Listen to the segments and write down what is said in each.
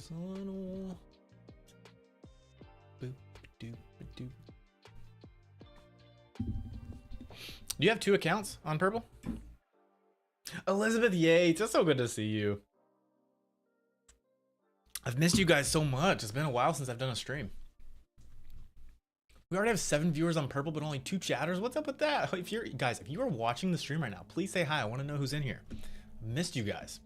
horizontal. Boop, doop, doop. Do you have 2 accounts on Purple? Elizabeth Yates, it's so good to see you. I've missed you guys so much. It's been a while since I've done a stream. We already have 7 viewers on Purple, but only 2 chatters. What's up with that? If you're guys, if you are watching the stream right now, please say hi. I want to know who's in here. Missed you guys.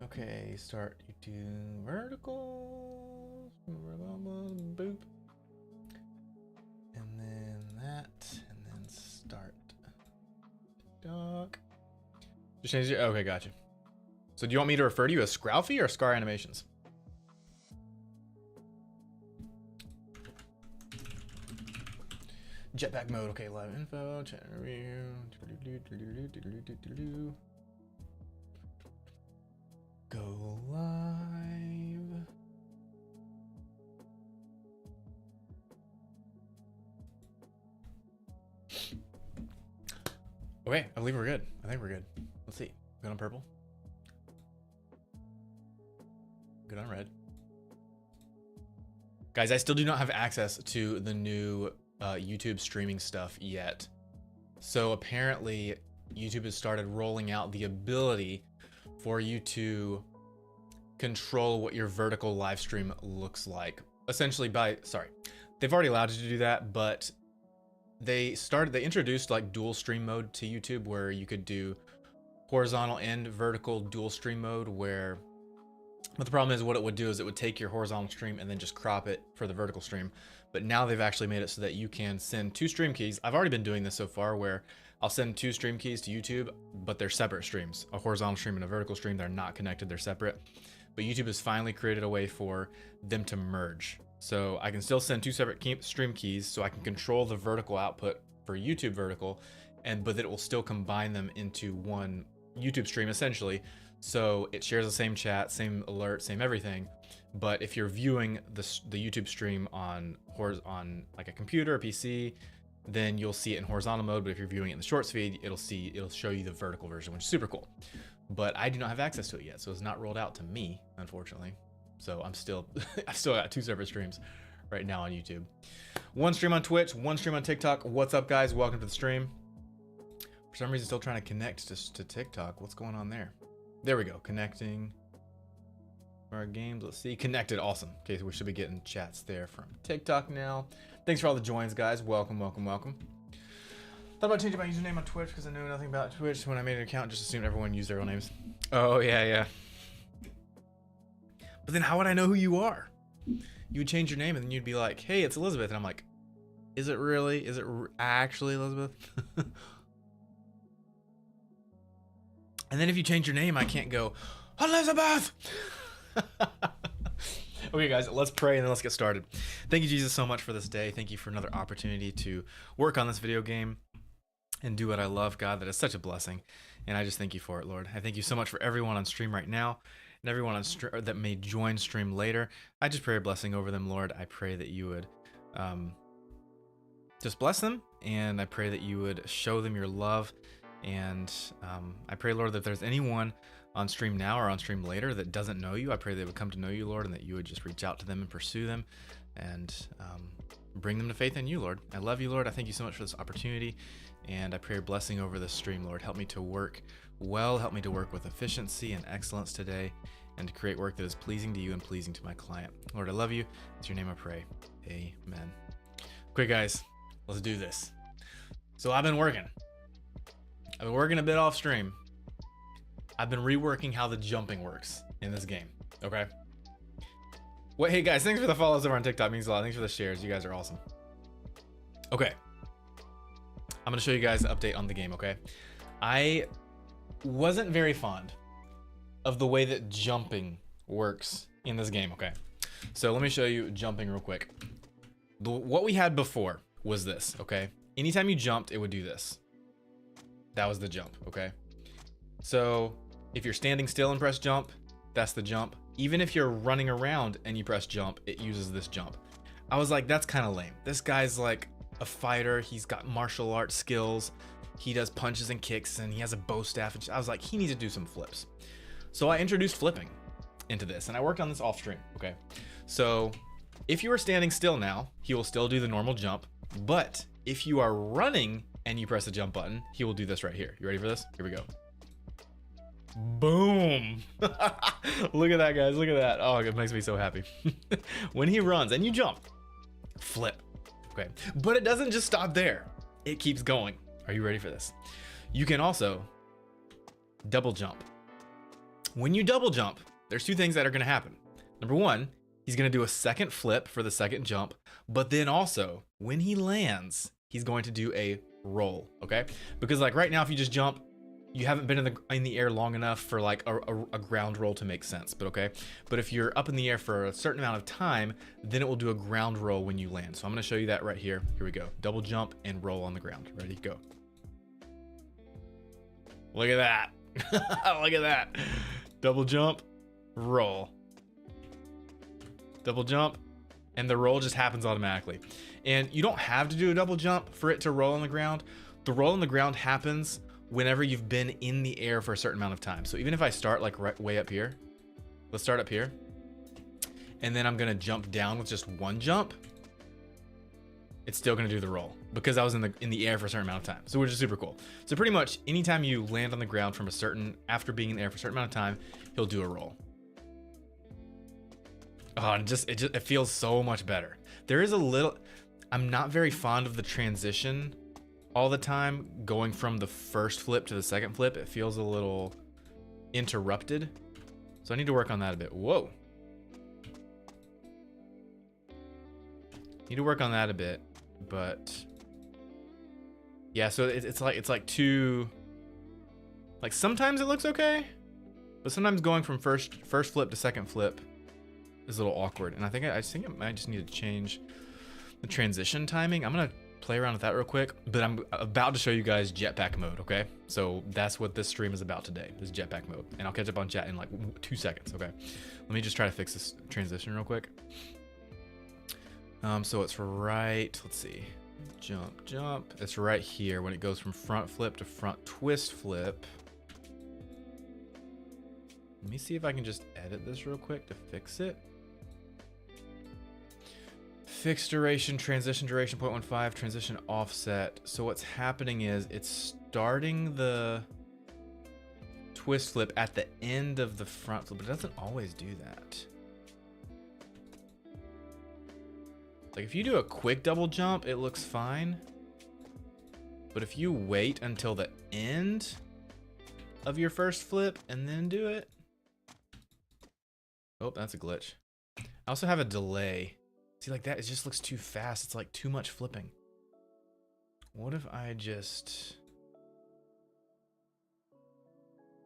Okay, start YouTube vertical. Boop. And then that, and then start. TikTok. Just change it. Okay, gotcha. So do you want me to refer to you as Scroufy or Scar Animations? Jetpack mode. Okay, live info, chat review. Go live. Okay, I believe we're good. I think we're good. Let's see. Good on purple. Good on red. Guys, I still do not have access to the new YouTube streaming stuff yet. So apparently YouTube has started rolling out the ability for you to control what your vertical live stream looks like. Essentially they've already allowed you to do that, but they introduced like dual stream mode to YouTube where you could do horizontal and vertical dual stream mode but the problem is what it would do is it would take your horizontal stream and then just crop it for the vertical stream. But now they've actually made it so that you can send 2 stream keys. I've already been doing this so far where I'll send 2 stream keys to YouTube, but they're separate streams. A horizontal stream and a vertical stream, they're not connected, they're separate. But YouTube has finally created a way for them to merge. So I can still send 2 separate stream keys so I can control the vertical output for YouTube vertical, but it will still combine them into one YouTube stream essentially. So it shares the same chat, same alert, same everything. But if you're viewing the YouTube stream on like a computer or PC, then you'll see it in horizontal mode. But if you're viewing it in the shorts feed, it'll show you the vertical version, which is super cool. But I do not have access to it yet, so it's not rolled out to me, unfortunately. So I've still got 2 separate streams right now on YouTube. 1 stream on Twitch, 1 stream on TikTok. What's up, guys? Welcome to the stream. For some reason, still trying to connect to TikTok. What's going on there? There we go, connecting our games. Let's see, connected, awesome. Okay, so we should be getting chats there from TikTok now. Thanks for all the joins, guys. Welcome, welcome, welcome. Thought about changing my username on Twitch because I knew nothing about Twitch when I made an account. Just assumed everyone used their real names. Oh yeah. But then how would I know who you are? You would change your name and then you'd be like, hey, it's Elizabeth. And I'm like, is it really? Is it actually Elizabeth? And then if you change your name, I can't go, Elizabeth! Okay, guys, let's pray and then let's get started. Thank you, Jesus, so much for this day. Thank you for another opportunity to work on this video game and do what I love, God. That is such a blessing. And I just thank you for it, Lord. I thank you so much for everyone on stream right now and everyone on that may join stream later. I just pray a blessing over them, Lord. I pray that you would just bless them, and I pray that you would show them your love. And I pray, Lord, that if there's anyone on stream now or on stream later that doesn't know you, I pray they would come to know you, Lord, and that you would just reach out to them and pursue them and bring them to faith in you, Lord. I love you, Lord. I thank you so much for this opportunity, and I pray a blessing over this stream, Lord. Help me to work well. Help me to work with efficiency and excellence today, and to create work that is pleasing to you and pleasing to my client. Lord, I love you. It's your name I pray. Amen. Okay, guys, let's do this. So I've been working a bit off stream. I've been reworking how the jumping works in this game, okay? Wait, hey guys, thanks for the follows over on TikTok, means a lot. Thanks for the shares, you guys are awesome. Okay, I'm gonna show you guys an update on the game, okay? I wasn't very fond of the way that jumping works in this game, okay? So let me show you jumping real quick. What we had before was this, okay? Anytime you jumped, it would do this. That was the jump, okay? So if you're standing still and press jump, that's the jump. Even if you're running around and you press jump, it uses this jump. I was like, that's kind of lame. This guy's like a fighter. He's got martial arts skills. He does punches and kicks and he has a bow staff. And I was like, he needs to do some flips. So I introduced flipping into this, and I worked on this off stream, okay? So if you are standing still now, he will still do the normal jump, but if you are running and you press the jump button, he will do this right here. You ready for this? Here we go. Boom. Look at that, guys. Look at that. Oh, it makes me so happy. When he runs and you jump, flip. Okay. But it doesn't just stop there. It keeps going. Are you ready for this? You can also double jump. When you double jump, there's two things that are going to happen. Number one, he's going to do a second flip for the second jump, but then also when he lands, he's going to do a roll. Okay. Because like right now, if you just jump, you haven't been in the air long enough for like a ground roll to make sense, but okay. But if you're up in the air for a certain amount of time, then it will do a ground roll when you land. So I'm going to show you that right here. Here we go. Double jump and roll on the ground. Ready? Go. Look at that. Look at that. Double jump, roll. Double jump, and the roll just happens automatically. And you don't have to do a double jump for it to roll on the ground. The roll on the ground happens whenever you've been in the air for a certain amount of time. So even if I start like right way up here, let's start up here, and then I'm gonna jump down with just one jump, it's still gonna do the roll because I was in the air for a certain amount of time. So which is super cool. So pretty much anytime you land on the ground from after being in the air for a certain amount of time, he'll do a roll. Oh, and it feels so much better. There is a little, I'm not very fond of the transition all the time going from the first flip to the second flip. It feels a little interrupted. So I need to work on that a bit. Whoa. Need to work on that a bit, but yeah, so it's like two, like sometimes it looks okay, but sometimes going from first flip to second flip is a little awkward. And I think I might just need to change the transition timing. I'm gonna play around with that real quick, but I'm about to show you guys jetpack mode, okay? So that's what this stream is about today, is jetpack mode. And I'll catch up on chat in like 2 seconds, okay? Let me just try to fix this transition real quick. So it's right, let's see, jump. It's right here when it goes from front flip to front twist flip. Let me see if I can just edit this real quick to fix it. Fixed duration, transition duration 0.15, transition offset. So what's happening is it's starting the twist flip at the end of the front flip, but it doesn't always do that. Like if you do a quick double jump, it looks fine. But if you wait until the end of your first flip and then do it. Oh, that's a glitch. I also have a delay. See, like that, it just looks too fast. It's like too much flipping. What if I just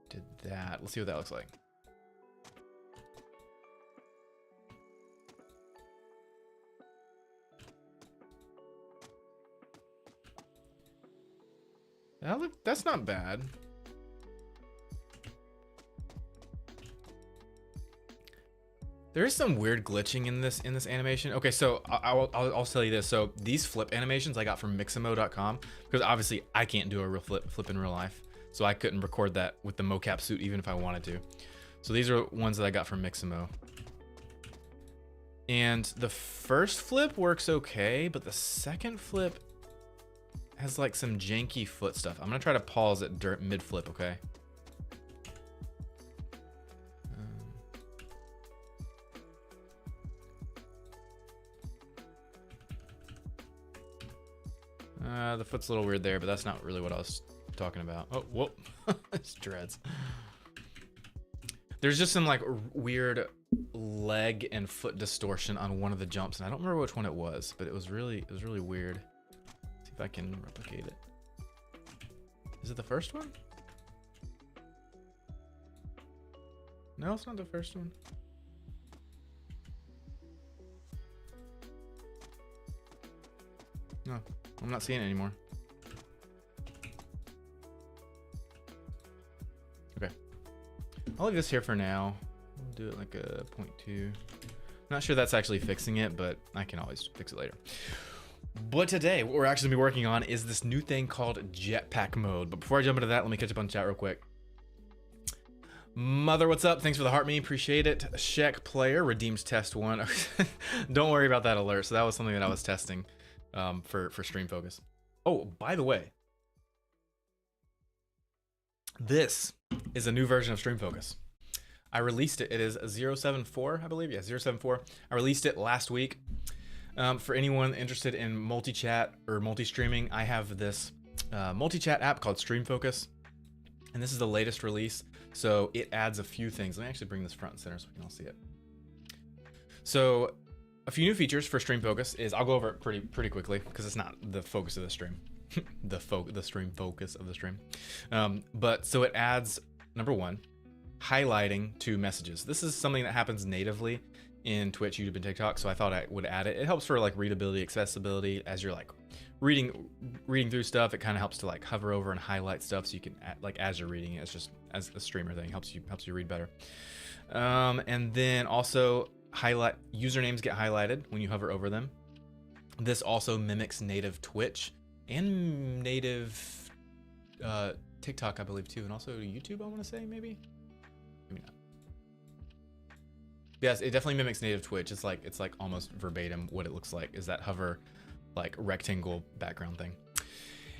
did that? Let's see what that looks like. That's not bad. There is some weird glitching in this animation. Okay, so I'll tell you this. So these flip animations I got from Mixamo.com, because obviously I can't do a real flip in real life, so I couldn't record that with the mocap suit even if I wanted to. So these are ones that I got from Mixamo. And the first flip works okay, but the second flip has like some janky foot stuff. I'm gonna try to pause it mid flip, okay? The foot's a little weird there, but that's not really what I was talking about. Oh, whoop. It's dreads. There's just some like weird leg and foot distortion on one of the jumps, and I don't remember which one it was, but it was really weird. Let's see if I can replicate it. Is it the first one? No, it's not the first one. No, I'm not seeing it anymore. Okay. I'll leave this here for now. I'll do it like a 0.2. Not sure that's actually fixing it, but I can always fix it later. But today, what we're actually gonna be working on is this new thing called Jetpack mode. But before I jump into that, let me catch up on chat real quick. Mother, what's up? Thanks for the heart me. Appreciate it. Shek player redeems test 1. Don't worry about that alert. So that was something that I was testing for Stream Focus. Oh, by the way, this is a new version of Stream Focus. I released it. It is 074, I believe. Yeah, 074. I released it last week. For anyone interested in multi-chat or multi-streaming, I have this multi-chat app called Stream Focus. And this is the latest release. So it adds a few things. Let me actually bring this front and center so we can all see it. So a few new features for Stream Focus is, I'll go over it pretty quickly because it's not the focus of the stream. the stream focus of the stream. But so it adds, number 1, highlighting to messages. This is something that happens natively in Twitch, YouTube, and TikTok, so I thought I would add it. It helps for like readability, accessibility. As you're like reading through stuff, it kind of helps to like hover over and highlight stuff, so you can like as you're reading it, it's just as a streamer thing, helps you read better. And then also highlight usernames get highlighted when you hover over them. This also mimics native Twitch and native TikTok, I believe, too, and also YouTube, I want to say, maybe not. Yes, it definitely mimics native Twitch. It's like almost verbatim what it looks like, is that hover like rectangle background thing.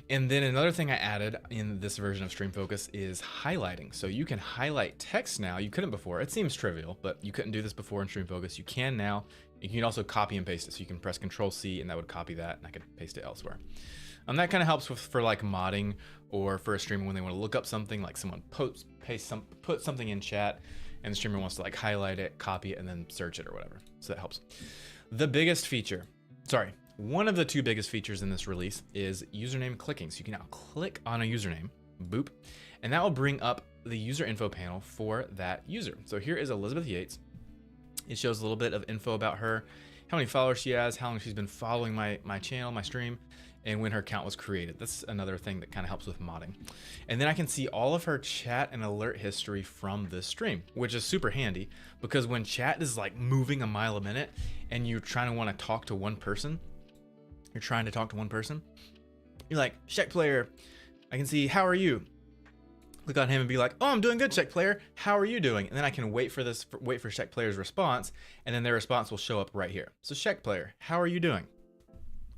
And then another thing I added in this version of Stream Focus is highlighting. So you can highlight text now. You couldn't before. It seems trivial, but you couldn't do this before in Stream Focus. You can now. You can also copy and paste it. So you can press Control-C and that would copy that, and I could paste it elsewhere. That kind of helps for like modding, or for a streamer when they want to look up something, like someone put something in chat and the streamer wants to like highlight it, copy it, and then search it or whatever. So that helps. The biggest feature, one of the 2 biggest features in this release is username clicking. So you can now click on a username, boop, and that will bring up the user info panel for that user. So here is Elizabeth Yates. It shows a little bit of info about her, how many followers she has, how long she's been following my channel, my stream, and when her account was created. That's another thing that kind of helps with modding. And then I can see all of her chat and alert history from this stream, which is super handy, because when chat is like moving a mile a minute and you're trying to want to talk to one person, you're like, Shek player, I can see, how are you? Click on him and be like, oh, I'm doing good, Shek player. How are you doing? And then I can wait for Shek player's response, and then their response will show up right here. So Shek player, how are you doing?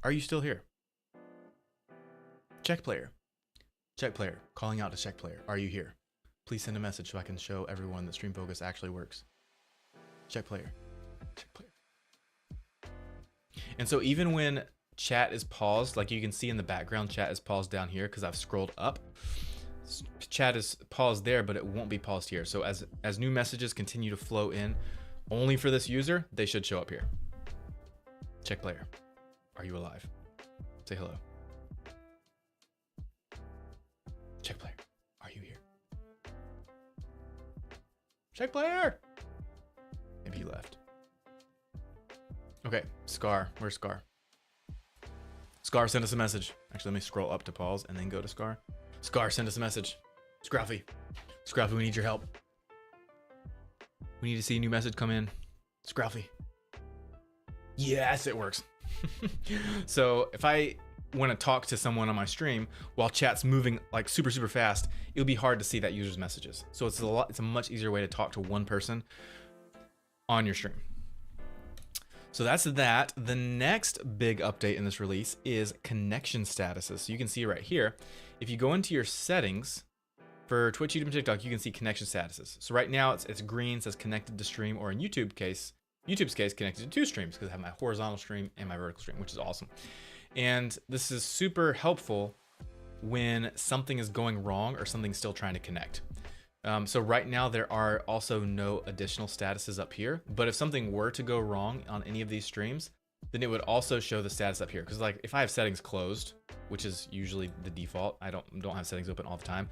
Are you still here? Shek player, calling out to Shek player, are you here? Please send a message so I can show everyone that Stream Focus actually works. Shek player. And so even when chat is paused, like you can see in the background, chat is paused down here because I've scrolled up. Chat is paused there, but it won't be paused here. So as new messages continue to flow in only for this user, they should show up here. Shek player, are you alive? Say hello. Shek player, are you here? Shek player! Maybe he left. Okay, Scar, where's Scar? Scar, send us a message. Actually, let me scroll up to pause and then go to Scar. Scar, send us a message. Scruffy, we need your help. We need to see a new message come in. Scruffy. Yes, it works. So if I want to talk to someone on my stream while chat's moving like super fast, it'll be hard to see that user's messages. So it's a much easier way to talk to one person on your stream. So that's that. The next big update in this release is connection statuses. So you can see right here, if you go into your settings for Twitch, YouTube, and TikTok, you can see connection statuses. So right now it's green, says connected to stream, or in YouTube's case, connected to 2 streams, because I have my horizontal stream and my vertical stream, which is awesome. And this is super helpful when something is going wrong or something's still trying to connect. So right now there are also no additional statuses up here, but if something were to go wrong on any of these streams, then it would also show the status up here. Because like if I have settings closed, which is usually the default, I don't have settings open all the time.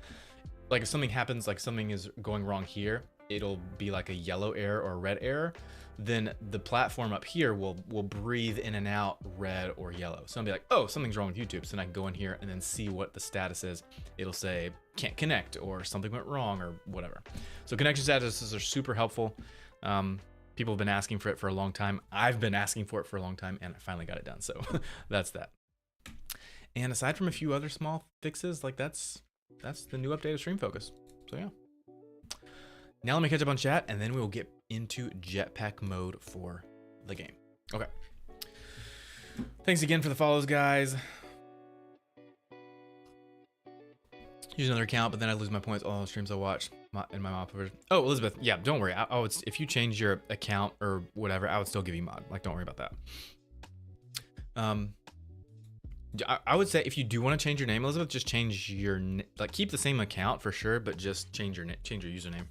Like if something happens, like something is going wrong here, it'll be like a yellow error or a red error. Then the platform up here will breathe in and out red or yellow. So I'll be like, oh, something's wrong with YouTube. So then I can go in here and then see what the status is. It'll say can't connect or something went wrong or whatever. So connection statuses are super helpful. People have been asking for it for a long time. I've been asking for it for a long time, and I finally got it done. So that's that. And aside from a few other small fixes, like that's the new update of Stream Focus. So yeah. Now let me catch up on chat, and then we will get into Jetpack mode for the game. Okay. Thanks again for the follows, guys. Use another account, but then I lose my points. All the streams I watch in my mod version. Oh, Elizabeth, yeah, don't worry. I would, if you change your account or whatever, I would still give you mod. Like, don't worry about that. I would say if you do want to change your name, Elizabeth, just change your like keep the same account for sure, but just change your username.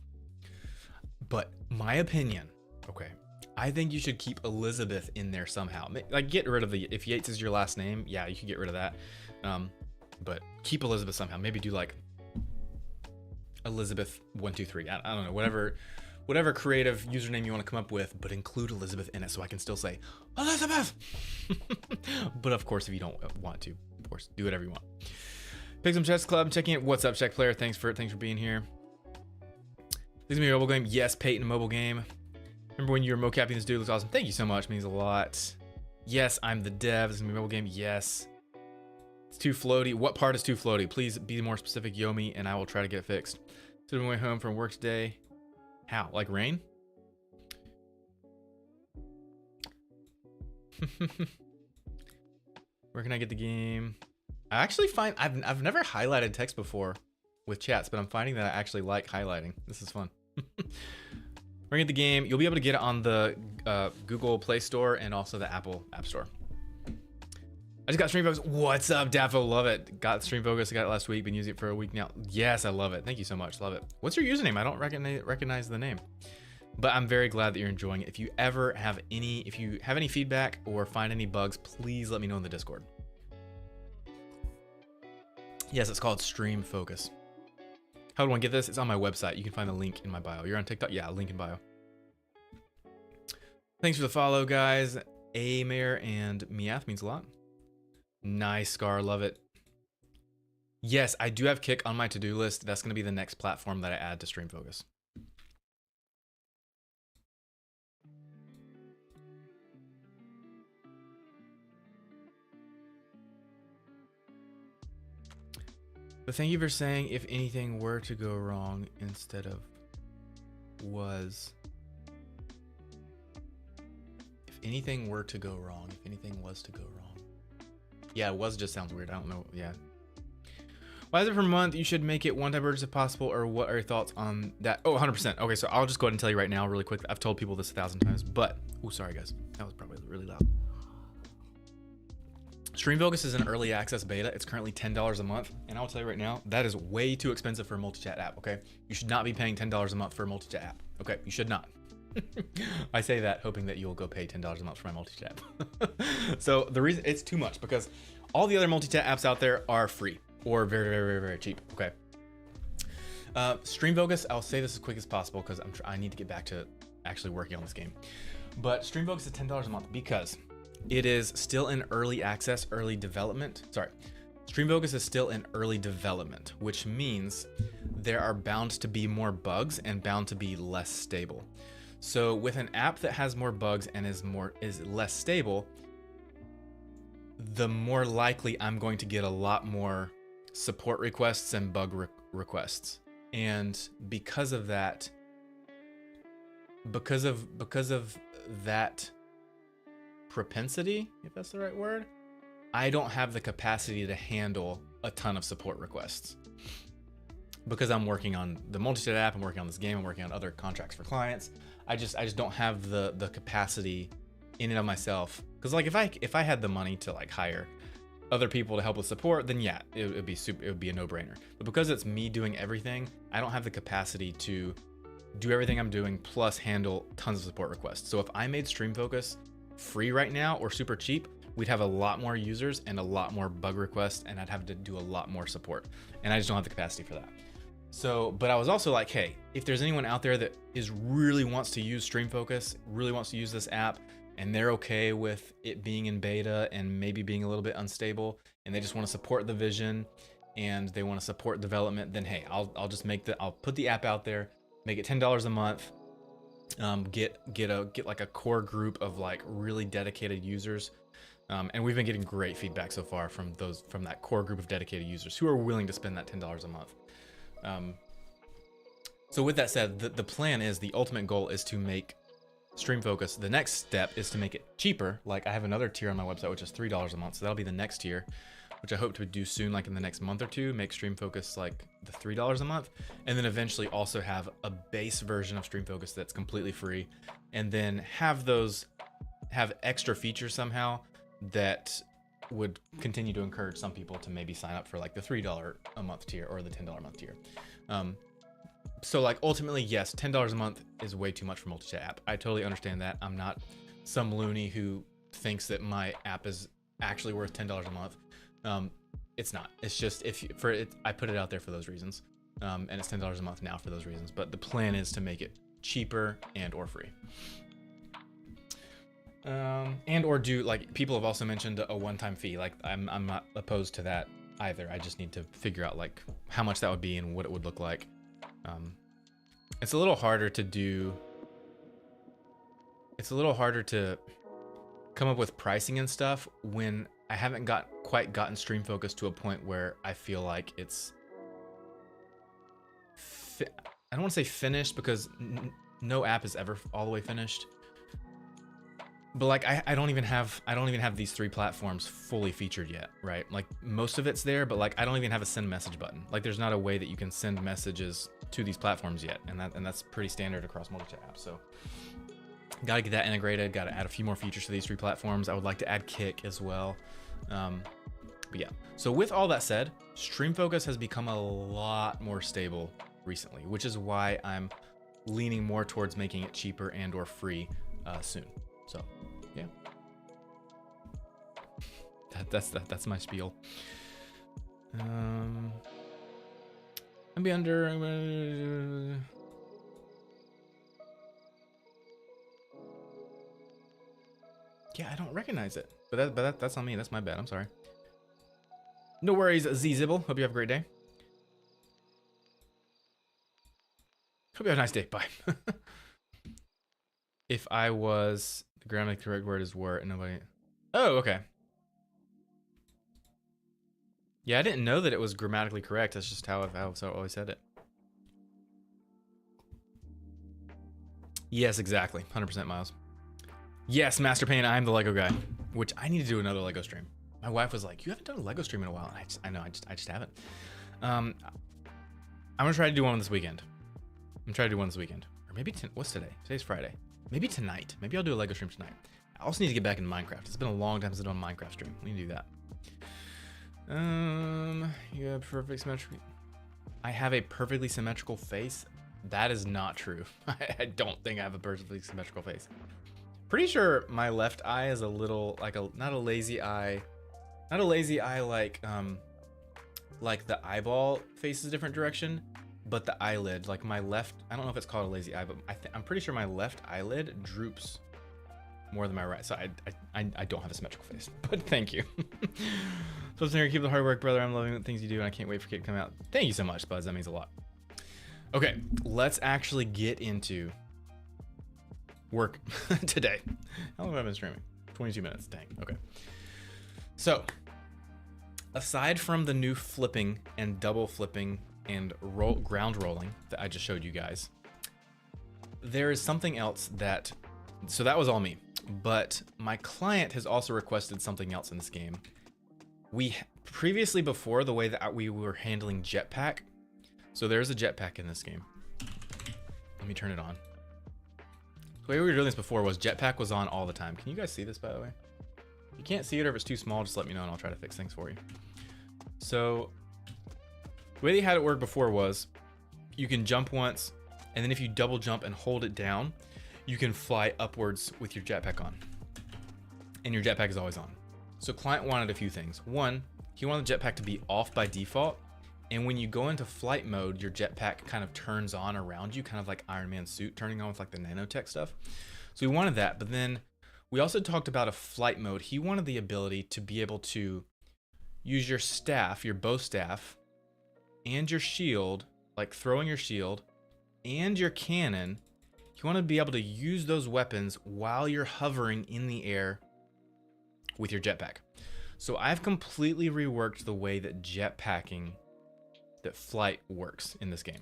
But my opinion, okay, I think you should keep Elizabeth in there somehow. Like get rid of the if Yates is your last name, yeah, you could get rid of that. But keep Elizabeth somehow. Maybe do like Elizabeth 123. I don't know, whatever creative username you want to come up with, but include Elizabeth in it so I can still say Elizabeth. But of course, if you don't want to, of course, do whatever you want. Pick some Chess Club, checking it. What's up, Check Player? Thanks for being here. This is gonna be a mobile game. Yes, Peyton, a mobile game. Remember when you were mocapping this dude? Looks awesome. Thank you so much. Means a lot. Yes, I'm the dev. This is gonna be a mobile game. Yes. It's too floaty. What part is too floaty? Please be more specific, Yomi, and I will try to get it fixed. So on my way home from work today. How? Like rain? Where can I get the game? I actually find I've never highlighted text before with chats, but I'm finding that I actually like highlighting. This is fun. We're gonna get the game. You'll be able to get it on the Google Play Store and also the Apple App Store. I just got Stream Focus. What's up, Daffo? Love it. Got Stream Focus. I got it last week. Been using it for a week now. Yes, I love it. Thank you so much. Love it. What's your username? I don't recognize the name, but I'm very glad that you're enjoying it. If you have any feedback or find any bugs, please let me know in the Discord. Yes, it's called Stream Focus. How do I get this? It's on my website. You can find the link in my bio. You're on TikTok? Yeah, link in bio. Thanks for the follow, guys. Amir and Miath means a lot. Nice, Scar. Love it. Yes, I do have Kick on my to-do list. That's going to be the next platform that I add to Stream Focus. But thank you for saying if anything were to go wrong instead of was. If anything were to go wrong, if anything was to go wrong. Yeah, was just sounds weird. I don't know. Yeah. Why is it per month? You should make it one-time purchase if possible, or what are your thoughts on that? Oh, 100%. Okay, so I'll just go ahead and tell you right now really quick. I've told people this 1,000 times, but... Oh, sorry, guys. That was probably really loud. Stream Focus is an early access beta. It's currently $10 a month, and I'll tell you right now, that is way too expensive for a multi-chat app, okay? You should not be paying $10 a month for a multi-chat app, okay? You should not. I say that hoping that you'll go pay $10 a month for my multi-chat. So the reason it's too much because all the other multi-chat apps out there are free or very, very, very, very cheap. Okay. Stream Focus, I'll say this as quick as possible because I need to get back to actually working on this game. But Stream Focus is $10 a month because it is still in early access, early development. Sorry. Stream Focus is still in early development, which means there are bound to be more bugs and bound to be less stable. So with an app that has more bugs and is less stable, the more likely I'm going to get a lot more support requests and bug requests. And because of that, because of that propensity, if that's the right word, I don't have the capacity to handle a ton of support requests. Because I'm working on the multi-chat app, I'm working on this game, I'm working on other contracts for clients. I just don't have the capacity in and of myself. Because like if I had the money to like hire other people to help with support, then yeah, it would be a no-brainer. But because it's me doing everything, I don't have the capacity to do everything I'm doing plus handle tons of support requests. So if I made Stream Focus free right now or super cheap, we'd have a lot more users and a lot more bug requests, and I'd have to do a lot more support. And I just don't have the capacity for that. So, but I was also like, hey, if there's anyone out there that really wants to use Stream Focus, really wants to use this app, and they're okay with it being in beta and maybe being a little bit unstable, and they just want to support the vision and they want to support development, then hey, I'll put the app out there, make it $10 a month, get like a core group of like really dedicated users. And we've been getting great feedback so far from that core group of dedicated users who are willing to spend that $10 a month. So with that said, the plan is, the ultimate goal is to make Stream Focus, the next step is to make it cheaper. Like I have another tier on my website, which is $3 a month. So that'll be the next tier, which I hope to do soon, like in the next month or two, make Stream Focus like the $3 a month. And then eventually also have a base version of Stream Focus that's completely free. And then have extra features somehow that would continue to encourage some people to maybe sign up for like the $3 a month tier or the $10 a month tier. So like ultimately, yes, $10 a month is way too much for multi-chat app. I totally understand that. I'm not some loony who thinks that my app is actually worth $10 a month. It's not. It's just I put it out there for those reasons, and it's $10 a month now for those reasons. But the plan is to make it cheaper and or free. And or do, like, people have also mentioned a one-time fee. Like I'm not opposed to that either. I just need to figure out like how much that would be and what it would look like. It's a little harder to do. It's a little harder to come up with pricing and stuff when I haven't quite gotten Stream Focus to a point where I feel like it's I don't want to say finished, because no app is ever all the way finished. But like I don't even have these 3 platforms fully featured yet, right? Like most of it's there, but like I don't even have a send message button. Like there's not a way that you can send messages to these platforms yet, and that's pretty standard across multi-chat apps. So gotta get that integrated, gotta add a few more features to these 3 platforms. I would like to add Kick as well. But yeah, so with all that said, Stream Focus has become a lot more stable recently, which is why I'm leaning more towards making it cheaper and or free soon. So yeah, that's my spiel. I'll be under. Yeah, I don't recognize it, but that's on me. That's my bad. I'm sorry. No worries, Z Zibble. Hope you have a great day. Hope you have a nice day. Bye. If I was, the grammatically correct word is were, and nobody. Oh, okay. Yeah, I didn't know that it was grammatically correct. That's just how I've always said it. Yes, exactly. 100% Miles. Yes, Master Pain, I'm the Lego guy. Which I need to do another Lego stream. My wife was like, "You haven't done a Lego stream in a while." And I just haven't. I'm gonna try to do one this weekend. Or maybe what's today? Today's Friday. Maybe tonight. Maybe I'll do a Lego stream tonight. I also need to get back into Minecraft. It's been a long time since I've done a Minecraft stream. We need to do that. You have perfect symmetry. I have a perfectly symmetrical face. That is not true. I don't think I have a perfectly symmetrical face. Pretty sure my left eye is a little like not a lazy eye like the eyeball faces a different direction, but the eyelid, like my left, I don't know if it's called a lazy eye, but I'm pretty sure my left eyelid droops more than my right. So I don't have a symmetrical face, but thank you. So keep the hard work, brother. I'm loving the things you do, and I can't wait for Kate to come out. Thank you so much, Buzz. That means a lot. Okay, let's actually get into work today. How long have I been streaming? 22 minutes. Dang. Okay. So, aside from the new flipping and double flipping and ground rolling that I just showed you guys, there is something else that. So that was all me, but my client has also requested something else in this game. We previously, before, the way that we were handling Jetpack. So there's a Jetpack in this game. Let me turn it on. The way we were doing this before was Jetpack was on all the time. Can you guys see this, by the way? If you can't see it or if it's too small, just let me know and I'll try to fix things for you. So the way they had it work before was you can jump once, and then if you double jump and hold it down, you can fly upwards with your Jetpack on. And your Jetpack is always on. So client wanted a few things. One, he wanted the Jetpack to be off by default. And when you go into flight mode, your Jetpack kind of turns on around you, kind of like Iron Man's suit turning on with like the nanotech stuff. So we wanted that, but then we also talked about a flight mode. He wanted the ability to be able to use your staff, your bow staff, and your shield, like throwing your shield, and your cannon. You want to be able to use those weapons while you're hovering in the air with your Jetpack. So I've completely reworked the way that jetpacking, that flight works in this game.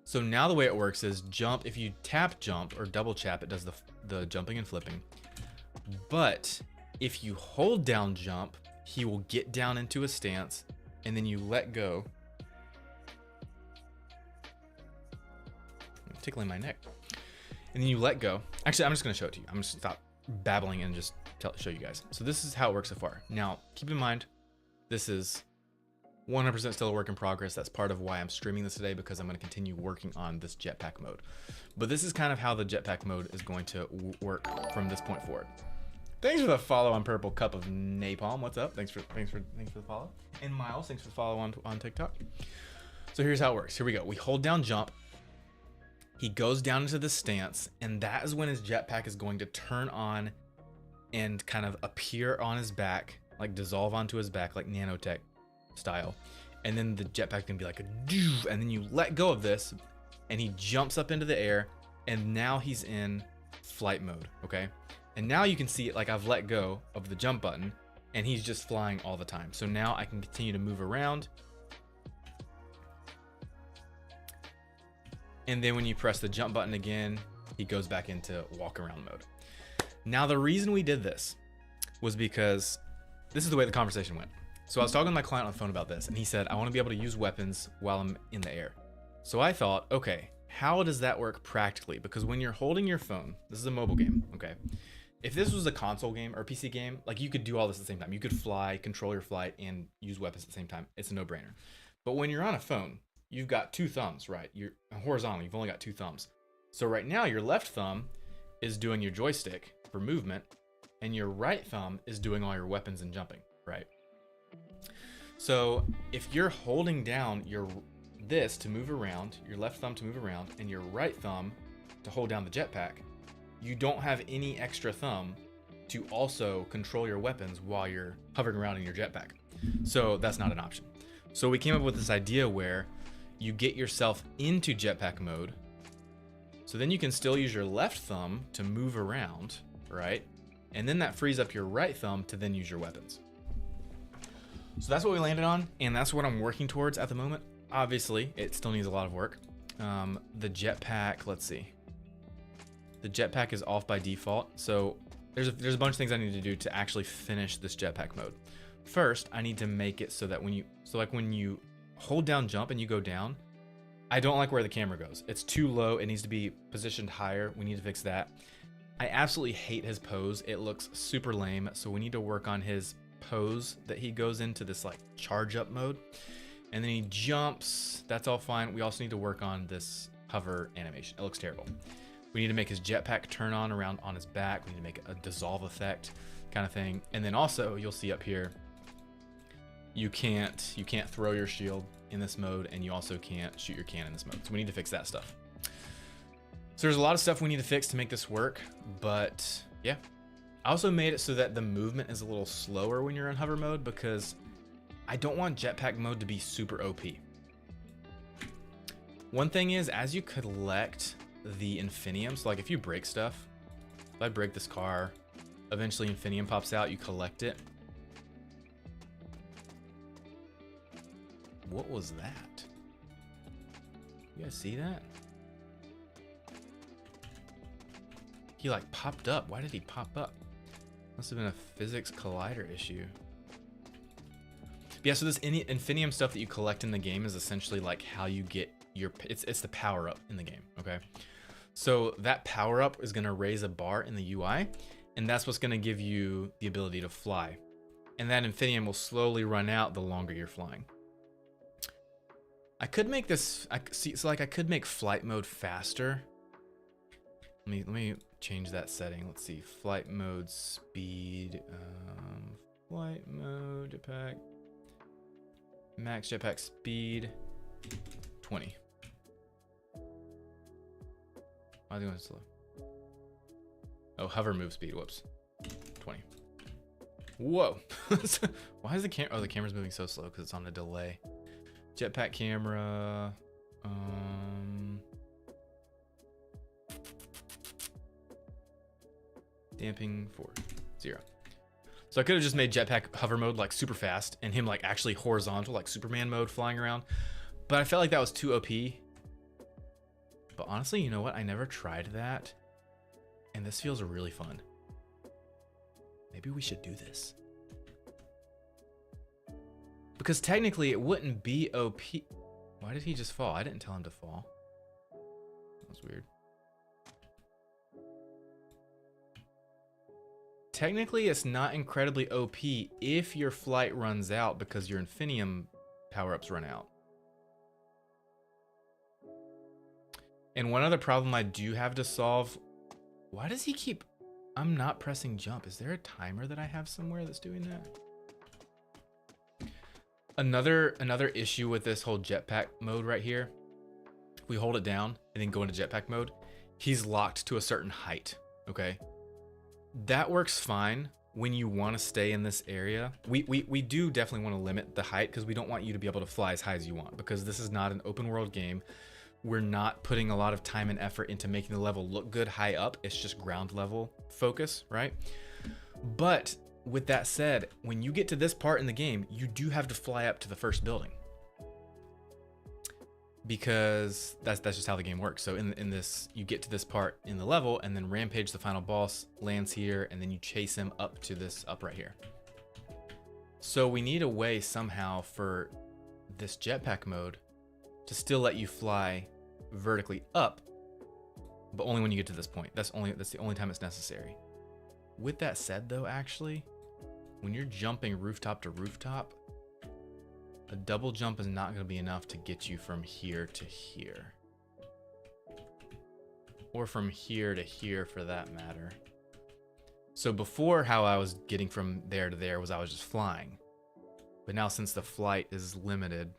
So now the way it works is jump. If you tap jump or double tap, it does the jumping and flipping. But if you hold down jump, he will get down into a stance, and then you let go. I'm tickling my neck. And then you let go. Actually, I'm just gonna show it to you. I'm just stop babbling and just show you guys. So this is how it works so far. Now, keep in mind, this is 100% still a work in progress. That's part of why I'm streaming this today, because I'm going to continue working on this jetpack mode. But this is kind of how the jetpack mode is going to work from this point forward. Thanks for the follow on Purple Cup of Napalm. What's up? Thanks for the follow. And Miles, thanks for the follow on TikTok. So here's how it works. Here we go. We hold down jump. He goes down into the stance, and that is when his jetpack is going to turn on and kind of appear on his back, like dissolve onto his back, like nanotech style. And then the jetpack can be like a doo, and then you let go of this, and he jumps up into the air, and now he's in flight mode, okay? And now you can see it, like I've let go of the jump button, and he's just flying all the time. So now I can continue to move around. And then when you press the jump button again, he goes back into walk around mode. Now the reason we did this was because this is the way the conversation went. So I was talking to my client on the phone about this, and he said, I want to be able to use weapons while I'm in the air. So I thought, okay, how does that work practically? Because when you're holding your phone, this is a mobile game, okay? If this was a console game or a PC game, like you could do all this at the same time. You could fly, control your flight, and use weapons at the same time. It's a no-brainer. But when you're on a phone, you've got two thumbs, right? You're horizontal, you've only got two thumbs. So right now your left thumb is doing your joystick for movement, and your right thumb is doing all your weapons and jumping, right? So if you're holding down this to move around, your left thumb to move around, and your right thumb to hold down the jetpack, you don't have any extra thumb to also control your weapons while you're hovering around in your jetpack. So that's not an option. So we came up with this idea where you get yourself into jetpack mode, so then you can still use your left thumb to move around, right? And then that frees up your right thumb to then use your weapons. So that's what we landed on, and that's what I'm working towards at the moment. Obviously, it still needs a lot of work. The jetpack, let's see. The jetpack is off by default, so there's a bunch of things I need to do to actually finish this jetpack mode. First, I need to make it so that when you hold down jump and you go down, I don't like where the camera goes. It's too low. It needs to be positioned higher. We need to fix that. I absolutely hate his pose. It looks super lame, so we need to work on his pose that he goes into this like charge up mode, and then he jumps. That's all fine. We also need to work on this hover animation. It looks terrible. We need to make his jetpack turn on around on his back. We need to make a dissolve effect kind of thing. And then also you'll see up here, you can't throw your shield in this mode, and you also can't shoot your cannon in this mode. So we need to fix that stuff. So there's a lot of stuff we need to fix to make this work, but yeah. I also made it so that the movement is a little slower when you're in hover mode, because I don't want jetpack mode to be super OP. One thing is, as you collect the infinium, so like if you break stuff, if I break this car, eventually infinium pops out, you collect it. What was that? You guys see that? He like popped up. Why did he pop up? Must have been a physics collider issue. But yeah, so this infinium stuff that you collect in the game is essentially like how you get your, it's the power up in the game, okay? So that power up is gonna raise a bar in the UI, and that's what's gonna give you the ability to fly. And that infinium will slowly run out the longer you're flying. I could make this, I could make flight mode faster. Let me change that setting. Let's see, flight mode speed, flight mode jetpack, max jetpack speed, 20. Why is it going slow? Oh, hover move speed, whoops, 20. Whoa, why is the camera, oh, the camera's moving so slow because it's on a delay. Jetpack camera, damping 4, 0. So I could have just made jetpack hover mode like super fast and him like actually horizontal, like Superman mode flying around. But I felt like that was too OP. But honestly, you know what? I never tried that. And this feels really fun. Maybe we should do this. Because technically it wouldn't be OP. Why did he just fall? I didn't tell him to fall. That was weird. Technically it's not incredibly OP if your flight runs out because your Infinium power-ups run out. And one other problem I do have to solve. Why does he keep... I'm not pressing jump. Is there a timer that I have somewhere that's doing that? Another issue with this whole jetpack mode right here. We hold it down and then go into jetpack mode. He's locked to a certain height, okay? That works fine when you want to stay in this area. We do definitely want to limit the height because we don't want you to be able to fly as high as you want, because this is not an open world game. We're not putting a lot of time and effort into making the level look good high up. It's just ground level focus, right? But with that said, when you get to this part in the game, you do have to fly up to the first building, because that's just how the game works. So in this, you get to this part in the level, and then Rampage, the final boss, lands here, and then you chase him up to this up right here. So we need a way somehow for this jetpack mode to still let you fly vertically up, but only when you get to this point. That's the only time it's necessary. With that said though, actually, when you're jumping rooftop to rooftop, a double jump is not going to be enough to get you from here to here. Or from here to here for that matter. So before, how I was getting from there to there was I was just flying. But now since the flight is limited,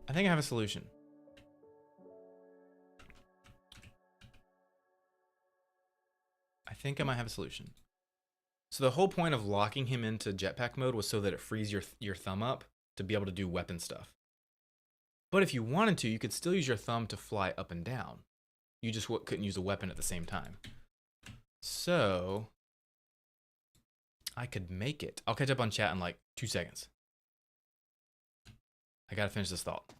I think I have a solution. I think I might have a solution. So the whole point of locking him into jetpack mode was so that it frees your thumb up to be able to do weapon stuff. But if you wanted to, you could still use your thumb to fly up and down. You just couldn't use a weapon at the same time. So I could make it. I'll catch up on chat in like 2 seconds. I gotta finish this thought.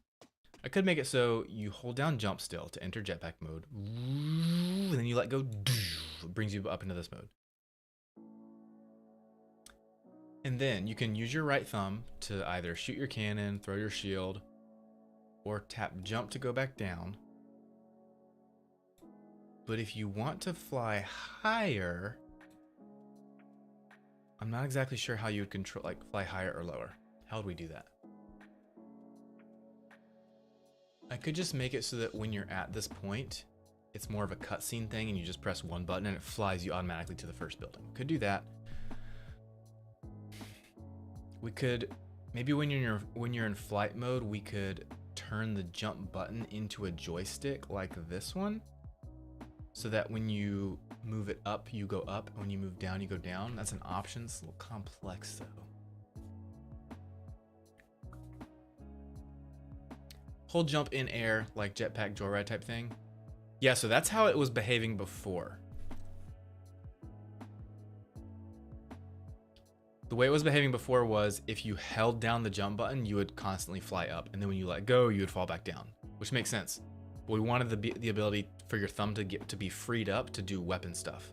I could make it so you hold down jump still to enter jetpack mode, and then you let go, it brings you up into this mode. And then you can use your right thumb to either shoot your cannon, throw your shield, or tap jump to go back down. But if you want to fly higher, I'm not exactly sure how you would control, like fly higher or lower. How would we do that? I could just make it so that when you're at this point, it's more of a cutscene thing and you just press one button and it flies you automatically to the first building. Could do that. We could, maybe when you're in flight mode, we could turn the jump button into a joystick like this one, so that when you move it up, you go up, and when you move down, you go down. That's an option. It's a little complex though. Hold jump in air, like jetpack joyride type thing. Yeah, so that's how it was behaving before. The way it was behaving before was if you held down the jump button, you would constantly fly up. And then when you let go, you would fall back down, which makes sense. But we wanted the ability for your thumb to be freed up to do weapon stuff.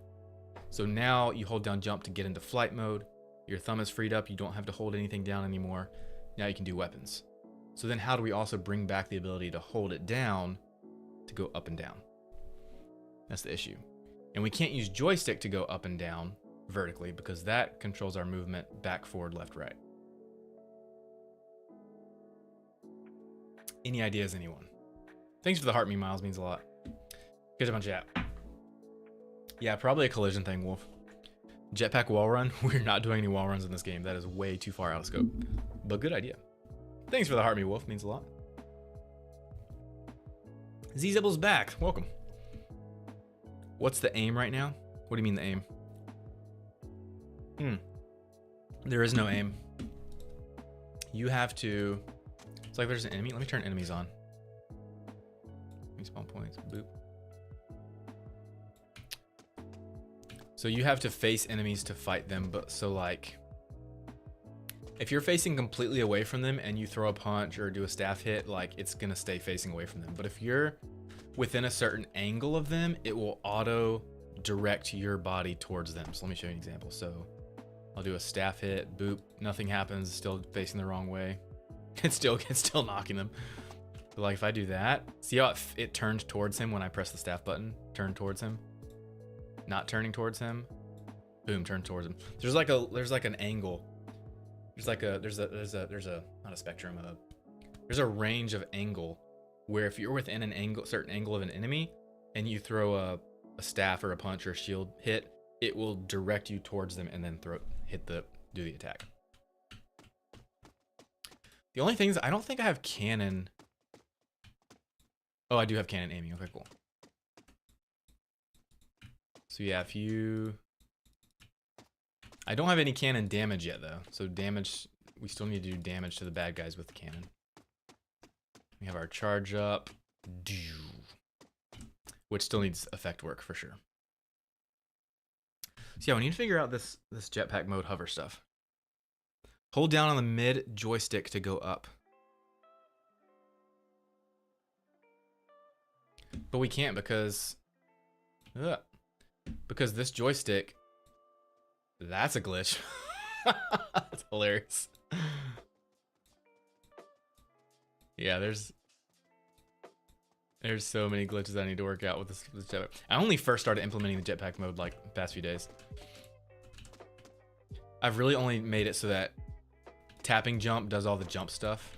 So now you hold down jump to get into flight mode. Your thumb is freed up. You don't have to hold anything down anymore. Now you can do weapons. So then how do we also bring back the ability to hold it down to go up and down? That's the issue. And we can't use joystick to go up and down vertically because that controls our movement back, forward, left, right. Any ideas, anyone? Thanks for the heart, me Miles, means a lot. Catch up on chat. Yeah, probably a collision thing, Wolf. Jetpack wall run? We're not doing any wall runs in this game. That is way too far out of scope. But good idea. Thanks for the heart, me Wolf, means a lot. Z-Zibble's back. Welcome. What's the aim right now? What do you mean the aim? There is no aim. You have to... It's like there's an enemy. Let me turn enemies on. Respawn points. Boop. So you have to face enemies to fight them, but so like... If you're facing completely away from them and you throw a punch or do a staff hit, like it's gonna stay facing away from them. But if you're within a certain angle of them, it will auto direct your body towards them. So let me show you an example. So I'll do a staff hit, boop, nothing happens, still facing the wrong way. It's still knocking them. But like if I do that, see how it turned towards him when I press the staff button? Turn towards him. Not turning towards him. Boom, turn towards him. There's like an angle. There's not a spectrum, there's a range of angle where if you're within an angle, certain angle of an enemy, and you throw a staff or a punch or a shield hit, it will direct you towards them and then do the attack. The only things, I don't think I have cannon. Oh, I do have cannon aiming. Okay, cool. So yeah, I don't have any cannon damage yet though. So damage, we still need to do damage to the bad guys with the cannon. We have our charge up, which still needs effect work for sure. So yeah, we need to figure out this jetpack mode hover stuff. Hold down on the mid joystick to go up. But we can't because this joystick, that's a glitch. That's hilarious. Yeah, there's so many glitches I need to work out with this jetpack. I only first started implementing the jetpack mode like the past few days. I've really only made it so that tapping jump does all the jump stuff.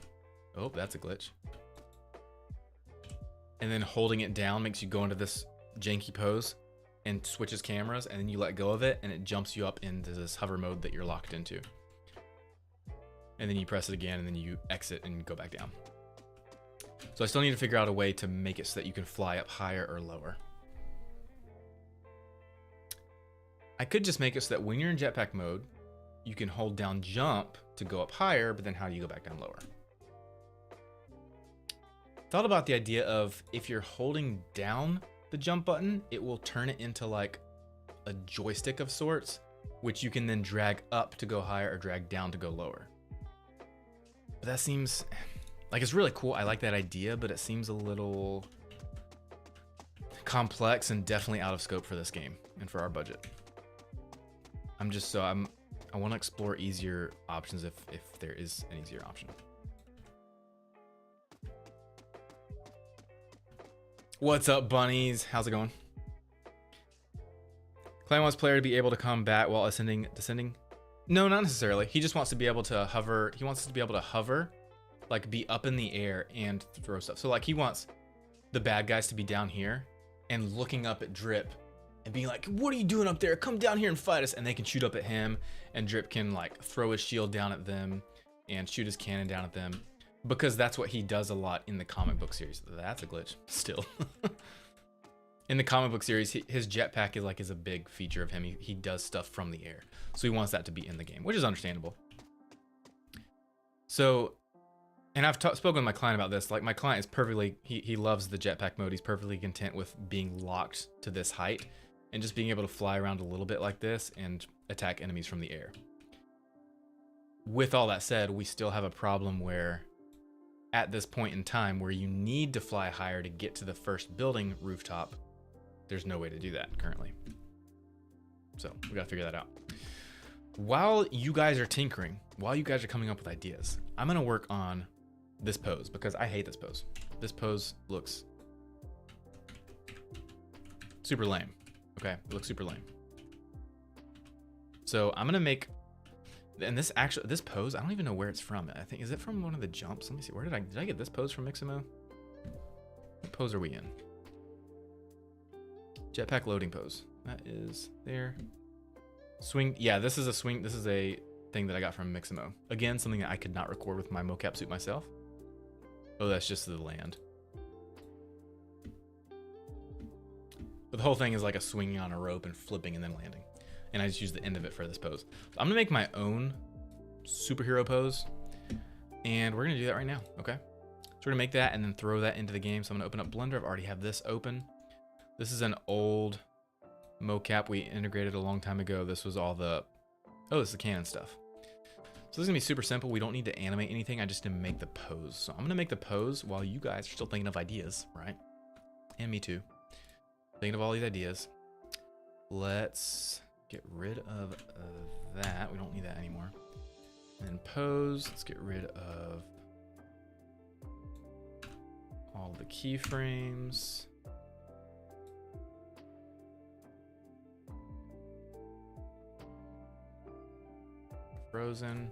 Oh, that's a glitch. And then holding it down makes you go into this janky pose and switches cameras, and then you let go of it and it jumps you up into this hover mode that you're locked into. And then you press it again and then you exit and go back down. So I still need to figure out a way to make it so that you can fly up higher or lower. I could just make it so that when you're in jetpack mode, you can hold down jump to go up higher, but then how do you go back down lower? Thought about the idea of if you're holding down the jump button, it will turn it into like a joystick of sorts, which you can then drag up to go higher or drag down to go lower. But that seems like it's really cool. I like that idea, but it seems a little complex and definitely out of scope for this game and for our budget. I want to explore easier options if there is an easier option. What's up, bunnies? How's it going? Clan wants player to be able to combat while descending. No, not necessarily. He just wants to be able to hover. He wants us to be able to hover, like be up in the air and throw stuff. So like he wants the bad guys to be down here and looking up at Drip and being like, what are you doing up there? Come down here and fight us. And they can shoot up at him, and Drip can like throw his shield down at them and shoot his cannon down at them. Because that's what he does a lot in the comic book series. That's a glitch still. In the comic book series, his jetpack is a big feature of him. He does stuff from the air. So he wants that to be in the game, which is understandable. So, and I've spoken with my client about this. Like my client is perfectly, he loves the jetpack mode. He's perfectly content with being locked to this height and just being able to fly around a little bit like this and attack enemies from the air. With all that said, we still have a problem where at this point in time where you need to fly higher to get to the first building rooftop, there's no way to do that currently. So we gotta figure that out. While you guys are tinkering, while you guys are coming up with ideas, I'm gonna work on this pose because I hate this pose. This pose looks super lame. Okay, it looks super lame. So I'm gonna make, and this pose, I don't even know where it's from. I think, is it from one of the jumps? Let me see, where did I get this pose from, Mixamo? What pose are we in? Jetpack loading pose. That is there. Swing, yeah, this is a swing, this is a thing that I got from Mixamo. Again, something that I could not record with my mocap suit myself. Oh, that's just the land. But the whole thing is like a swinging on a rope and flipping and then landing. And I just use the end of it for this pose. So I'm gonna make my own superhero pose, and we're gonna do that right now, okay? So we're gonna make that and then throw that into the game. So I'm gonna open up Blender. I've already have this open. This is an old mocap we integrated a long time ago. This was all the, oh, this is the canon stuff. So this is gonna be super simple. We don't need to animate anything. I just need to make the pose. So I'm gonna make the pose while you guys are still thinking of ideas, right? And me too. Thinking of all these ideas. Let's get rid of that. We don't need that anymore. And then pose, let's get rid of all the keyframes. Frozen.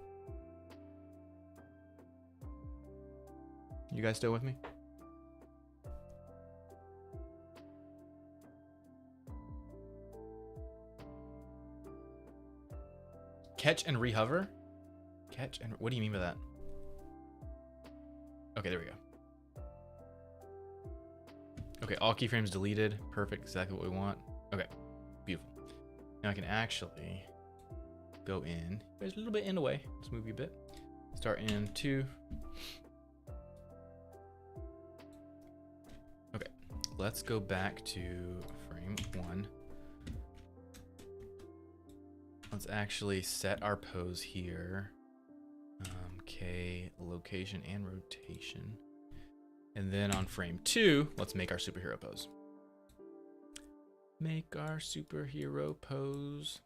You guys still with me? Catch and rehover? Catch and what do you mean by that? Okay, there we go. Okay, all keyframes deleted. Perfect, exactly what we want. Okay, beautiful. Now I can actually go in. There's a little bit in the way. Let's move you a bit. Start in 2. Okay, let's go back to frame 1. Let's actually set our pose here. K, location and rotation. And then on frame 2, let's make our superhero pose. Make our superhero pose.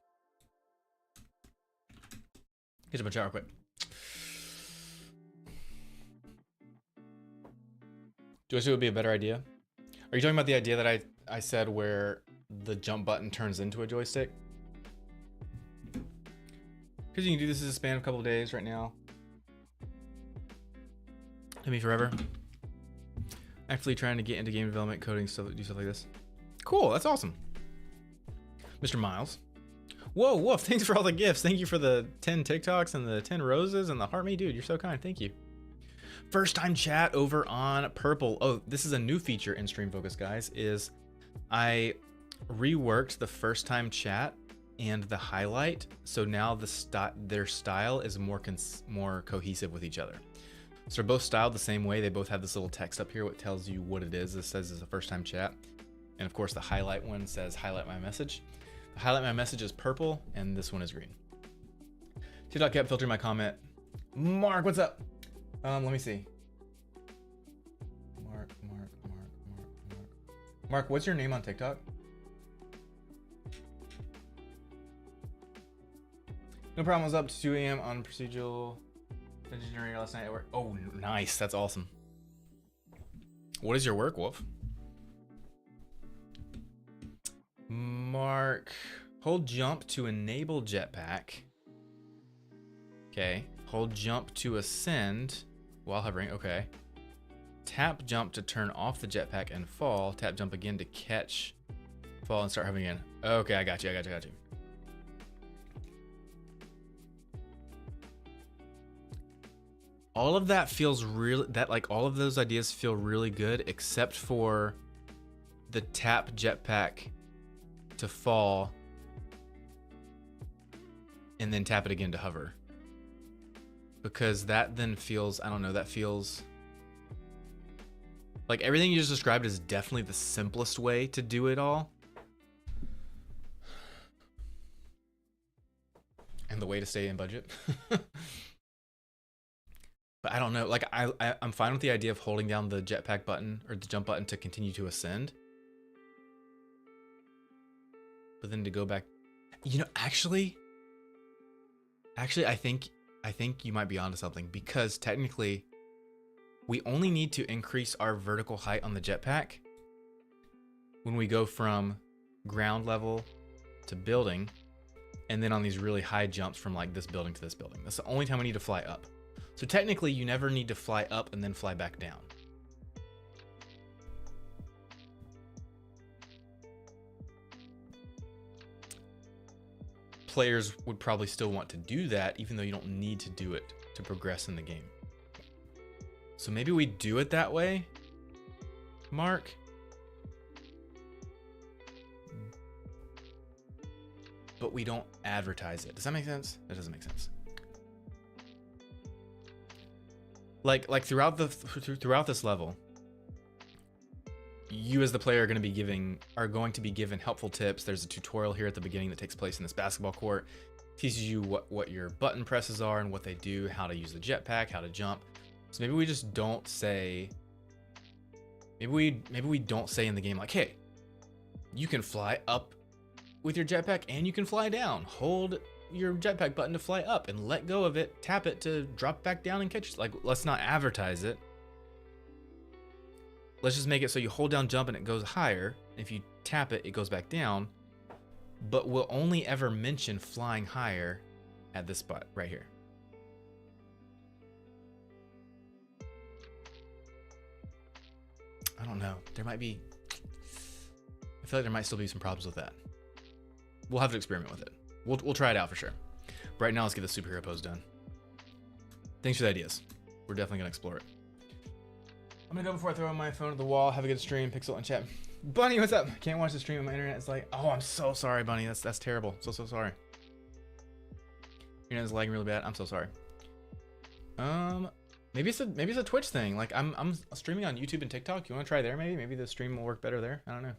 Get a bunch out real quick. Do I say it would be a better idea? Are you talking about the idea that I said where the jump button turns into a joystick? Because you can do this as a span of a couple of days right now. Maybe forever. Actually trying to get into game development, coding, stuff, do stuff like this. Cool, that's awesome. Mr. Miles. Whoa, woof, thanks for all the gifts. Thank you for the 10 TikToks and the 10 roses and the heart me. Dude, you're so kind, thank you. First time chat over on Purple. Oh, this is a new feature in Stream Focus, guys, is I reworked the first time chat and the highlight. So now their style is more cohesive with each other. So they're both styled the same way. They both have this little text up here, what tells you what it is. This says it's a first time chat. And of course the highlight one says highlight my message. The highlight my message is purple and this one is green. TikTok kept filtering my comment. Mark, what's up? Let me see. Mark, what's your name on TikTok? No problem, I was up to 2 a.m. on procedural engineering last night at work. Oh, nice, that's awesome. What is your work, Wolf? Mark, hold jump to enable jetpack. Okay, hold jump to ascend while hovering, okay. Tap jump to turn off the jetpack and fall. Tap jump again to catch, fall and start hovering again. Okay, I got you. All of that feels really, all of those ideas feel really good, except for the tap jetpack to fall and then tap it again to hover. Because that then feels, I don't know, that feels like everything you just described is definitely the simplest way to do it all. And the way to stay in budget. But I don't know, like I'm fine with the idea of holding down the jetpack button or the jump button to continue to ascend. But then to go back, you know, actually I think you might be onto something, because technically we only need to increase our vertical height on the jetpack when we go from ground level to building, and then on these really high jumps from like this building to this building. That's the only time we need to fly up. So technically you never need to fly up and then fly back down. Players would probably still want to do that, even though you don't need to do it to progress in the game. So maybe we do it that way, Mark. But we don't advertise it. Does that make sense? That doesn't make sense. Like throughout this level, you as the player are going to be given helpful tips. There's a tutorial here at the beginning that takes place in this basketball court. teaches you what your button presses are and what they do, how to use the jetpack, how to jump. So maybe we just don't say, maybe we don't say in the game like, hey, you can fly up with your jetpack and you can fly down. Hold your jetpack button to fly up and let go of it, tap it to drop back down and catch it. Like, let's not advertise it. Let's just make it so you hold down jump and it goes higher. If you tap it, it goes back down. But we'll only ever mention flying higher at this spot right here. I don't know. There might be, I feel like there might still be some problems with that. We'll have to experiment with it. We'll try it out for sure. But right now, let's get the superhero pose done. Thanks for the ideas. We're definitely gonna explore it. I'm gonna go before I throw my phone at the wall. Have a good stream, Pixel and chat. Bunny, what's up? Can't watch the stream on my internet. It's like, oh, I'm so sorry, Bunny. That's terrible. So sorry. Internet's lagging really bad. I'm so sorry. Maybe it's a Twitch thing. Like I'm streaming on YouTube and TikTok. You want to try there? Maybe the stream will work better there. I don't know.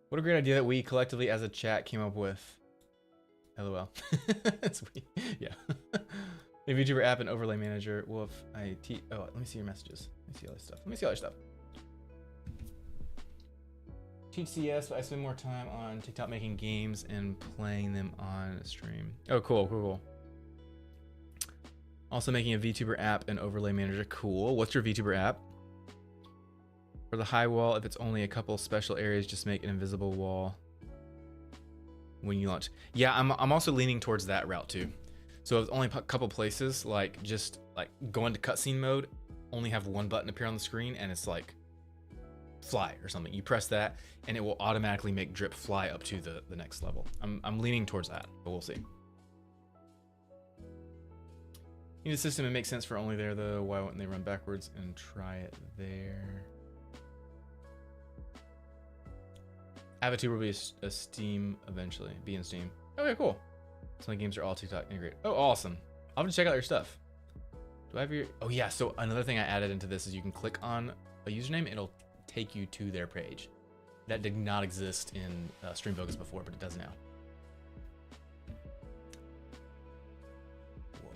What a great idea that we collectively as a chat came up with. LOL. Sweet. Yeah. A VTuber app and overlay manager. Wolf. Oh, let me see your messages. Let me see all this stuff. Teach CS, but I spend more time on TikTok making games and playing them on stream. Oh, cool. Also making a VTuber app and overlay manager. Cool. What's your VTuber app? For the high wall, if it's only a couple special areas, just make an invisible wall when you launch. Yeah, I'm also leaning towards that route too. So if only a couple places, like just like go into cutscene mode, only have one button appear on the screen, and it's like fly or something. You press that, and it will automatically make drip fly up to the next level. I'm leaning towards that, but we'll see. Need a system that makes sense for only there though. Why wouldn't they run backwards and try it there? Avatar will be a Steam eventually. Be in Steam. Okay, cool. Some of the games are all TikTok integrated. Oh, awesome. I'll have to check out your stuff. Do I have your... Oh yeah, so another thing I added into this is you can click on a username, it'll take you to their page. That did not exist in Stream Focus before, but it does now. Wolf.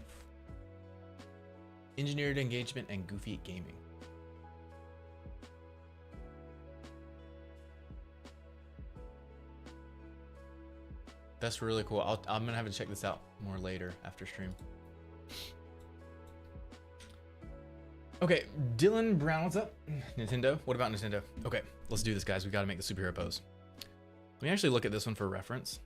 Engineered engagement and goofy gaming. That's really cool. I'm gonna have to check this out more later after stream. Okay, Dylan Brown, what's up? Nintendo, what about Nintendo? Okay, let's do this, guys. We gotta make the superhero pose. Let me actually look at this one for reference.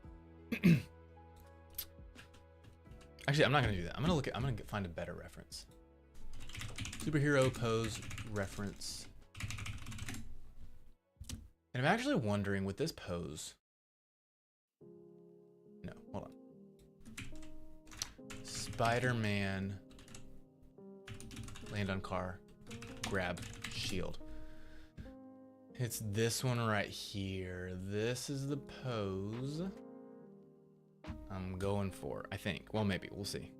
Actually, I'm not gonna do that. I'm gonna find a better reference. Superhero pose reference. And I'm actually wondering with this pose. No, hold on. Spider-Man, land on car, grab shield. It's this one right here. This is the pose I'm going for, I think. Well, maybe, we'll see.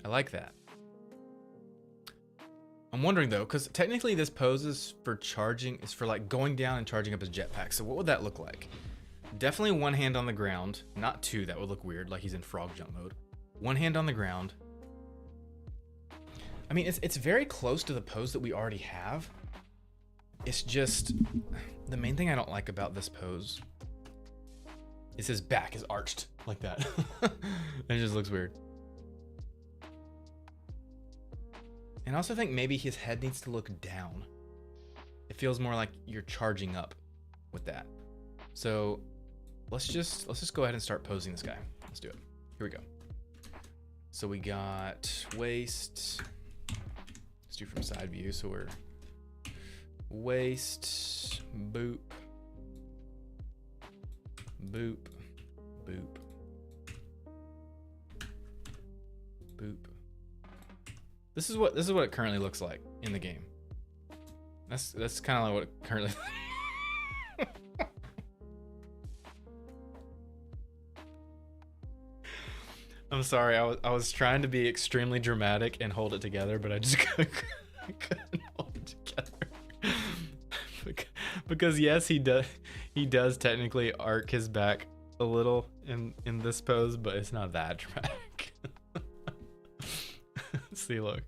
I like that. I'm wondering though, because technically this pose is for charging, is for like going down and charging up his jetpack. So what would that look like? Definitely one hand on the ground, not two, that would look weird, like he's in frog jump mode. One hand on the ground. I mean, it's very close to the pose that we already have. It's just, the main thing I don't like about this pose is his back is arched like that. It just looks weird. And I also think maybe his head needs to look down. It feels more like you're charging up with that. So let's just go ahead and start posing this guy. Let's do it. Here we go. So we got waist. Let's do from side view. So we're waist, boop, boop, boop, boop. This is what it currently looks like in the game. That's kind of like what it currently. I'm sorry, I was trying to be extremely dramatic and hold it together, but I just couldn't hold it together. Because yes, he does. He does technically arc his back a little in this pose, but it's not that dramatic. See, look.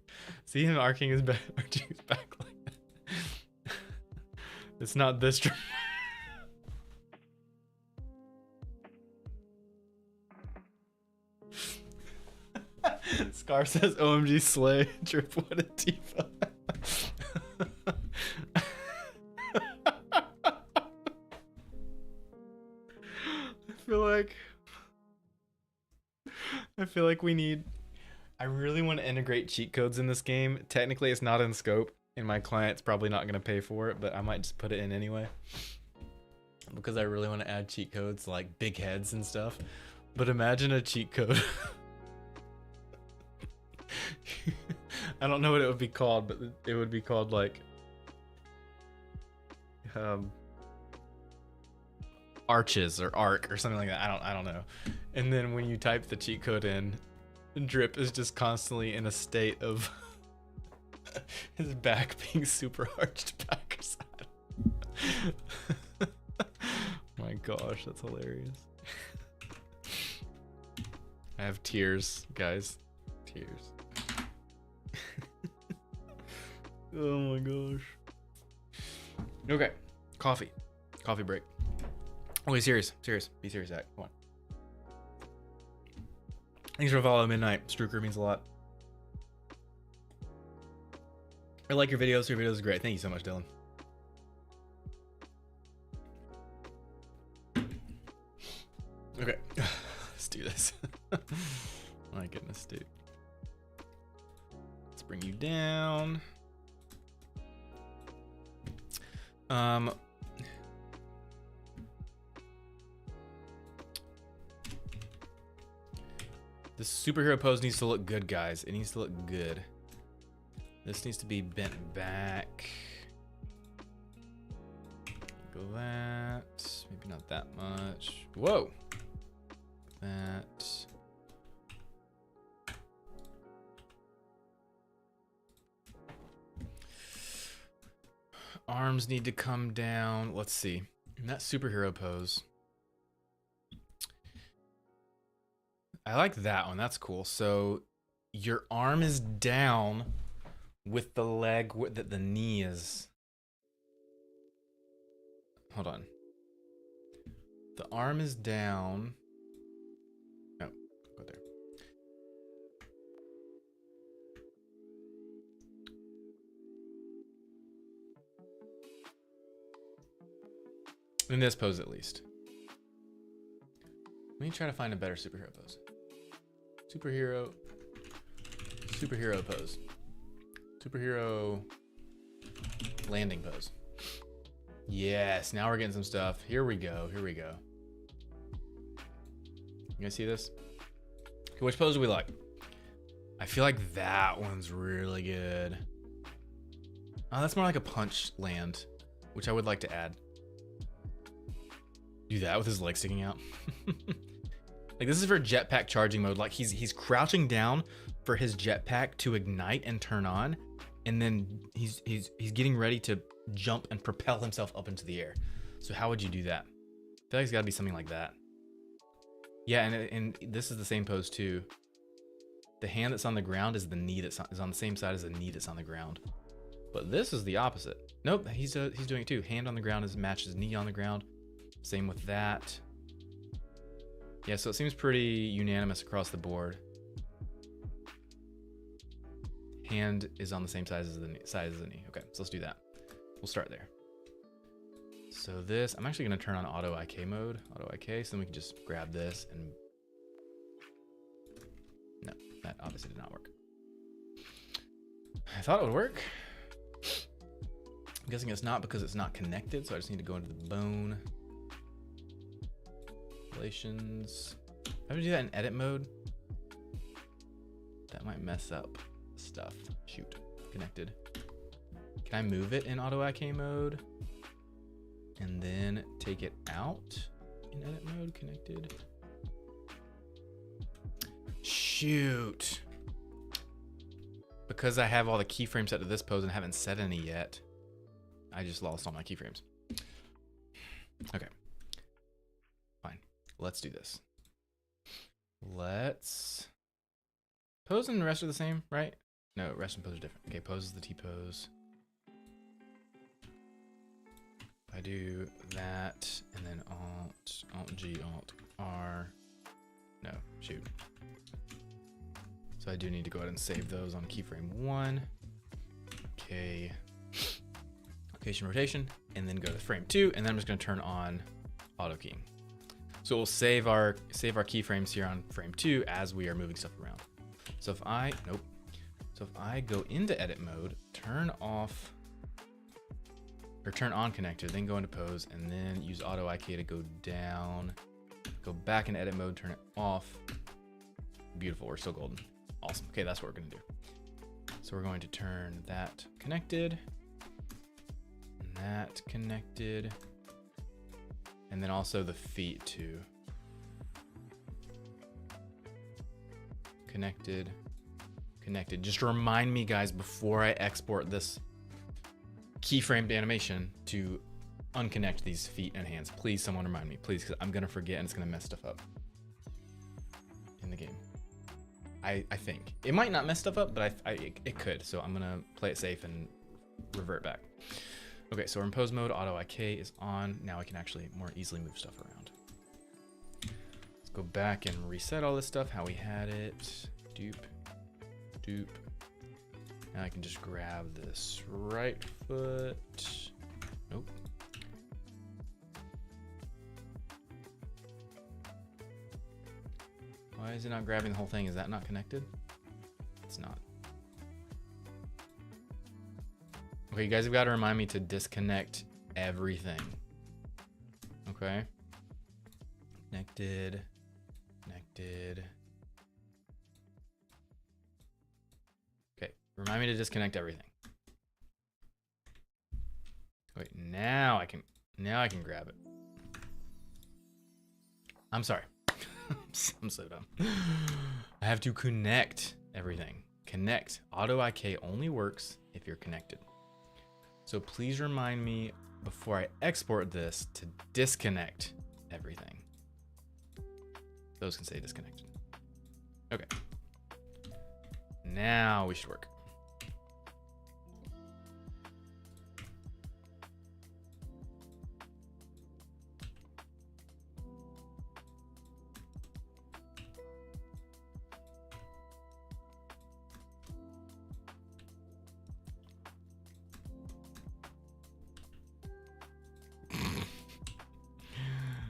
See him arching his back like that. It's not this dramatic. Scar says OMG slay. Drip, what a diva. I feel like we need, I really want to integrate cheat codes in this game. Technically it's not in scope and my client's probably not going to pay for it, but I might just put it in anyway. Because I really want to add cheat codes like big heads and stuff. But imagine a cheat code. I don't know what it would be called, but it would be called like arches or arc or something like that. I don't know. And then when you type the cheat code in, Drip is just constantly in a state of his back being super arched back or side. My gosh, that's hilarious. I have tears, guys. Tears. Oh my gosh. Okay, coffee break. Okay, serious. Be serious, Zach. Come on. Thanks for following Midnight. Struker means a lot. I like your videos. Your videos is great. Thank you so much, Dylan. Okay, let's do this. My goodness, dude. Let's bring you down. The superhero pose needs to look good, guys. It needs to look good. This needs to be bent back. Go that. Maybe not that much. Whoa. That. Arms need to come down. Let's see. In that superhero pose. I like that one. That's cool. So your arm is down with the leg that the knee is. Hold on. The arm is down. No, go there. In this pose, at least. Let me try to find a better superhero pose. Superhero pose. Superhero landing pose. Yes, now we're getting some stuff. Here we go. You guys see this? Okay, which pose do we like? I feel like that one's really good. Oh, that's more like a punch land, which I would like to add. Do that with his leg sticking out. Like this is for jetpack charging mode. Like he's crouching down for his jetpack to ignite and turn on, and then he's getting ready to jump and propel himself up into the air. So how would you do that? I feel like it's got to be something like that. Yeah, and this is the same pose too. The hand that's on the ground is the knee is on the same side as the knee that's on the ground. But this is the opposite. Nope, he's doing it too. Hand on the ground matches knee on the ground. Same with that. Yeah, so it seems pretty unanimous across the board. Hand is on the same size as the knee. Okay, so let's do that. We'll start there. So this, I'm actually gonna turn on auto IK mode, auto IK, so then we can just grab this and, no, that obviously did not work. I thought it would work. I'm guessing it's not because it's not connected, so I just need to go into the bone. Relations. If I would do that in edit mode, that might mess up stuff. Shoot, connected. Can I move it in auto IK mode and then take it out in edit mode? Connected. Shoot. Because I have all the keyframes set to this pose and haven't set any yet, I just lost all my keyframes. Okay, let's do this. Let's pose and the rest are the same, right? No, rest and pose are different. Okay, pose is the T-pose. I do that and then Alt G, Alt R. No, shoot. So I do need to go ahead and save those on keyframe 1. Okay. Location rotation, and then go to frame 2, and then I'm just going to turn on auto keying. So we'll save our keyframes here on frame 2 as we are moving stuff around. So if I go into edit mode, turn off or turn on connector, then go into pose, and then use auto IK to go down, go back into edit mode, turn it off. Beautiful, we're still golden. Awesome. Okay, that's what we're gonna do. So we're going to turn that connected, and that connected, and then also the feet too. Connected, connected. Just remind me, guys, before I export this keyframed animation to unconnect these feet and hands. Please, someone remind me, please, because I'm gonna forget and it's gonna mess stuff up in the game. I think it might not mess stuff up, but it could. So I'm gonna play it safe and revert back. Okay, so we're in pose mode. Auto IK is on. Now I can actually more easily move stuff around. Let's go back and reset all this stuff how we had it. Dupe, dupe. Now I can just grab this right foot. Nope. Why is it not grabbing the whole thing? Is that not connected? It's not. Okay, you guys have got to remind me to disconnect everything. Okay. Connected, connected. Okay, remind me to disconnect everything. Wait, now I can grab it. I'm sorry. I'm so dumb. I have to connect everything. Connect. Auto IK only works if you're connected. So please remind me before I export this to disconnect everything. Those can say disconnected. Okay. Now we should work.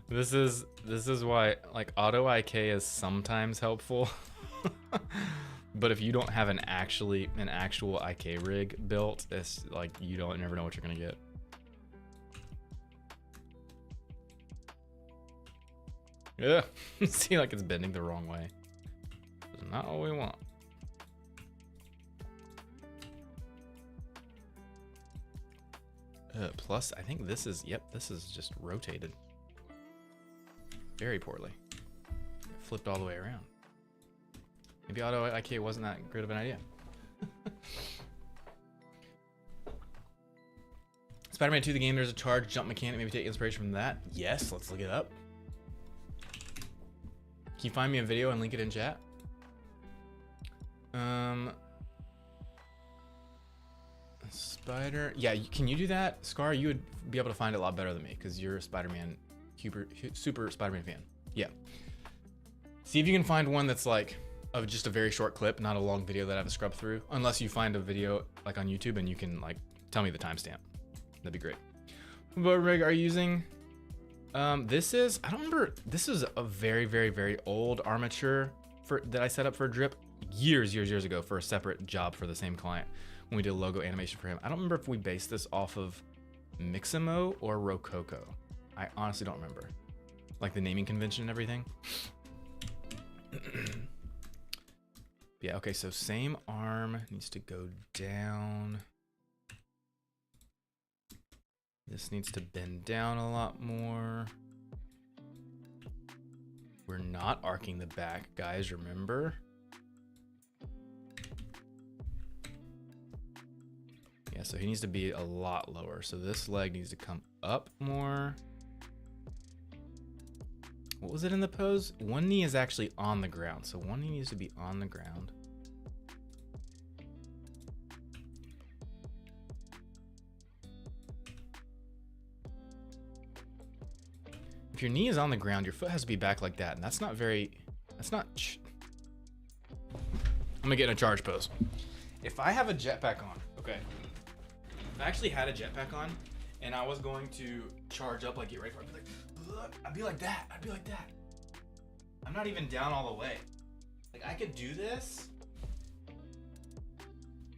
This is why like auto IK is sometimes helpful. But if you don't have an actual IK rig built, it's like you never know what you're gonna get. Yeah. See, like it's bending the wrong way. It's not what we want. Plus, I think this is, yep, this is just rotated very poorly. It flipped all the way around. Maybe auto IK wasn't that great of an idea. Spider-Man 2, the game, there's a charge jump mechanic. Maybe take inspiration from that. Yes, let's look it up. Can you find me a video and link it in chat? Spider, yeah, can you do that? Scar, you would be able to find it a lot better than me because you're a Spider-Man, super Spider-Man fan. Yeah. See if you can find one that's like of just a very short clip, not a long video that I have to scrub through. Unless you find a video like on YouTube and you can like tell me the timestamp. That'd be great. What rig are you using? This is, I don't remember. This is a very old armature that I set up for Drip years ago for a separate job for the same client when we did a logo animation for him. I don't remember if we based this off of Mixamo or Rococo. I honestly don't remember. Like the naming convention and everything. Yeah, okay, so same arm needs to go down. This needs to bend down a lot more. We're not arcing the back, guys, remember? Yeah, so he needs to be a lot lower. So this leg needs to come up more. what was it in the pose? One knee is actually on the ground. So one knee needs to be on the ground. If your knee is on the ground, your foot has to be back like that. And that's not very, that's not, I'm gonna get in a charge pose. If I have a jetpack on, okay. If I actually had a jetpack on and I was going to charge up, like get ready for it, I'd be like that. I'd be like that. I'm not even down all the way. Like I could do this,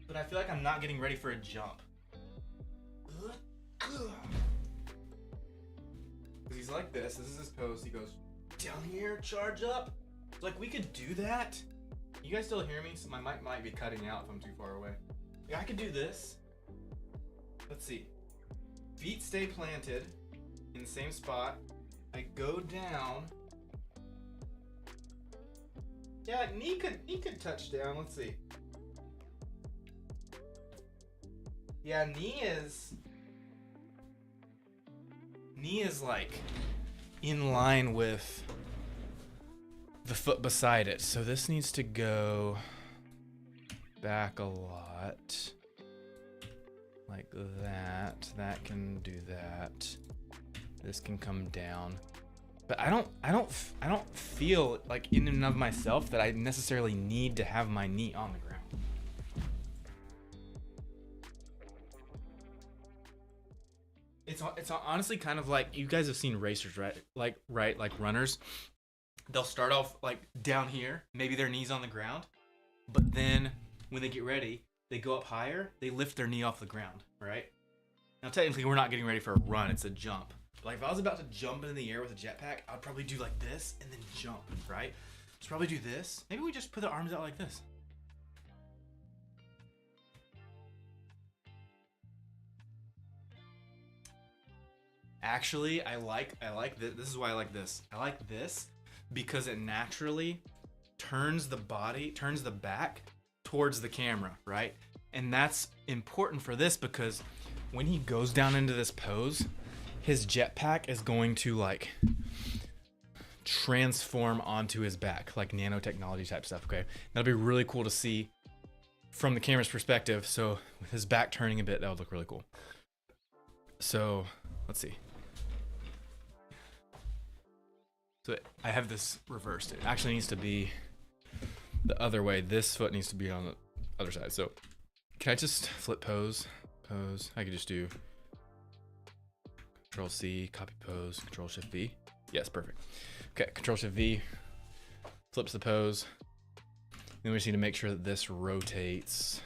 but I feel like I'm not getting ready for a jump. He's like this. This is his pose. He goes down here, charge up. Like we could do that. You guys still hear me? So my mic might be cutting out if I'm too far away. Like I could do this. Let's see. Feet stay planted in the same spot. I go down. Yeah, knee could touch down. Let's see. Yeah, knee is like in line with the foot beside it. So this needs to go back a lot. Like that. That can do that. This can come down. But I don't feel like in and of myself that I necessarily need to have my knee on the ground. It's honestly kind of like, you guys have seen racers, right? Like runners. They'll start off like down here, maybe their knees on the ground, but then when they get ready, they go up higher, they lift their knee off the ground, right? Now technically we're not getting ready for a run, it's a jump. But like if I was about to jump in the air with a jetpack, I'd probably do like this and then jump, right? Just probably do this. Maybe we just put the arms out like this. Actually, I like this. This is why I like this. I like this because it naturally turns the back towards the camera, right? And that's important for this because when he goes down into this pose, his jetpack is going to like transform onto his back, like nanotechnology type stuff, okay? That'll be really cool to see from the camera's perspective. So with his back turning a bit, that would look really cool. So let's see. So I have this reversed. It actually needs to be the other way. This foot needs to be on the other side. So can I just flip pose? I could just do Control C, copy pose, Control Shift V. Yes, perfect. Okay, Control Shift V, flips the pose. Then we just need to make sure that this rotates.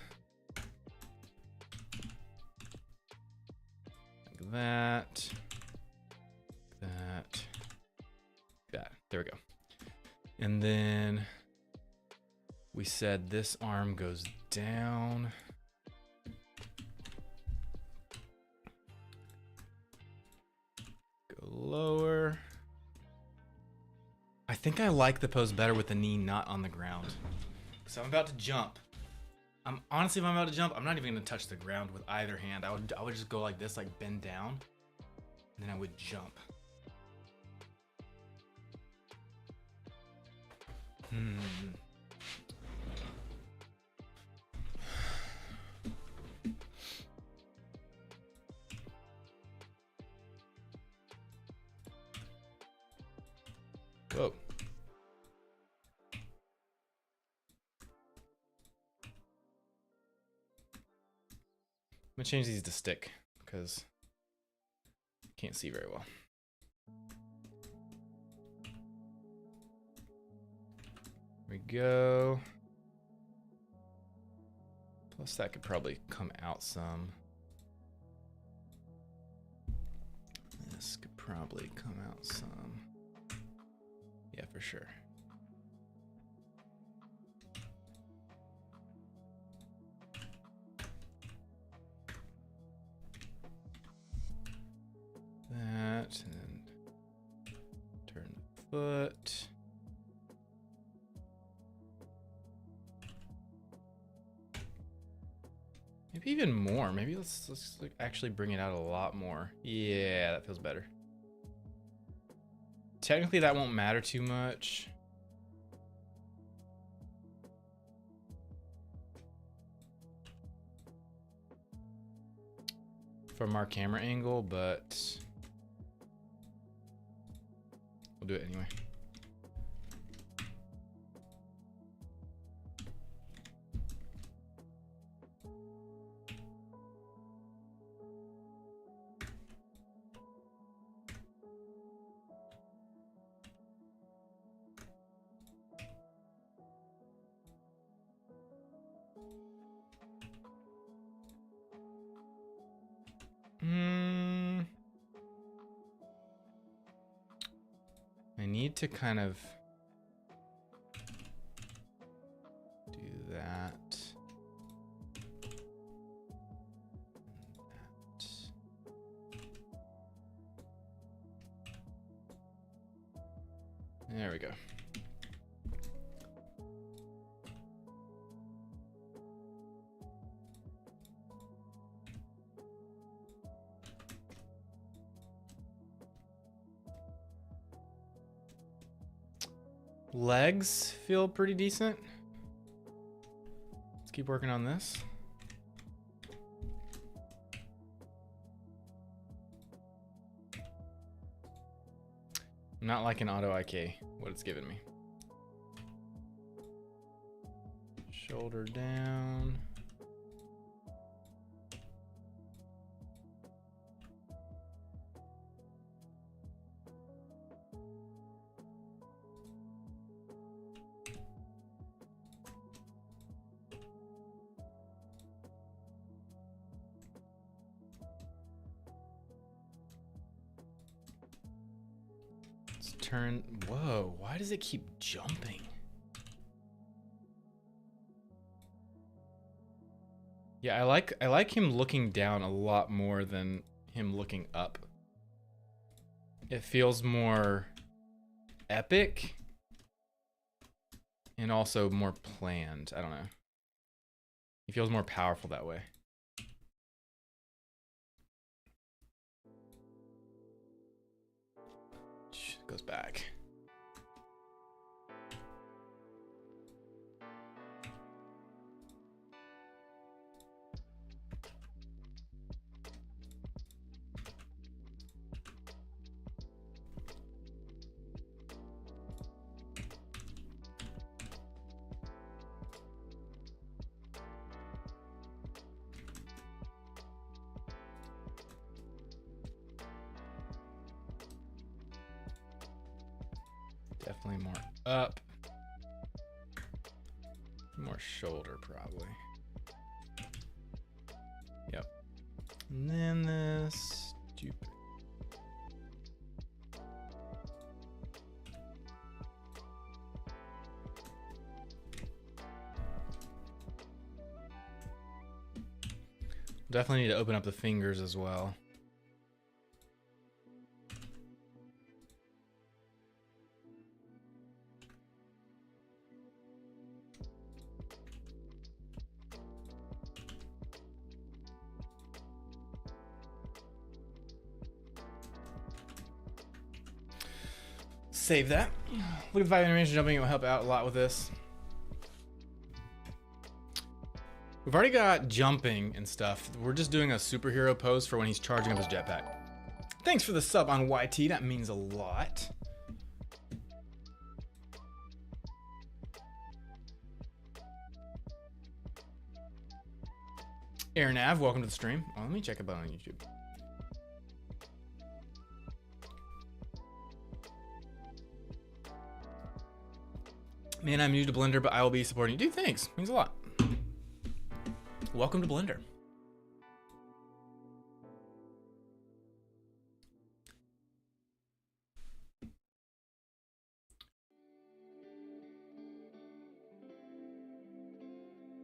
Like that. There we go. And then we said this arm goes down. Go lower. I think I like the pose better with the knee not on the ground. So I'm about to jump. Honestly, if I'm about to jump, I'm not even gonna touch the ground with either hand. I would just go like this, like bend down, and then I would jump. Whoa. I'm gonna change these to stick because I can't see very well. There we go. Plus that could probably come out some. This could probably come out some. Yeah, for sure. That, and turn the foot. Maybe even more. Maybe let's like actually bring it out a lot more. Yeah, that feels better. technically that won't matter too much. From our camera angle, but we'll do it anyway. I need to kind of do that. There we go. Legs feel pretty decent. Let's keep working on this. I'm not liking auto IK, what it's giving me. Shoulder down. Turn. Whoa, why does it keep jumping? Yeah, I like him looking down a lot more than him looking up. It feels more epic and also more planned. I don't know. He feels more powerful that way. Goes back. Definitely more up. More shoulder, probably. Yep. And then this. Stupid. Definitely need to open up the fingers as well. Save that. Look at 5 animation jumping, it will help out a lot with this. We've already got jumping and stuff. We're just doing a superhero pose for when he's charging up his jetpack. Thanks for the sub on YT, that means a lot. Aaron Av, welcome to the stream. Oh, let me check about on YouTube. Man, I'm new to Blender, but I will be supporting you. Dude, thanks. Means a lot. Welcome to Blender.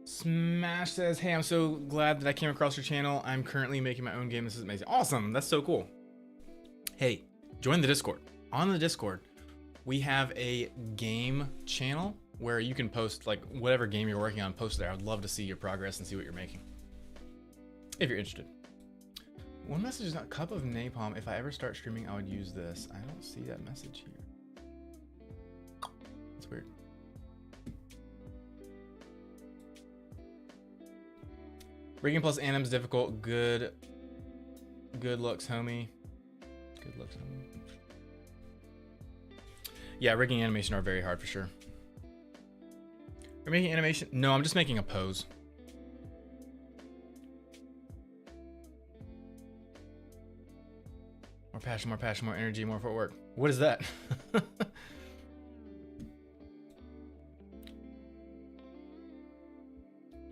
Smash says, hey, I'm so glad that I came across your channel. I'm currently making my own game. This is amazing. Awesome. That's so cool. Hey, join the Discord. On the Discord, we have a game channel where you can post like whatever game you're working on, post there. I would love to see your progress and see what you're making, if you're interested. One message is not cup of napalm. If I ever start streaming, I would use this. I don't see that message here. Rigging plus anim's difficult. Good looks, homie. Good looks, homie. Yeah, rigging animation are very hard for sure. You're making animation? No, I'm just making a pose. More passion, more energy, more footwork. What is that? Put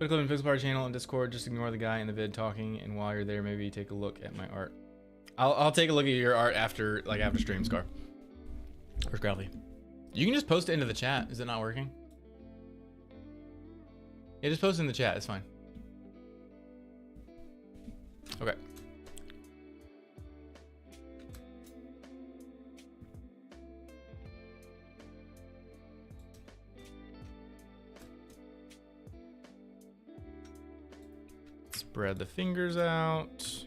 a clip in Pixel Party channel on Discord. Just ignore the guy in the vid talking, and while you're there, maybe take a look at my art. I'll take a look at your art after stream, Scar. Or Scrowley. You can just post it into the chat. Is it not working? Yeah, just post it in the chat. It's fine. Okay. Spread the fingers out.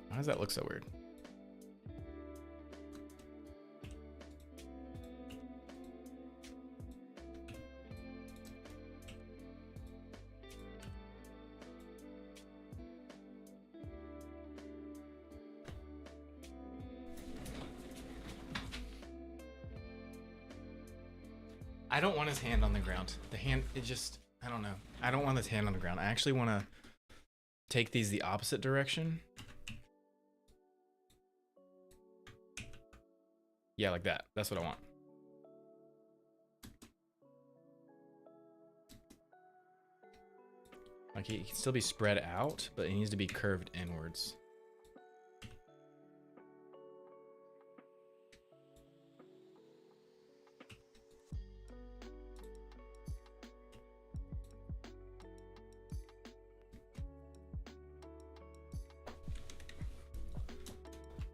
Why does that look so weird? I don't want his hand on the ground. The hand, it just, I don't know. I don't want his hand on the ground. I actually want to take these the opposite direction. Yeah, like that. That's what I want. Like he can still be spread out, but it needs to be curved inwards.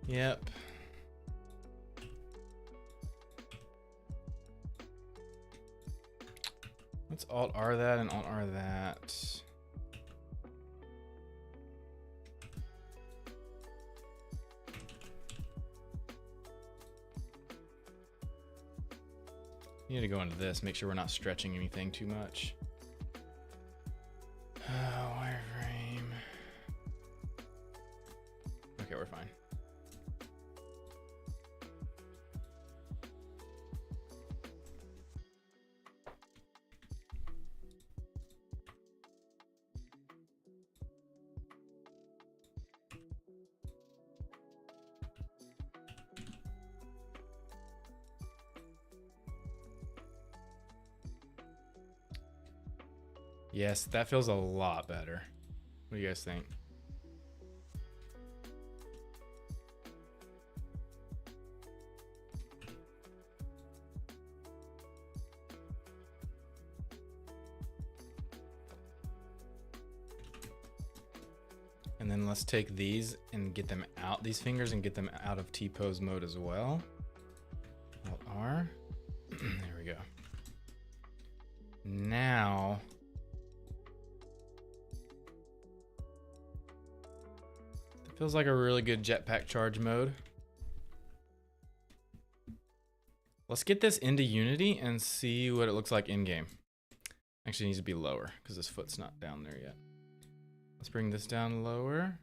Yep. Let's Alt-R that and Alt-R that. Need to go into this, make sure we're not stretching anything too much. Wireframe. Okay, we're fine. Yes, that feels a lot better. What do you guys think? And then let's take these and get them out, these fingers, and get them out of T-pose mode as well. Alt-R. There we go. Now, it feels like a really good jetpack charge mode. Let's get this into Unity and see what it looks like in game. Actually, it needs to be lower because this foot's not down there yet. Let's bring this down lower.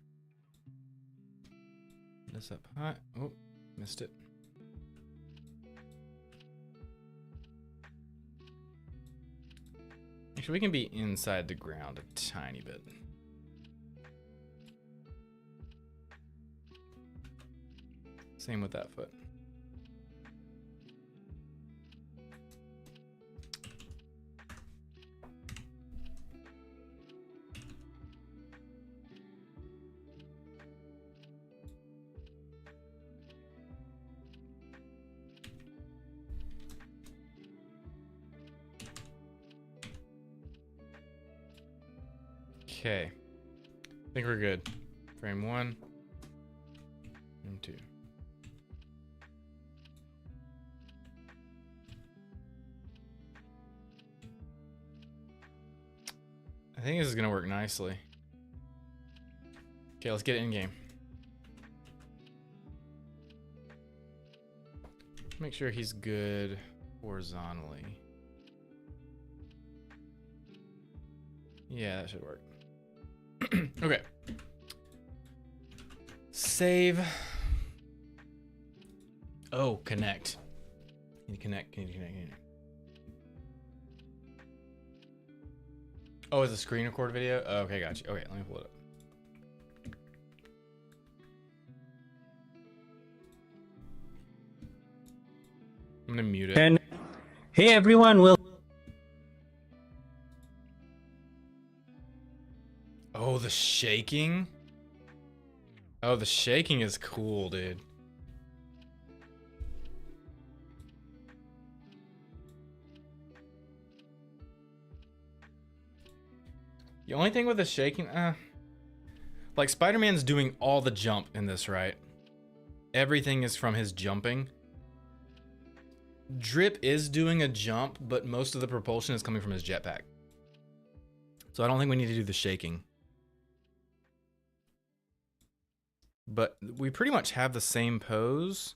This up high. Oh, missed it. Actually, we can be inside the ground a tiny bit. Same with that foot. Okay, I think we're good. Frame 1, frame 2. I think this is gonna work nicely. Okay, let's get it in game. Make sure he's good horizontally. Yeah, that should work. Okay. Save. Oh, connect. Can you connect? Can you connect? Can you... Oh, it's a screen record video? Oh, okay, gotcha. Okay, let me pull it up. I'm gonna mute it. And hey everyone, Oh, the shaking? Oh, the shaking is cool, dude. The only thing with the shaking, like Spider-Man's doing all the jump in this, right? Everything is from his jumping. Drip is doing a jump, but most of the propulsion is coming from his jetpack. So I don't think we need to do the shaking. But we pretty much have the same pose,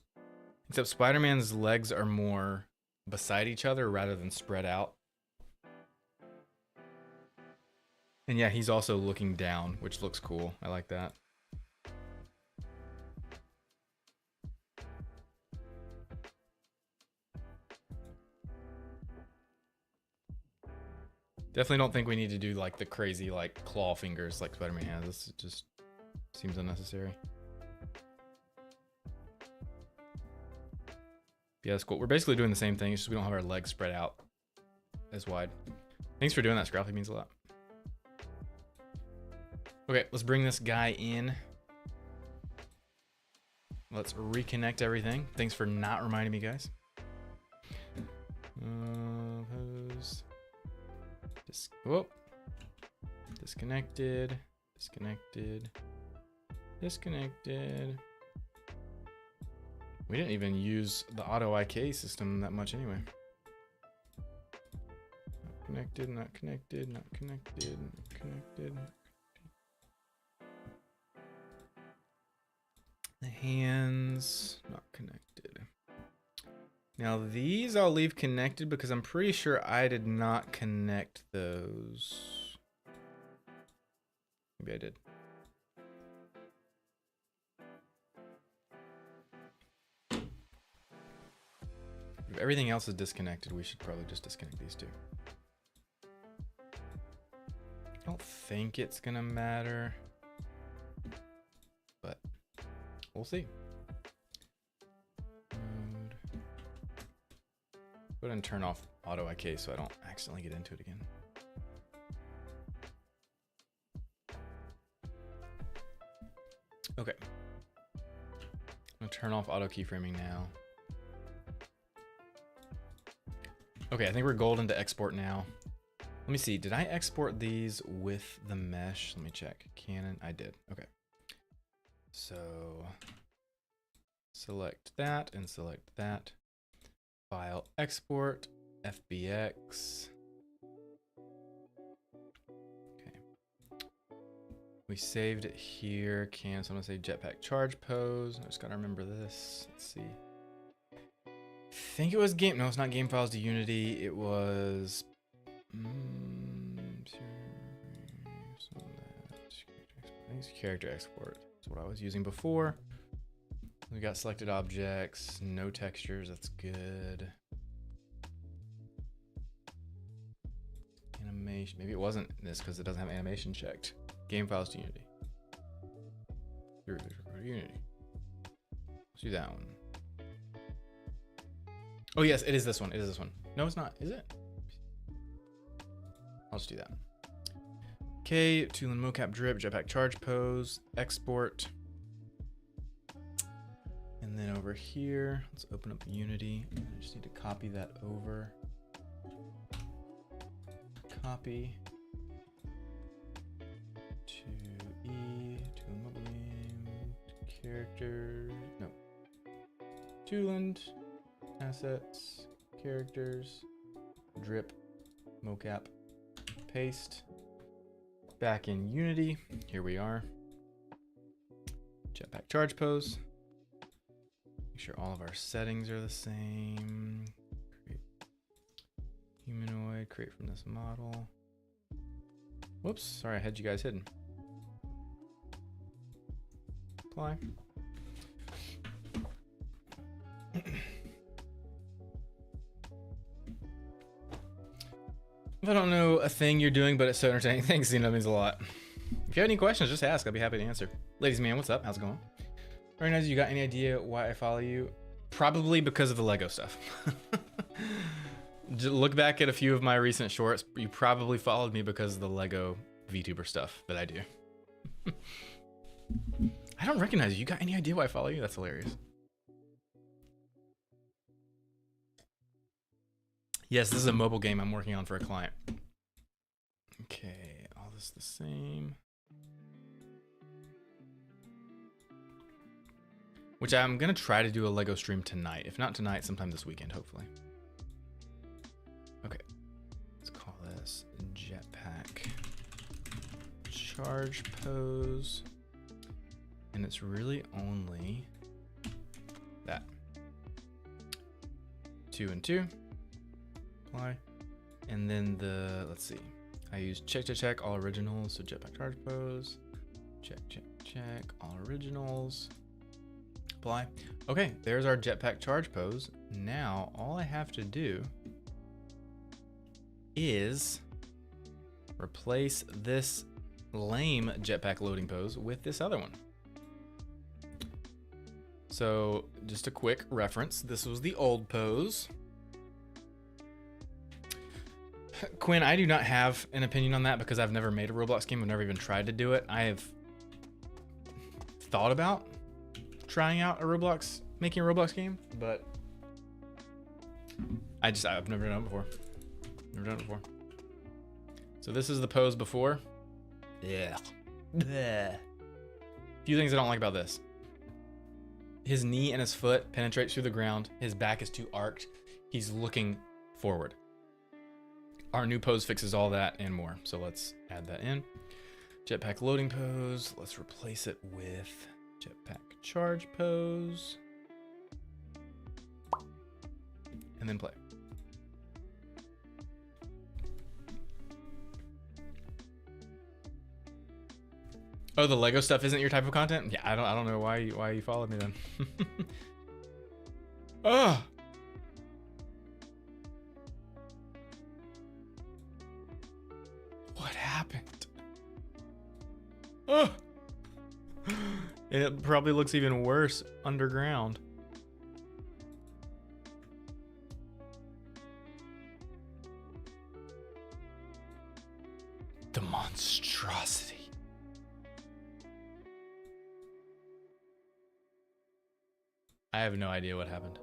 except Spider-Man's legs are more beside each other rather than spread out. And yeah, he's also looking down, which looks cool. I like that. Definitely don't think we need to do like the crazy like claw fingers like Spider-Man has. This just seems unnecessary. Yeah, that's cool. We're basically doing the same thing. It's just we don't have our legs spread out as wide. Thanks for doing that, Scruffy. Means a lot. Okay, let's bring this guy in. Let's reconnect everything. Thanks for not reminding me, guys. Pose. Whoop. Disconnected. Disconnected. Disconnected. We didn't even use the auto IK system that much anyway. Not connected, not connected, not connected, not connected. The hands, not connected. Now these I'll leave connected because I'm pretty sure I did not connect those. Maybe I did. If everything else is disconnected, we should probably just disconnect these two. I don't think it's gonna matter, but we'll see. Go ahead and turn off auto IK so I don't accidentally get into it again. Okay. I'm gonna turn off auto keyframing now. Okay, I think we're golden to export now. Let me see, did I export these with the mesh? Let me check. Canon, I did. Okay. So select that and select that. File export, FBX. Okay. We saved it here. So I'm gonna say Jetpack charge pose. I just gotta remember this. Let's see. I think it was game. No, it's not game files to Unity. It was. Character export. That's what I was using before. We got selected objects, no textures. That's good. Animation. Maybe it wasn't this because it doesn't have animation checked. Game files to Unity. Unity. Let's do that one. Oh yes, it is this one. It is this one. No, it's not. Is it? I'll just do that. Okay, Tulin Mocap drip, Jetpack charge pose, export. And then over here, let's open up Unity. I just need to copy that over. Copy. To E, Tulin mobile game, character, no. Tulin. Assets, characters, drip, mocap, paste. back in Unity. Here we are. Jetpack charge pose. Make sure all of our settings are the same. Create humanoid, create from this model. Whoops, sorry, I had you guys hidden. Apply. If I don't know a thing you're doing, but it's so entertaining, thanks, that means a lot. If you have any questions, just ask. I'll be happy to answer. Ladies and man, what's up? How's it going? Very nice. You got any idea why I follow you? Probably because of the Lego stuff. Just look back at a few of my recent shorts. You probably followed me because of the Lego VTuber stuff that I do. I don't recognize you. You got any idea why I follow you? That's hilarious. Yes, this is a mobile game I'm working on for a client. Okay, all this the same. Which I'm gonna try to do a Lego stream tonight. If not tonight, sometime this weekend, hopefully. Okay, let's call this Jetpack charge pose. And it's really only that. 2 and 2. Apply. And then the, let's see. I use check, all originals. So Jetpack charge pose. Check, all originals. Apply. Okay, there's our Jetpack charge pose. Now, all I have to do is replace this lame Jetpack loading pose with this other one. So, just a quick reference. This was the old pose. Quinn, I do not have an opinion on that because I've never made a Roblox game. I've never even tried to do it. I have thought about trying out making a Roblox game, but I've never done it before. Never done it before. So this is the pose before. Yeah. Bleh. Few things I don't like about this. His knee and his foot penetrate through the ground. His back is too arced. He's looking forward. Our new pose fixes all that and more. So let's add that in. Jetpack loading pose. Let's replace it with Jetpack charge pose. And then play. Oh, the Lego stuff isn't your type of content? Yeah, I don't know why you followed me then. Oh. What happened? Oh. It probably looks even worse underground. The monstrosity. I have no idea what happened.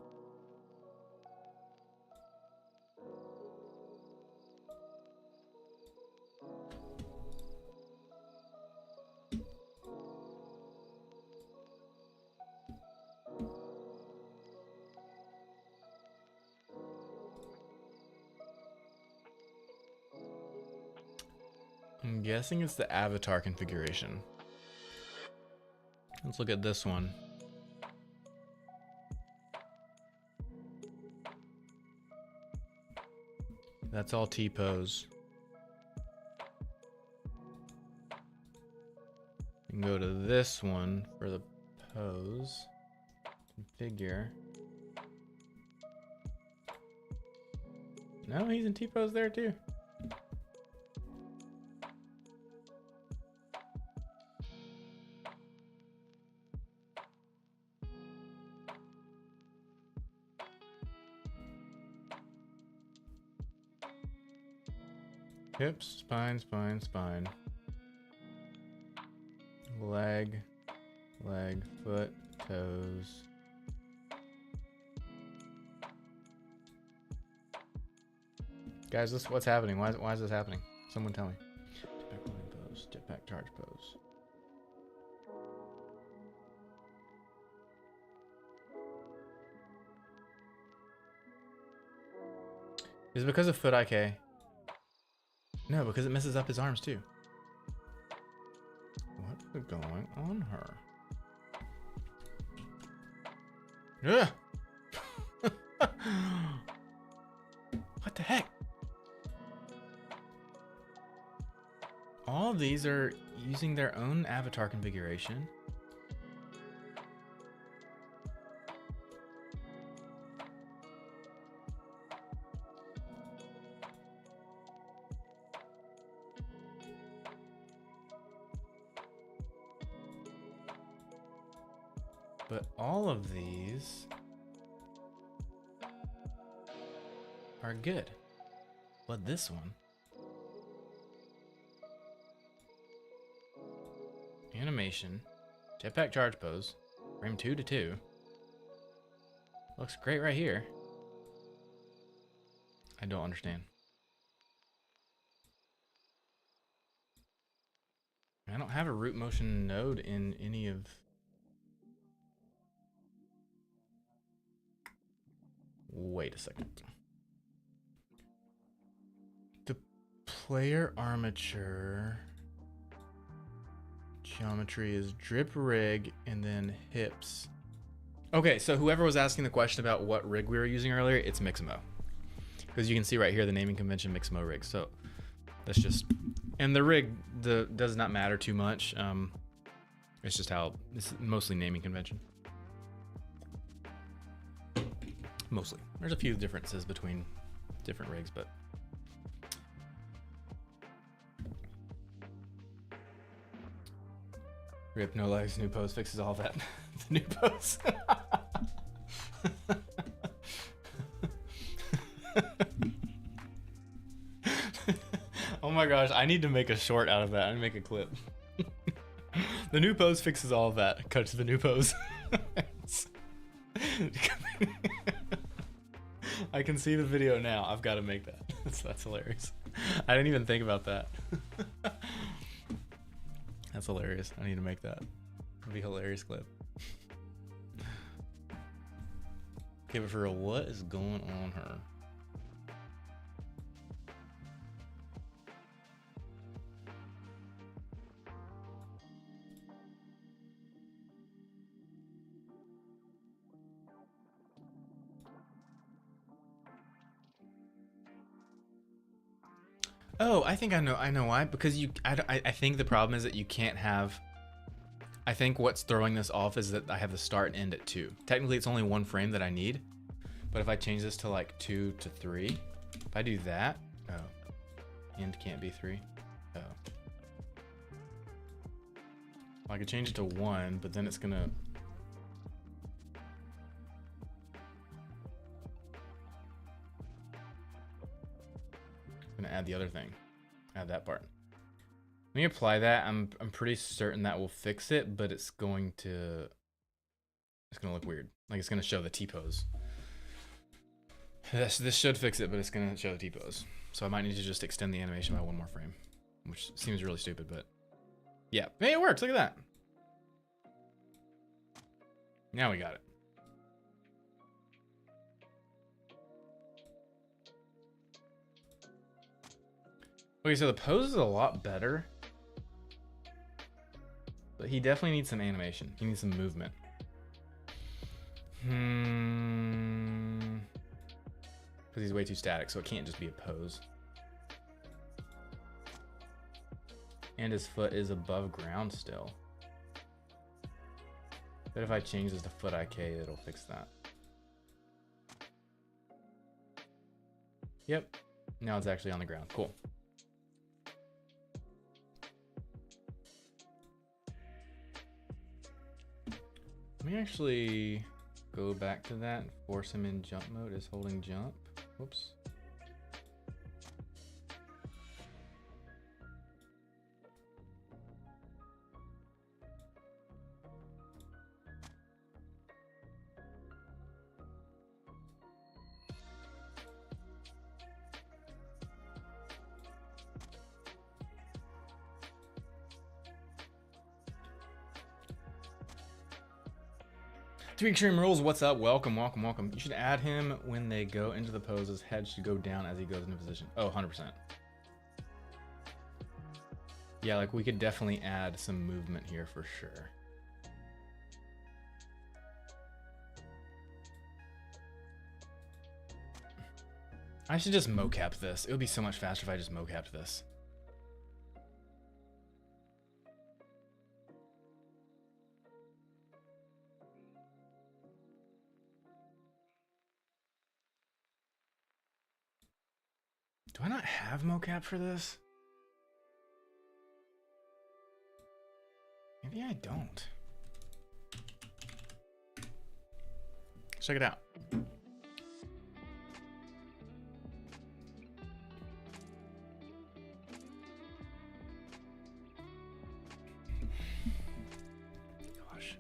I'm guessing it's the avatar configuration. Let's look at this one. That's all T-pose. You can go to this one for the pose. Configure. No, he's in T-pose there too. Hips, spine, spine, spine. Leg, foot, toes. Guys, what's happening? Why is this happening? Someone tell me. Jetpack loading pose, jetpack charge pose. Is it because of foot IK? No, because it messes up his arms too. What's going on her? Yeah. What the heck? All of these are using their own avatar configuration. But all of these are good. But this one, animation, jetpack charge pose, frame 2 to 2. Looks great right here. I don't understand. I don't have a root motion node in any of... Wait a second. The player armature geometry is drip rig and then hips. Okay, so whoever was asking the question about what rig we were using earlier, it's Mixamo. Because you can see right here the naming convention Mixamo rig. So that's just... And the rig does not matter too much. It's just how... It's mostly naming convention. Mostly. There's a few differences between different rigs, but... Rip, no legs, new pose fixes all that. The new pose. Oh my gosh, I need to make a short out of that. I need to make a clip. The new pose fixes all of that. Cut to the new pose. I can see the video now. I've got to make that. That's hilarious. I didn't even think about that. That's hilarious. I need to make that. It'll be a hilarious clip. Okay, but for real, what is going on her? Oh, I think I know why. Because I think the problem is that you can't have... I think what's throwing this off is that I have the start and end at 2. Technically, it's only 1 frame that I need. But if I change this to like 2 to 3, if I do that... Oh. End can't be 3. Oh. Well, I could change it to 1, but then it's gonna... Add the other thing, add that part. Let me apply that. I'm pretty certain that will fix it, but it's gonna look weird. Like it's gonna show the T-pose. This should fix it, but it's gonna show the T-pose. So I might need to just extend the animation by 1 more frame, which seems really stupid, but yeah. Hey, it works. Look at that. Now we got it. Okay, so the pose is a lot better, but he definitely needs some animation. He needs some movement. Because he's way too static, so it can't just be a pose. And his foot is above ground still. But if I change this to foot IK, it'll fix that. Yep, now it's actually on the ground. Cool. Let me actually go back to that and force him in jump mode as holding jump. Whoops. Three Extreme Rules, what's up? Welcome, welcome, welcome. You should add him when they go into the pose. His head should go down as he goes into position. Oh, 100%. Yeah, like we could definitely add some movement here for sure. I should just mocap this. It would be so much faster if I just mocapped this. Do I not have mocap for this? Maybe I don't. Check it out. Gosh.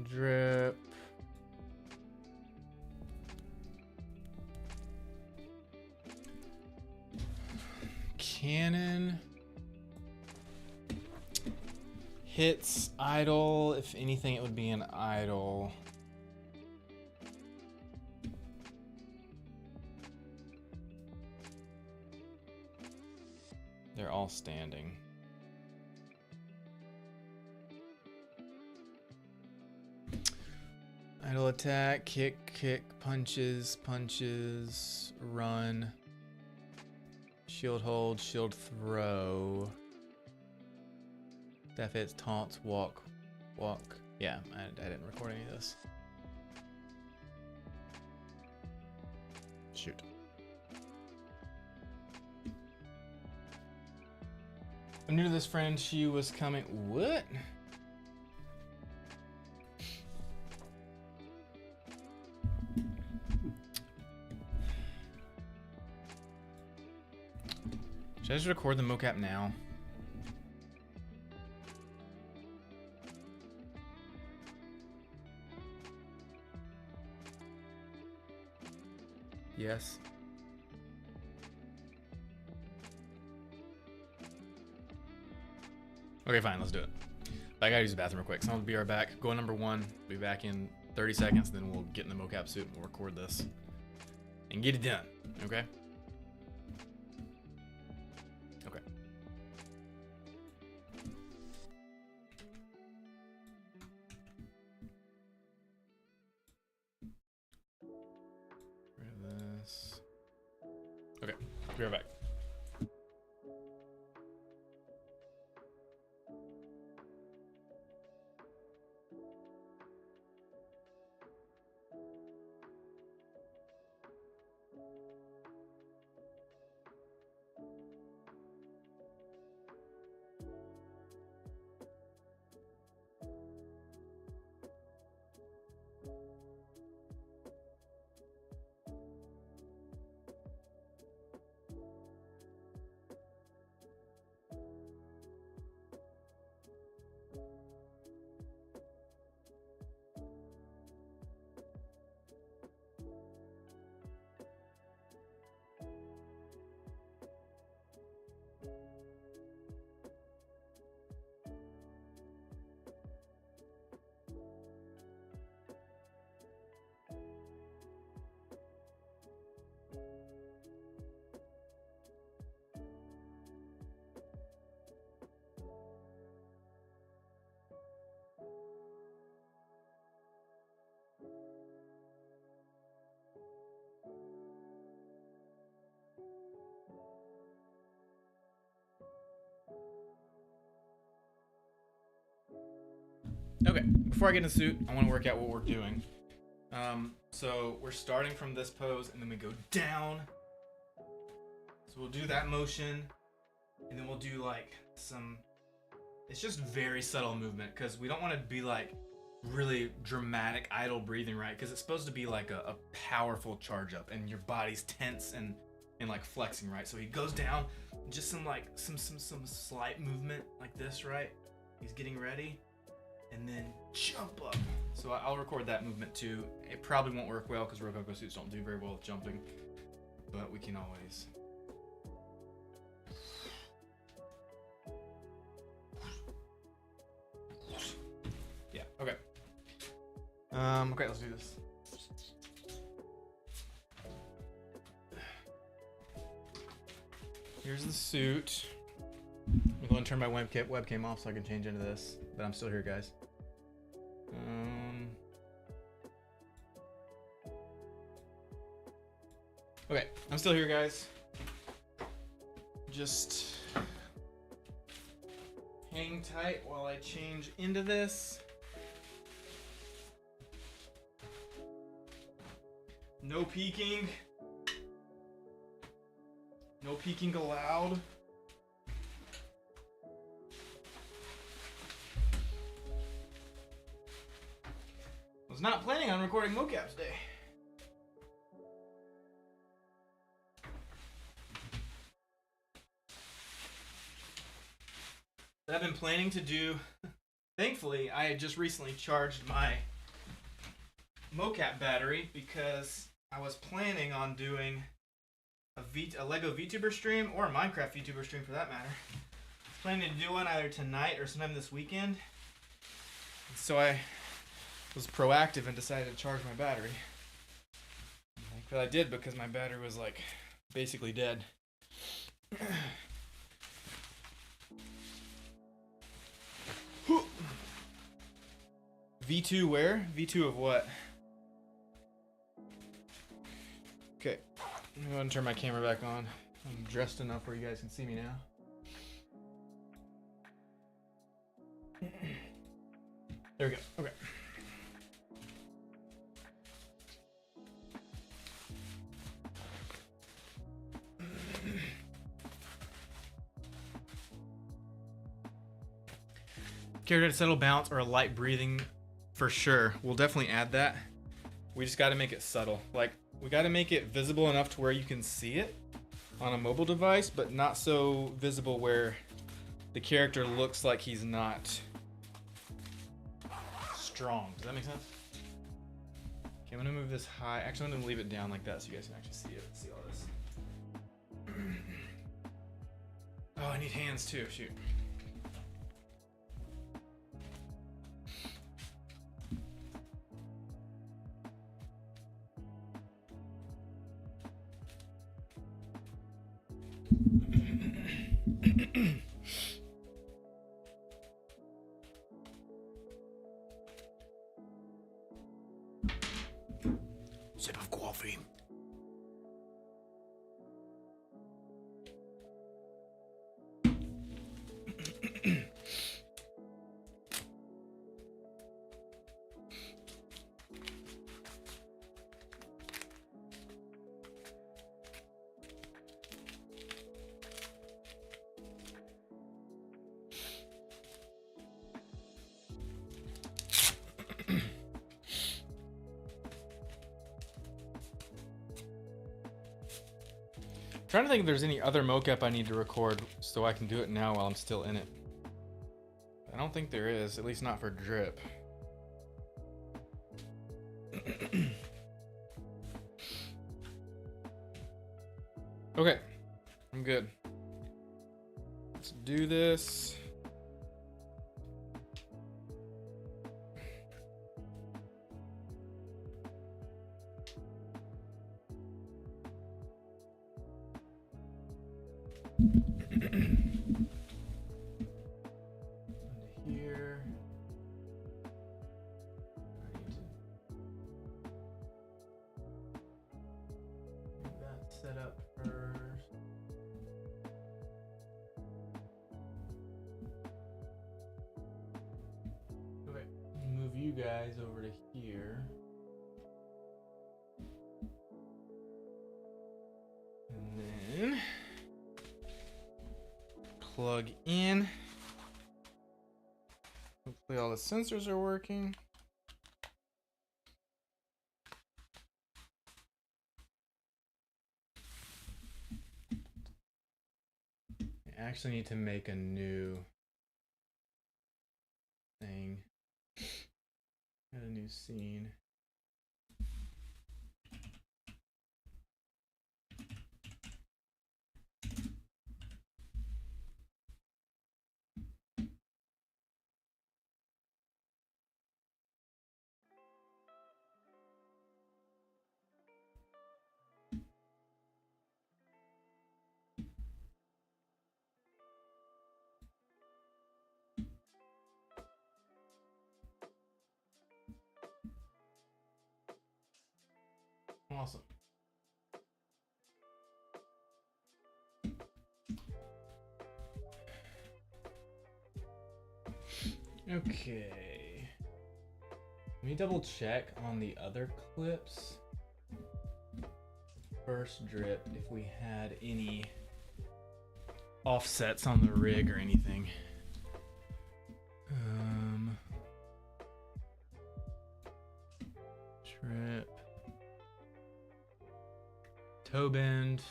Drip. Cannon. Hits idle. If anything, it would be an idle. They're all standing. Idle attack, kick, kick, punches, punches, run, shield hold, shield throw. That fits, taunts, walk, walk. Yeah, I didn't record any of this. Shoot. I'm new to this friend. She was coming. What? Should I just record the mocap now? Yes. Okay, fine, let's do it. But I gotta use the bathroom real quick, so I'll be right back. Go number 1, be back in 30 seconds, then we'll get in the mocap suit and we'll record this. And get it done, okay? Okay. Rid of this. Okay, be right back. Okay, before I get in the suit, I want to work out what we're doing. So we're starting from this pose, and then we go down. So we'll do that motion, and then we'll do like some, it's just very subtle movement, because we don't want to be like really dramatic idle breathing, right? Because it's supposed to be like a powerful charge up, and your body's tense and like flexing, right? So he goes down, just some like some slight movement like this, right? He's getting ready. And then jump up. So I'll record that movement too. It probably won't work well because Rococo suits don't do very well with jumping, but we can always. Yeah, okay. Okay, let's do this. Here's the suit. I'm going to turn my webcam off so I can change into this, but I'm still here, guys. Okay, I'm still here, guys. Just hang tight while I change into this. No peeking. No peeking allowed. Was not planning on recording Mocap today. That I've been planning to do. Thankfully, I had just recently charged my Mocap battery because I was planning on doing a Lego VTuber stream or a Minecraft VTuber stream for that matter. I was planning to do one either tonight or sometime this weekend. So I was proactive and decided to charge my battery. But I did because my battery was like basically dead. V2 where? V2 of what? Okay, I'm gonna go ahead and turn my camera back on. I'm dressed enough where you guys can see me now. There we go. Okay. Character to settle, bounce, or a light breathing for sure. We'll definitely add that. We just got to make it subtle. Like, we got to make it visible enough to where you can see it on a mobile device, but not so visible where the character looks like he's not strong. Does that make sense? Okay, I'm gonna move this high. Actually, I'm gonna leave it down like that so you guys can actually see it. See all this. Oh, I need hands too. Shoot. Sip of coffee. Trying to think if there's any other mocap I need to record so I can do it now while I'm still in it. I don't think there is, at least not for drip. Okay, I'm good. Let's do this. Here. I need to get that set up first. Okay, move you guys over to here. And then plug in. Hopefully all the sensors are working. I actually need to make a new thing. Add a new scene. Awesome. Okay. Let me double check on the other clips. First drip, if we had any offsets on the rig or anything. Trip. Toe bend.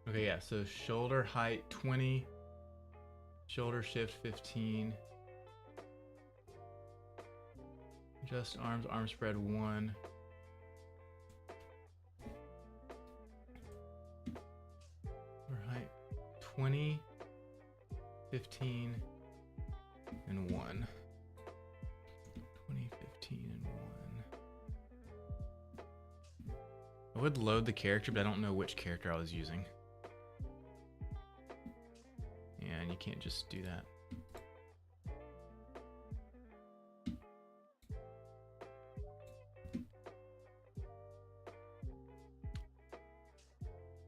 Okay, yeah, so shoulder height 20. Shoulder shift 15. Adjust arms, arm spread 1. Shoulder height 20, 15, and 1. 20, 15, and 1. I would load the character, but I don't know which character I was using. And you can't just do that.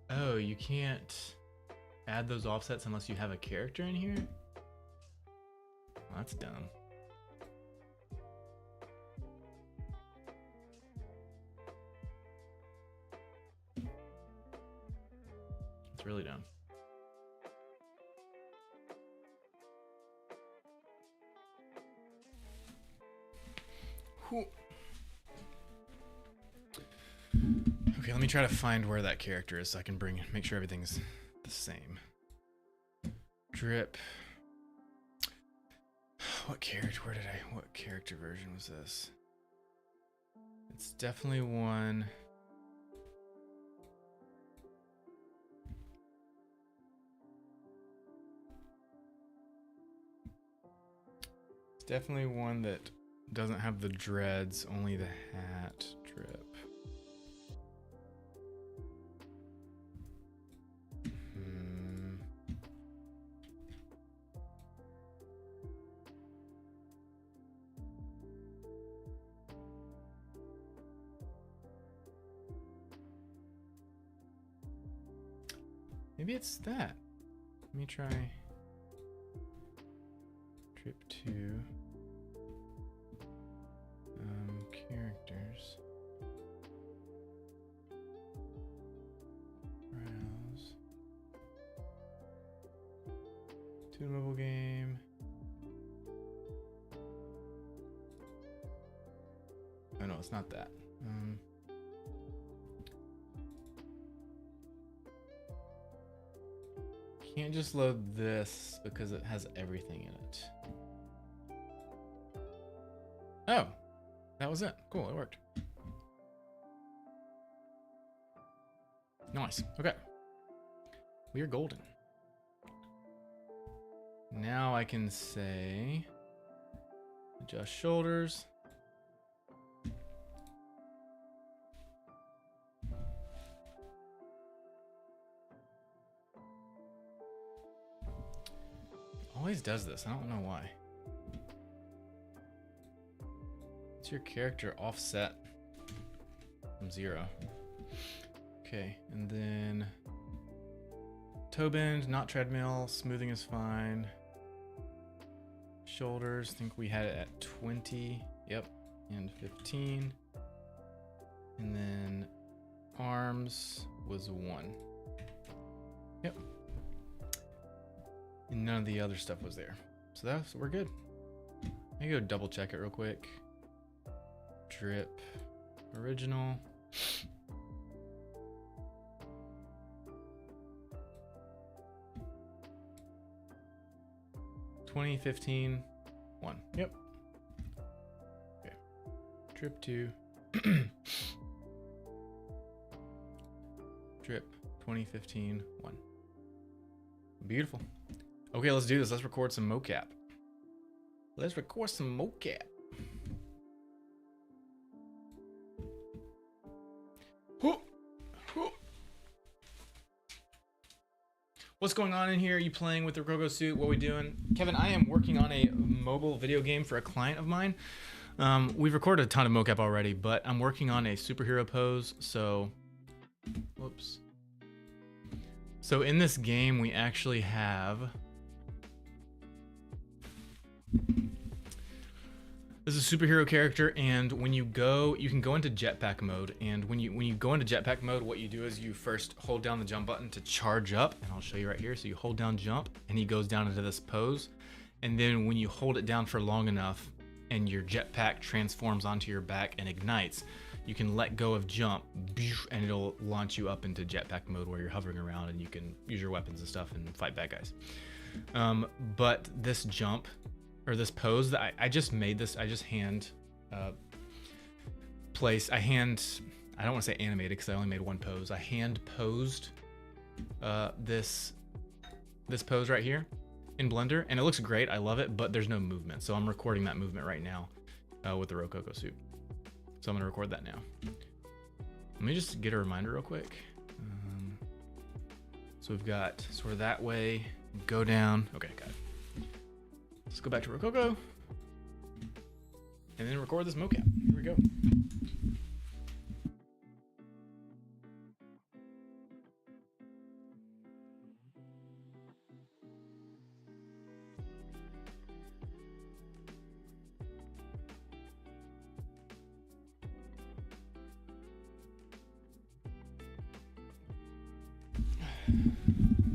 Oh, you can't add those offsets unless you have a character in here? Well, that's dumb. It's really dumb. Okay, let me try to find where that character is so I can make sure everything's the same. Drip. What character version was this? It's definitely one. It's definitely one that doesn't have the dreads, only the hat. Drip. Maybe it's that. Let me try. Trip 2. Characters. Browse. To mobile game. Oh no, it's not that. Can't just load this because it has everything in it. Oh, that was it. Cool, it worked. Nice. Okay. We are golden. Now I can say adjust shoulders. Always does this. I don't know why. It's your character offset from 0. Okay, and then toe bend, not treadmill, smoothing is fine. Shoulders, I think we had it at 20. Yep, and 15. And then arms was 1. Yep. And none of the other stuff was there. So we're good. Let me go double check it real quick. Drip original. $20.15 1. Yep. Okay. Drip 2. Drip 2015 1. Beautiful. Okay, let's do this. Let's record some mocap. Let's record some mocap. What's going on in here? Are you playing with the Rogo suit? What are we doing? Kevin, I am working on a mobile video game for a client of mine. We've recorded a ton of mocap already, but I'm working on a superhero pose, so... Whoops. So in this game, we actually have... This is a superhero character, and when you go, you can go into Jetpack mode, and when you go into Jetpack mode, what you do is you first hold down the jump button to charge up, and I'll show you right here. So you hold down jump, and he goes down into this pose, and then when you hold it down for long enough, and your jetpack transforms onto your back and ignites, you can let go of jump, and it'll launch you up into Jetpack mode where you're hovering around and you can use your weapons and stuff and fight bad guys. But this jump, or this pose that I just made this, I just hand I don't want to say animated because I only made one pose. I hand posed this pose right here in Blender, and it looks great. I love it, but there's no movement. So I'm recording that movement right now with the Rococo suit. So I'm gonna record that now. Let me just get a reminder real quick. So we've got sort of that way, go down. Okay, got it. Let's go back to Rococo and then record this mocap. Here we go.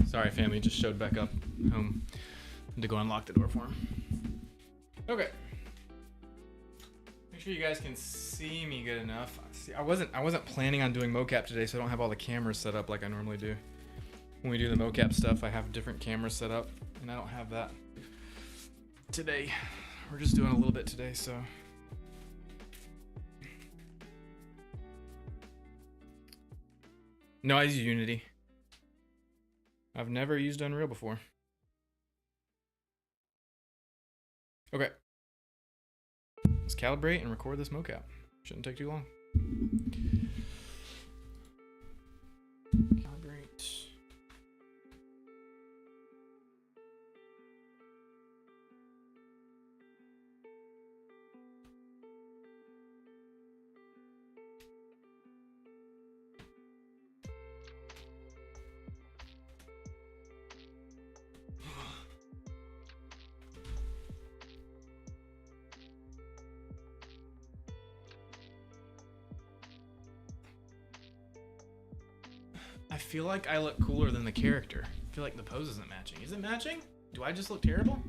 Sorry, family, just showed back up home. To go unlock the door for him. Okay. Make sure you guys can see me good enough. See, I wasn't planning on doing mocap today, so I don't have all the cameras set up like I normally do. When we do the mocap stuff, I have different cameras set up, and I don't have that today. We're just doing a little bit today, so. No, I use Unity. I've never used Unreal before. Okay. Let's calibrate and record this mocap. Shouldn't take too long. Calibrate. I feel like I look cooler than the character. I feel like the pose isn't matching. Is it matching? Do I just look terrible?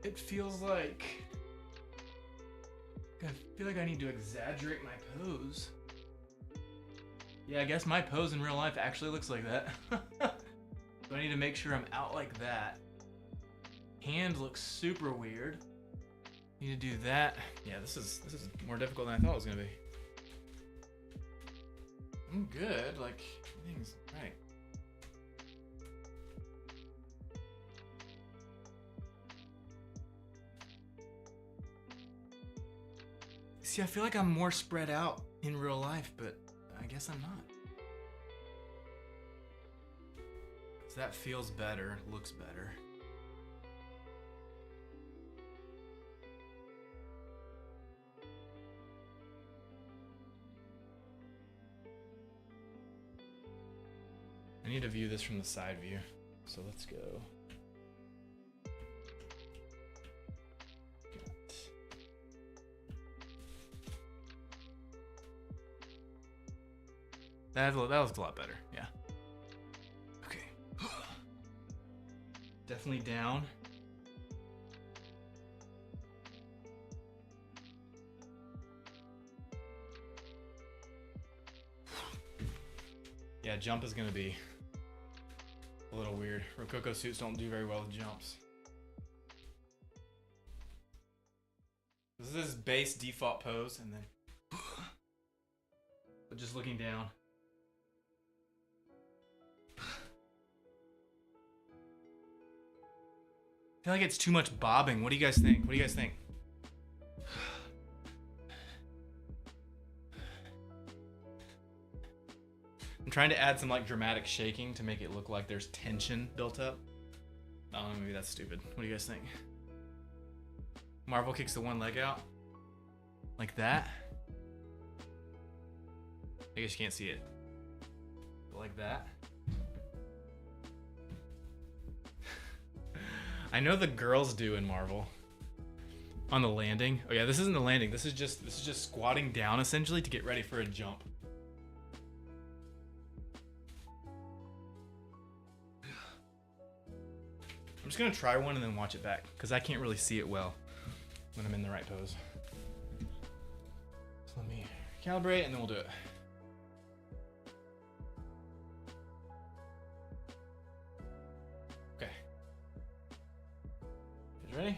It feels like... I feel like I need to exaggerate my pose. Yeah, I guess my pose in real life actually looks like that. So I need to make sure I'm out like that. Hand looks super weird. Need to do that. Yeah, this is more difficult than I thought it was gonna be. I'm good, like, everything's right. See, I feel like I'm more spread out in real life, but I guess I'm not. So that feels better, looks better. I need to view this from the side view, so let's go. That looks a lot better, yeah. Okay. Definitely down. Yeah, jump is gonna be a little weird. Rococo suits don't do very well with jumps. This is his base default pose, and then but just looking down. I feel like it's too much bobbing. What do you guys think? What do you guys think? I'm trying to add some like dramatic shaking to make it look like there's tension built up. I don't know, maybe that's stupid. What do you guys think? Marvel kicks the one leg out. Like that. I guess you can't see it. But like that. I know the girls do in Marvel. On the landing. Oh yeah, this isn't the landing. This is just squatting down essentially to get ready for a jump. I'm just gonna try one and then watch it back because I can't really see it well when I'm in the right pose. So let me calibrate and then we'll do it. Okay. You guys ready?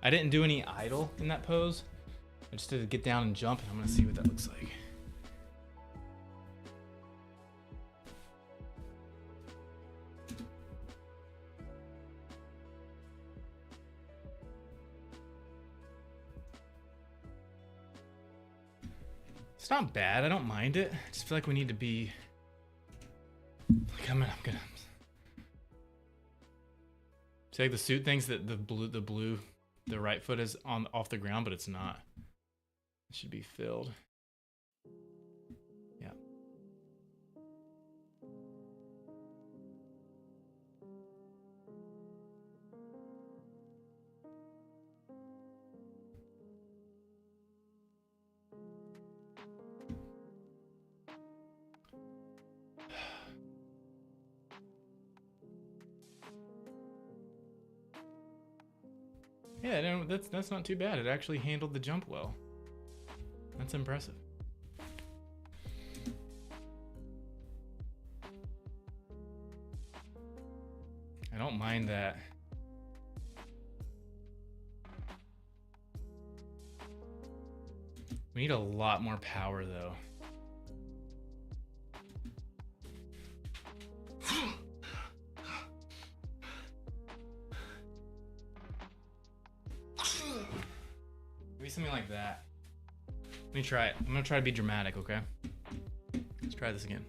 I didn't do any idle in that pose. I just did a get down and jump, and I'm gonna see what that looks like. It's not bad. I don't mind it. I just feel like we need to be. Like I'm gonna. See, like the suit thinks that the right foot is off the ground, but it's not. It should be filled. Yeah. Yeah, no, that's not too bad. It actually handled the jump well. That's impressive. I don't mind that. We need a lot more power though. Maybe something like that. Let me try it. I'm gonna try to be dramatic, okay? Let's try this again.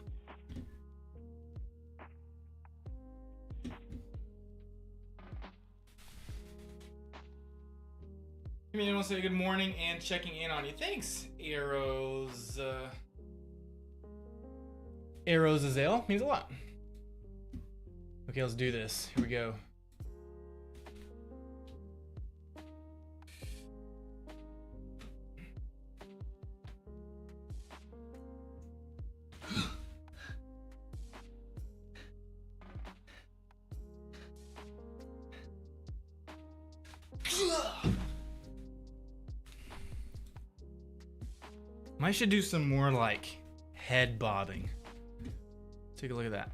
I mean, I want to say good morning and checking in on you. Thanks, Arrows. Arrows Azale means a lot. Okay, let's do this. Here we go. I should do some more like head bobbing. Take a look at that.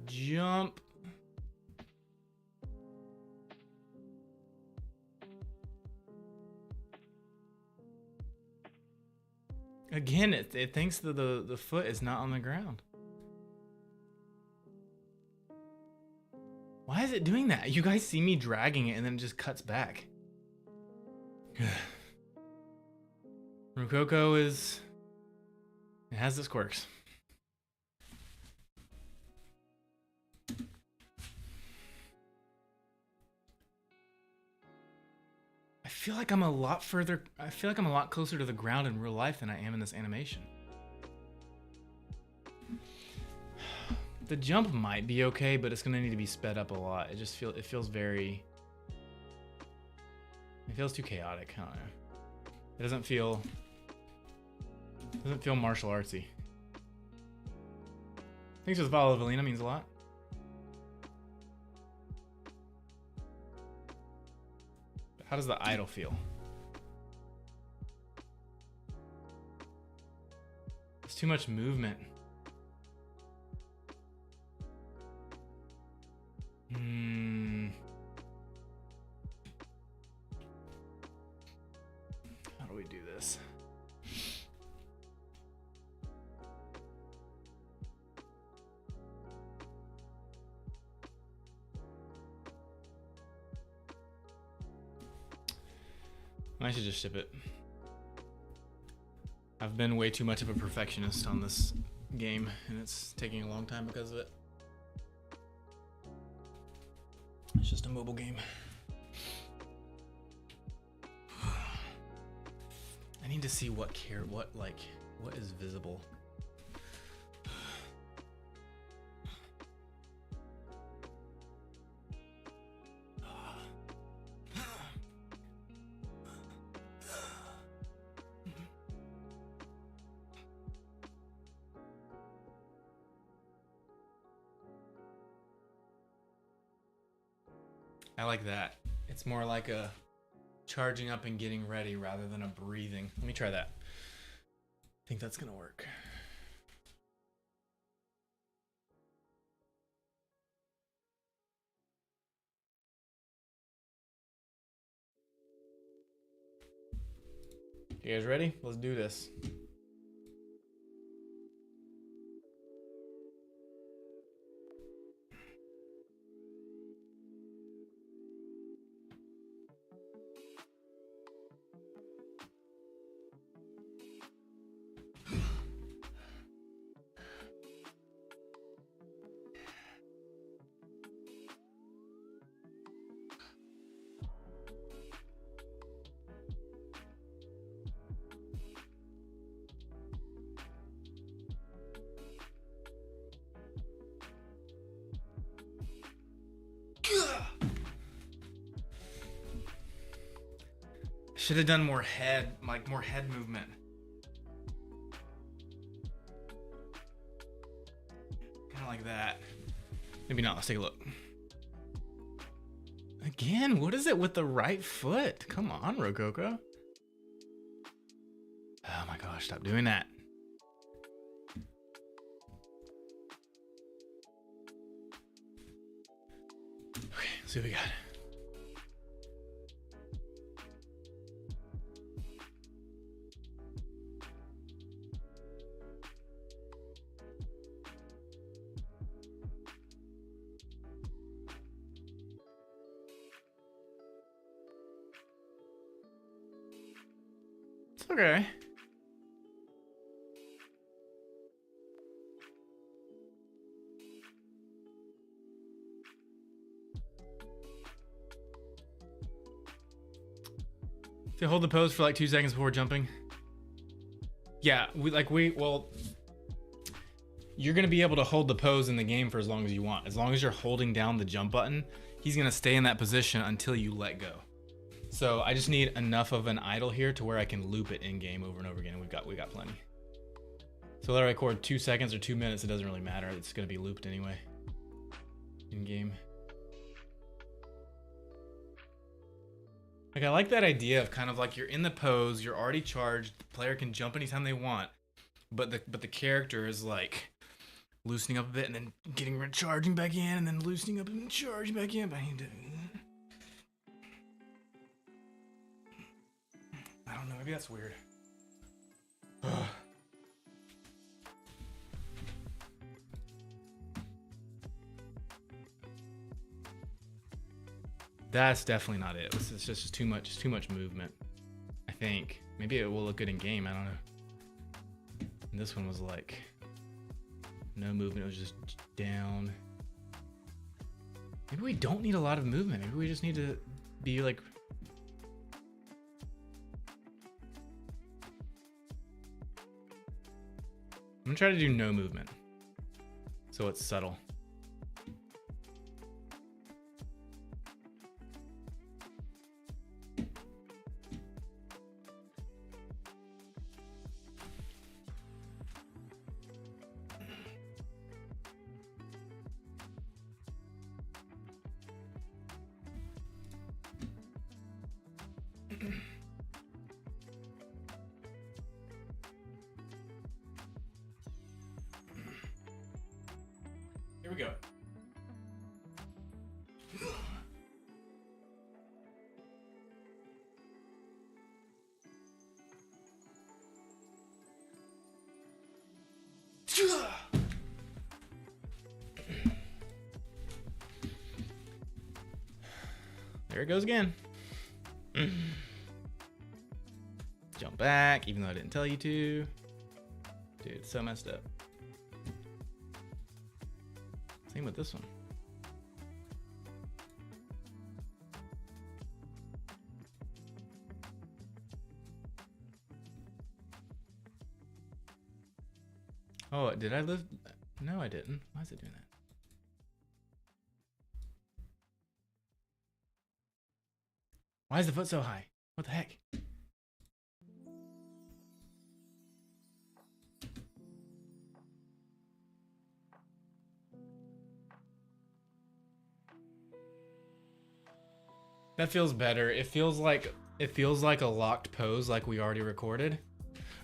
Jump. Again, it thinks that the foot is not on the ground. Why is it doing that? You guys see me dragging it and then it just cuts back. Rococo it has its quirks. I feel like I'm a lot closer to the ground in real life than I am in this animation. The jump might be okay, but it's gonna need to be sped up a lot. It feels too chaotic. I don't know. It doesn't feel martial artsy. Thanks for the follow, Valina, means a lot. How does the idle feel? It's too much movement. How do we do this? I should just ship it. I've been way too much of a perfectionist on this game, and it's taking a long time because of it. It's just a mobile game. I need to see what is visible. I like that. It's more like a charging up and getting ready rather than a breathing. Let me try that. I think that's gonna work. You guys ready? Let's do this. Should have done more head movement. Kind of like that. Maybe not. Let's take a look. Again, what is it with the right foot? Come on, Rococo. Oh my gosh, stop doing that. Okay, let's see what we got. It's okay. To hold the pose for like 2 seconds before jumping. Yeah, well, you're gonna be able to hold the pose in the game for as long as you want. As long as you're holding down the jump button, he's gonna stay in that position until you let go. So I just need enough of an idle here to where I can loop it in game over and over again. And we got plenty. So whether I record 2 seconds or 2 minutes, it doesn't really matter. It's gonna be looped anyway in game. Like I like that idea of kind of like you're in the pose, you're already charged, the player can jump anytime they want, but the character is like loosening up a bit and then charging back in and then loosening up and charging back in. I don't know, maybe that's weird. That's definitely not it. It's just too much movement. I think maybe it will look good in game. I don't know. And this one was like no movement. It was just down. Maybe we don't need a lot of movement. Maybe we just need to be like. I'm gonna try to do no movement, so it's subtle. Here we go. There it goes again. back, even though I didn't tell you to. Dude, it's so messed up. Same with this one. Oh, did I live? No, I didn't. Why is it doing that? Why is the foot so high? What the heck? That feels better. It feels like a locked pose like we already recorded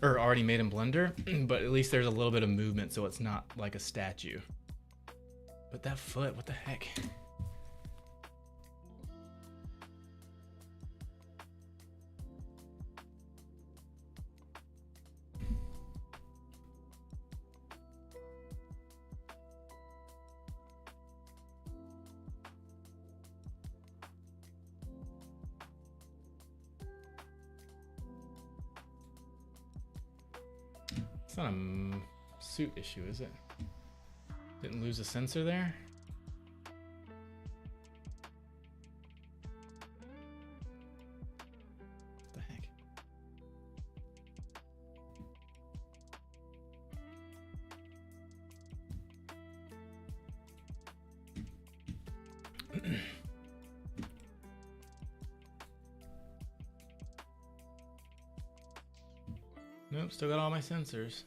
or already made in Blender, but at least there's a little bit of movement so it's not like a statue. But that foot, what the heck? It's not a suit issue, is it? Didn't lose a sensor there? What the heck? Nope, still got all my sensors.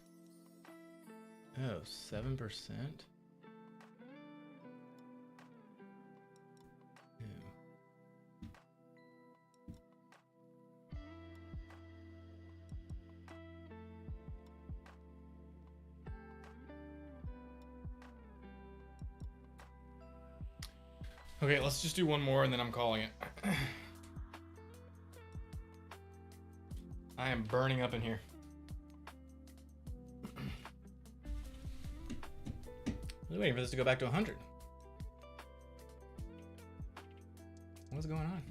Oh, 7%? Okay, let's just do one more and then I'm calling it. I am burning up in here. I was waiting for this to go back to 100. What's going on?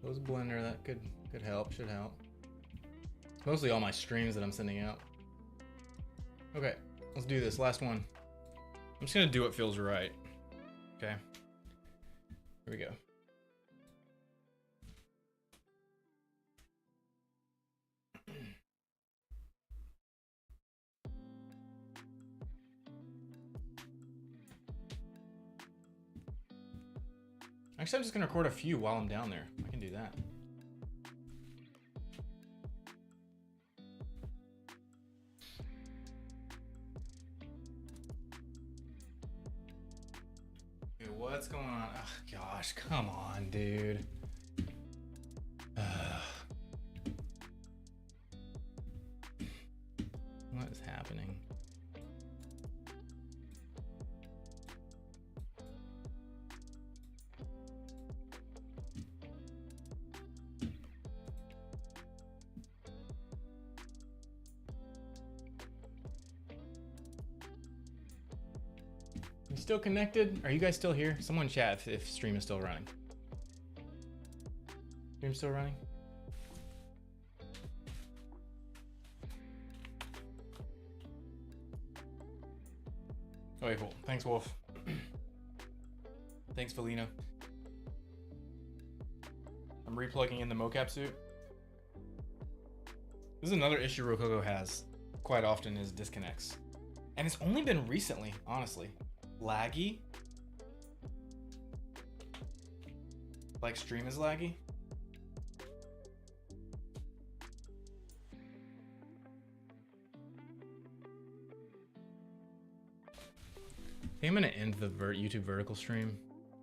Close Blender, that could help, should help. Mostly all my streams that I'm sending out. Okay, let's do this, last one. I'm just gonna do what feels right. Okay. Here we go. Actually, I'm just gonna record a few while I'm down there. I can do that. Dude, what's going on? Oh, gosh, come on, dude. What is happening? You still connected? Are you guys still here? Someone chat if stream is still running. Stream still running? Okay, cool. Thanks, Wolf. Thanks, Felina. I'm replugging in the mocap suit. This is another issue Rococo has quite often is disconnects. And it's only been recently, honestly. Laggy. Like stream is laggy. I think I'm gonna end the YouTube vertical stream.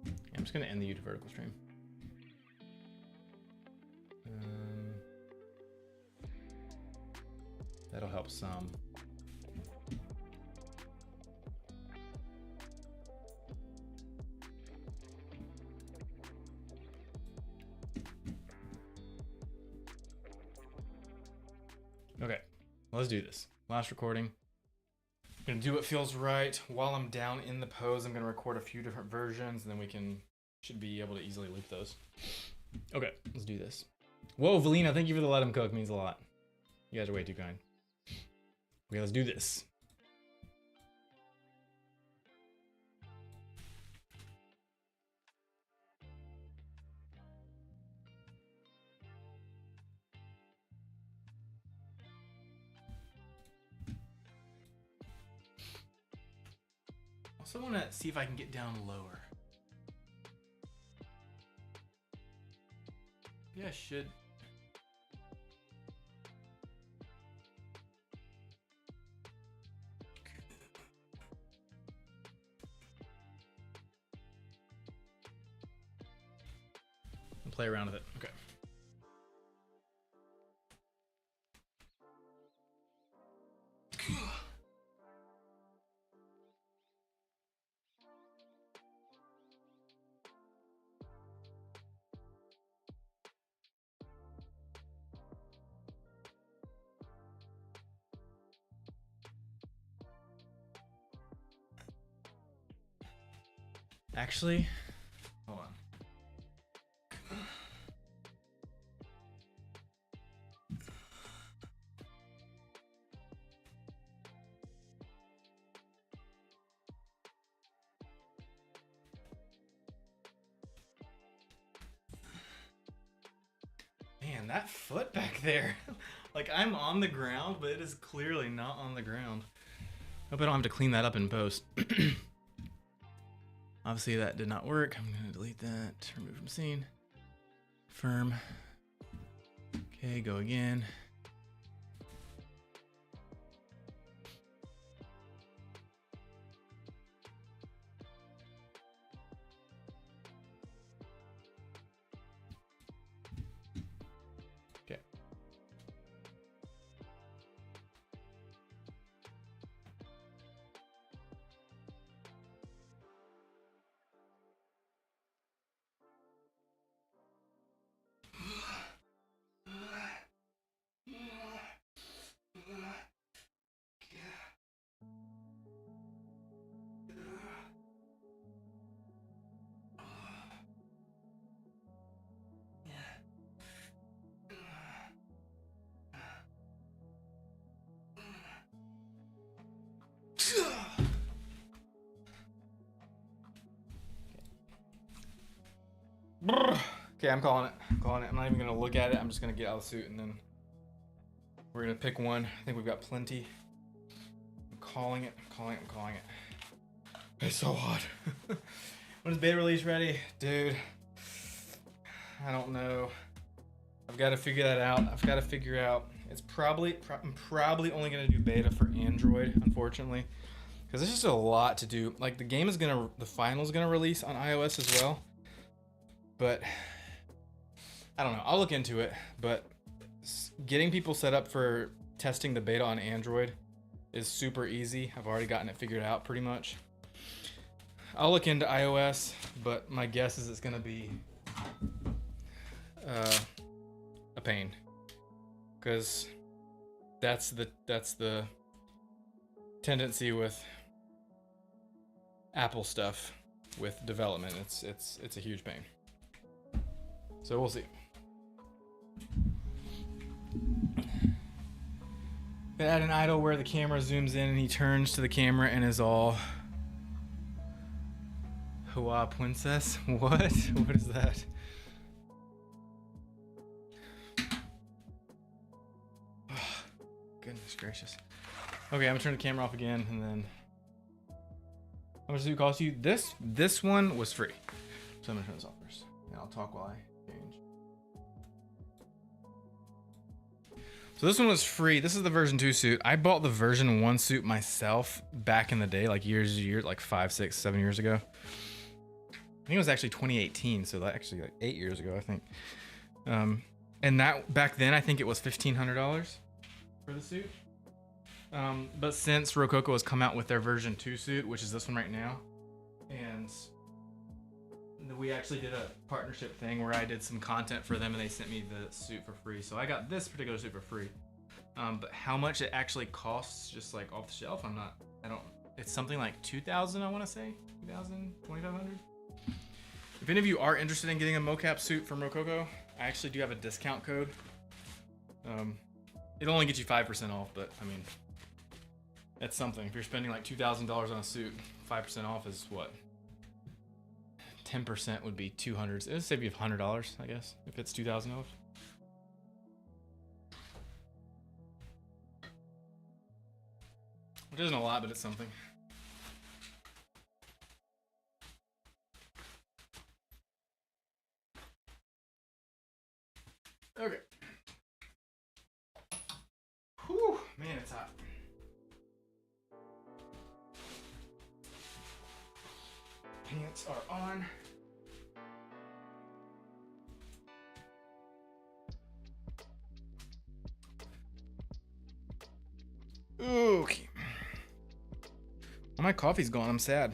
Yeah, I'm just gonna end the YouTube vertical stream. That'll help some. Okay, let's do this. Last recording. I'm gonna do what feels right. While I'm down in the pose, I'm gonna record a few different versions, and then we should be able to easily loop those. Okay, let's do this. Whoa, Valina, thank you for the let him cook. Means a lot. You guys are way too kind. Okay, let's do this. Also want to see if I can get down lower. Yeah, I should. And play around with it. Okay. Actually, hold on. Man, that foot back there. Like, I'm on the ground, but it is clearly not on the ground. Hope I don't have to clean that up in post. Obviously that did not work. I'm gonna delete that, remove from scene. Firm. Okay, go again. Okay. Okay, I'm calling it. I'm not even gonna look at it. I'm just gonna get out of the suit and then we're gonna pick one. I think we've got plenty. I'm calling it. It's so hot. When is beta release ready? Dude, I don't know. I've got to figure that out. I've got to figure out. It's I'm probably only gonna do beta for Android, unfortunately, because there's just a lot to do. Like the final's gonna release on iOS as well, but I don't know. I'll look into it. But getting people set up for testing the beta on Android is super easy. I've already gotten it figured out pretty much. I'll look into iOS, but my guess is it's gonna be a pain, because that's the tendency with Apple stuff with development. It's a huge pain. So we'll see. Add an idle where the camera zooms in and he turns to the camera and is all Hua Princess? What? What is that? Oh, goodness gracious. Okay, I'm gonna turn the camera off again and then how much does it cost you? This one was free. So I'm gonna turn this off first. And I'll talk while I change. So this one was free. This is the version 2 suit. I bought the version 1 suit myself back in the day, like years, like 5, 6, 7 years ago. I think it was actually 2018, so that actually like 8 years ago, I think. And that back then, I think it was $1,500 for the suit. But since Rococo has come out with their version 2 suit, which is this one right now, and we actually did a partnership thing where I did some content for them and they sent me the suit for free. So I got this particular suit for free. But how much it actually costs just like off the shelf, I'm not It's something like 2,000, I want to say. 2,000, 2,500. If any of you are interested in getting a mocap suit from Rococo, I actually do have a discount code. It'll only get you 5% off, but I mean, that's something. If you're spending like $2,000 on a suit, 5% off is what? 10% would be 200. It'll save you $100, I guess, if it's 2,000 off. Which isn't a lot, but it's something. Okay. Whew, man, it's hot. Pants are on. Okay. Well, my coffee's gone. I'm sad.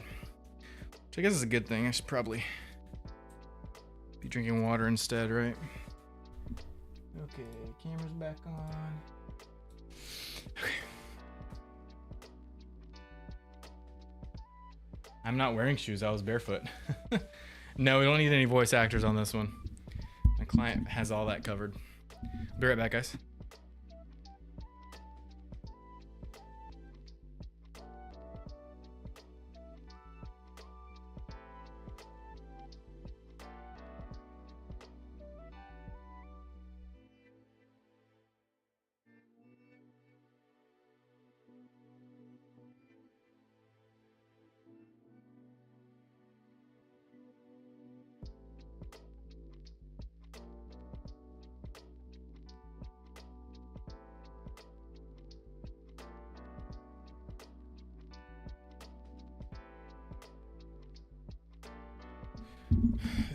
Which I guess is a good thing. I should probably be drinking water instead, right? Okay, camera's back on. Okay. I'm not wearing shoes. I was barefoot. No, we don't need any voice actors on this one. My client has all that covered. I'll be right back, guys.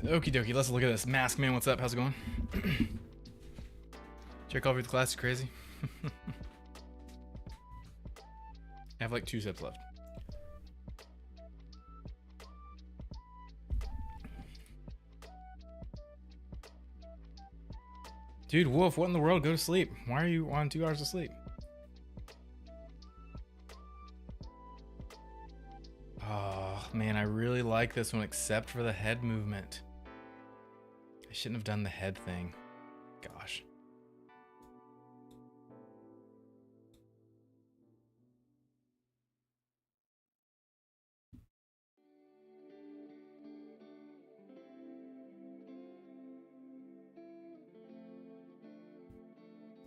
Okie dokie, let's look at this. Mask Man, what's up? How's it going? Check over the class is crazy. I have like 2 sips left. Dude, Wolf, what in the world? Go to sleep. Why are you on 2 hours of sleep? Oh, man, I really like this one except for the head movement. I shouldn't have done the head thing. Gosh.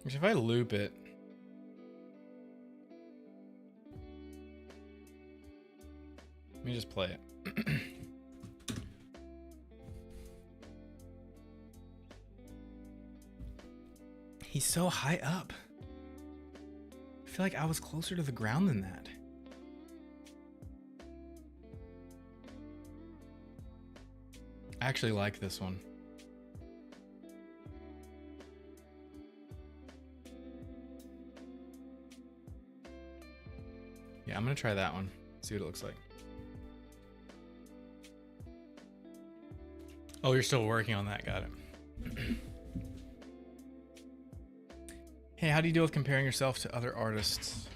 If I loop it, let me just play it. He's so high up. I feel like I was closer to the ground than that. I actually like this one. Yeah, I'm gonna try that one. See what it looks like. Oh, you're still working on that. Got it. Hey, how do you deal with comparing yourself to other artists?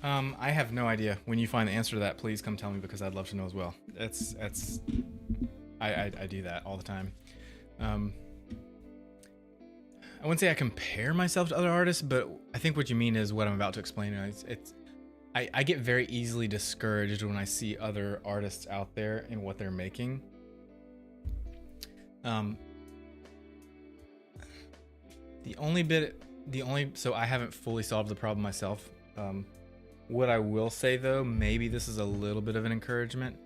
I have no idea. When you find the answer to that, please come tell me because I'd love to know as well. I do that all the time. I wouldn't say I compare myself to other artists, but I think what you mean is what I'm about to explain. I get very easily discouraged when I see other artists out there and what they're making. So I haven't fully solved the problem myself. What I will say though, maybe this is a little bit of an encouragement.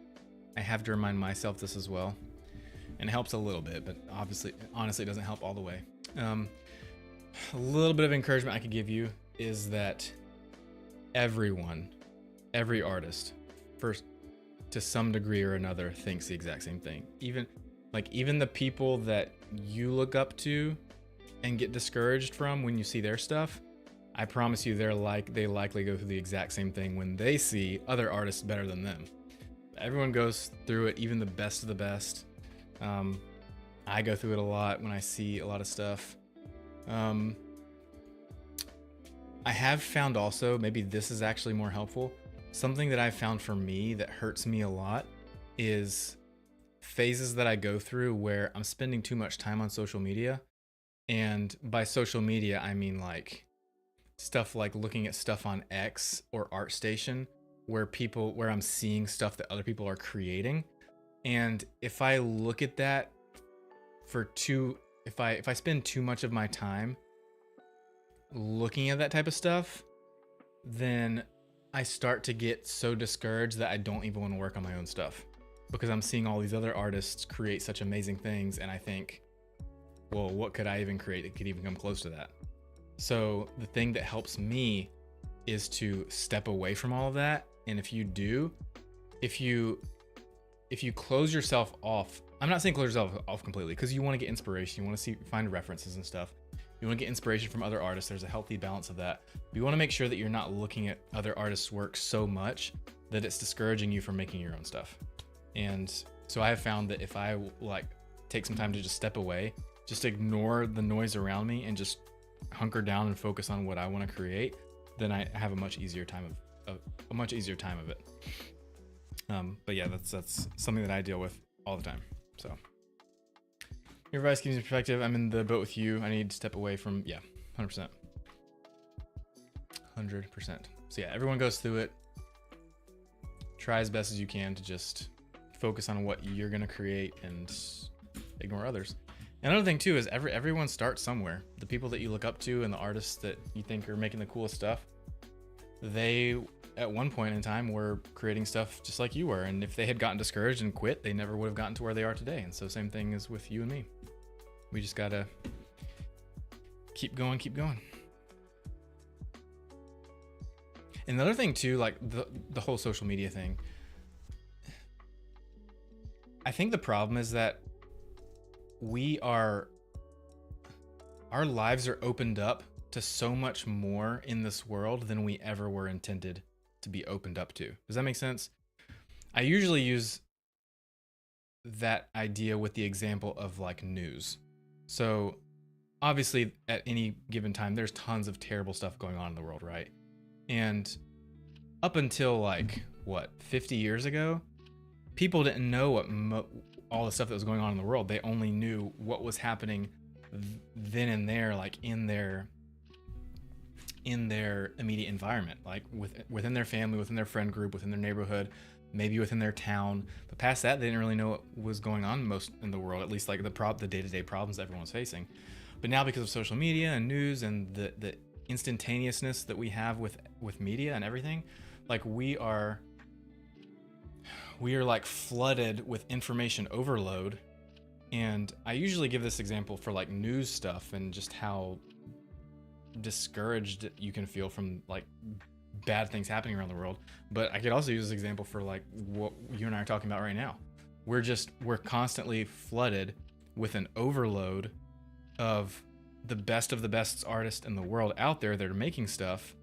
I have to remind myself this as well. And it helps a little bit, but honestly, it doesn't help all the way. A little bit of encouragement I could give you is that every artist, first, to some degree or another, thinks the exact same thing. Even the people that you look up to and get discouraged from when you see their stuff, I promise you they likely go through the exact same thing when they see other artists better than them. Everyone goes through it, even the best of the best. I go through it a lot when I see a lot of stuff. I have found also, maybe this is actually more helpful. Something that I've found for me that hurts me a lot is phases that I go through where I'm spending too much time on social media. And by social media, I mean like stuff like looking at stuff on X or ArtStation where I'm seeing stuff that other people are creating. And if I look at that if I spend too much of my time looking at that type of stuff, then I start to get so discouraged that I don't even want to work on my own stuff, because I'm seeing all these other artists create such amazing things, and I think, well, what could I even create that could even come close to that? So the thing that helps me is to step away from all of that. And if you close yourself off, I'm not saying close yourself off completely, because you want to get inspiration, you want to find references and stuff. You want to get inspiration from other artists. There's a healthy balance of that. But you want to make sure that you're not looking at other artists' work so much that it's discouraging you from making your own stuff. And so I have found that if I like take some time to just step away, just ignore the noise around me and just hunker down and focus on what I want to create, then I have a much easier time of it. But yeah, that's something that I deal with all the time. So your advice gives me perspective. I'm in the boat with you. I need to step away from, 100%. 100%. So yeah, everyone goes through it. Try as best as you can to just focus on what you're going to create and ignore others. Another thing too is everyone starts somewhere. The people that you look up to and the artists that you think are making the coolest stuff, they at one point in time were creating stuff just like you were. And if they had gotten discouraged and quit, they never would have gotten to where they are today. And so same thing is with you and me. We just gotta keep going. Another thing too, like the whole social media thing, I think the problem is that our lives are opened up to so much more in this world than we ever were intended to be opened up to. Does that make sense? I usually use that idea with the example of like news. So obviously at any given time, there's tons of terrible stuff going on in the world, right? And up until like, 50 years ago, people didn't know all the stuff that was going on in the world. They only knew what was happening then and there, like in their immediate environment, like within their family, within their friend group, within their neighborhood, maybe within their town. But past that, they didn't really know what was going on most in the world, at least like the day-to-day problems everyone was facing. But now, because of social media and news and the instantaneousness that we have with media and everything, like we are like flooded with information overload. And I usually give this example for like news stuff and just how discouraged you can feel from like bad things happening around the world. But I could also use this example for like what you and I are talking about right now. We're constantly flooded with an overload of the best artists in the world out there that are making stuff.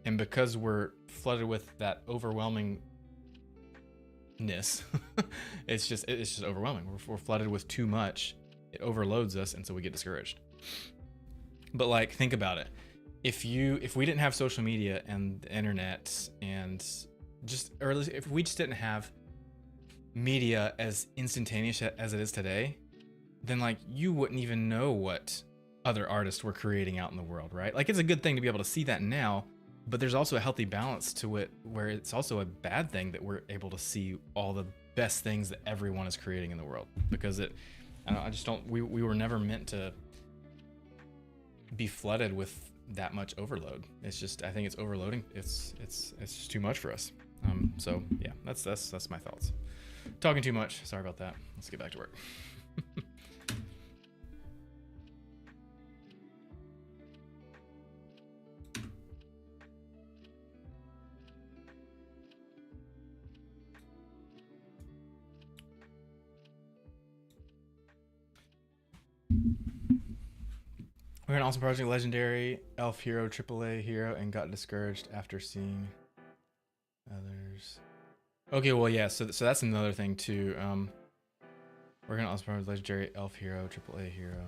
And because we're flooded with that overwhelmingness, it's just overwhelming. We're flooded with too much. It overloads us, and so we get discouraged. But like, think about it. If we didn't have social media and the internet and or at least if we just didn't have media as instantaneous as it is today, then like you wouldn't even know what other artists were creating out in the world, right? Like it's a good thing to be able to see that now, but there's also a healthy balance to it where it's also a bad thing that we're able to see all the best things that everyone is creating in the world, because we were never meant to be flooded with that much overload. It's just, I think it's overloading. It's just too much for us. So yeah, that's my thoughts. Talking too much. Sorry about that. Let's get back to work. We're an awesome project, legendary elf hero, AAA hero, and got discouraged after seeing others. Okay, well, yeah, so that's another thing too. We're gonna awesome project, legendary elf hero, AAA hero.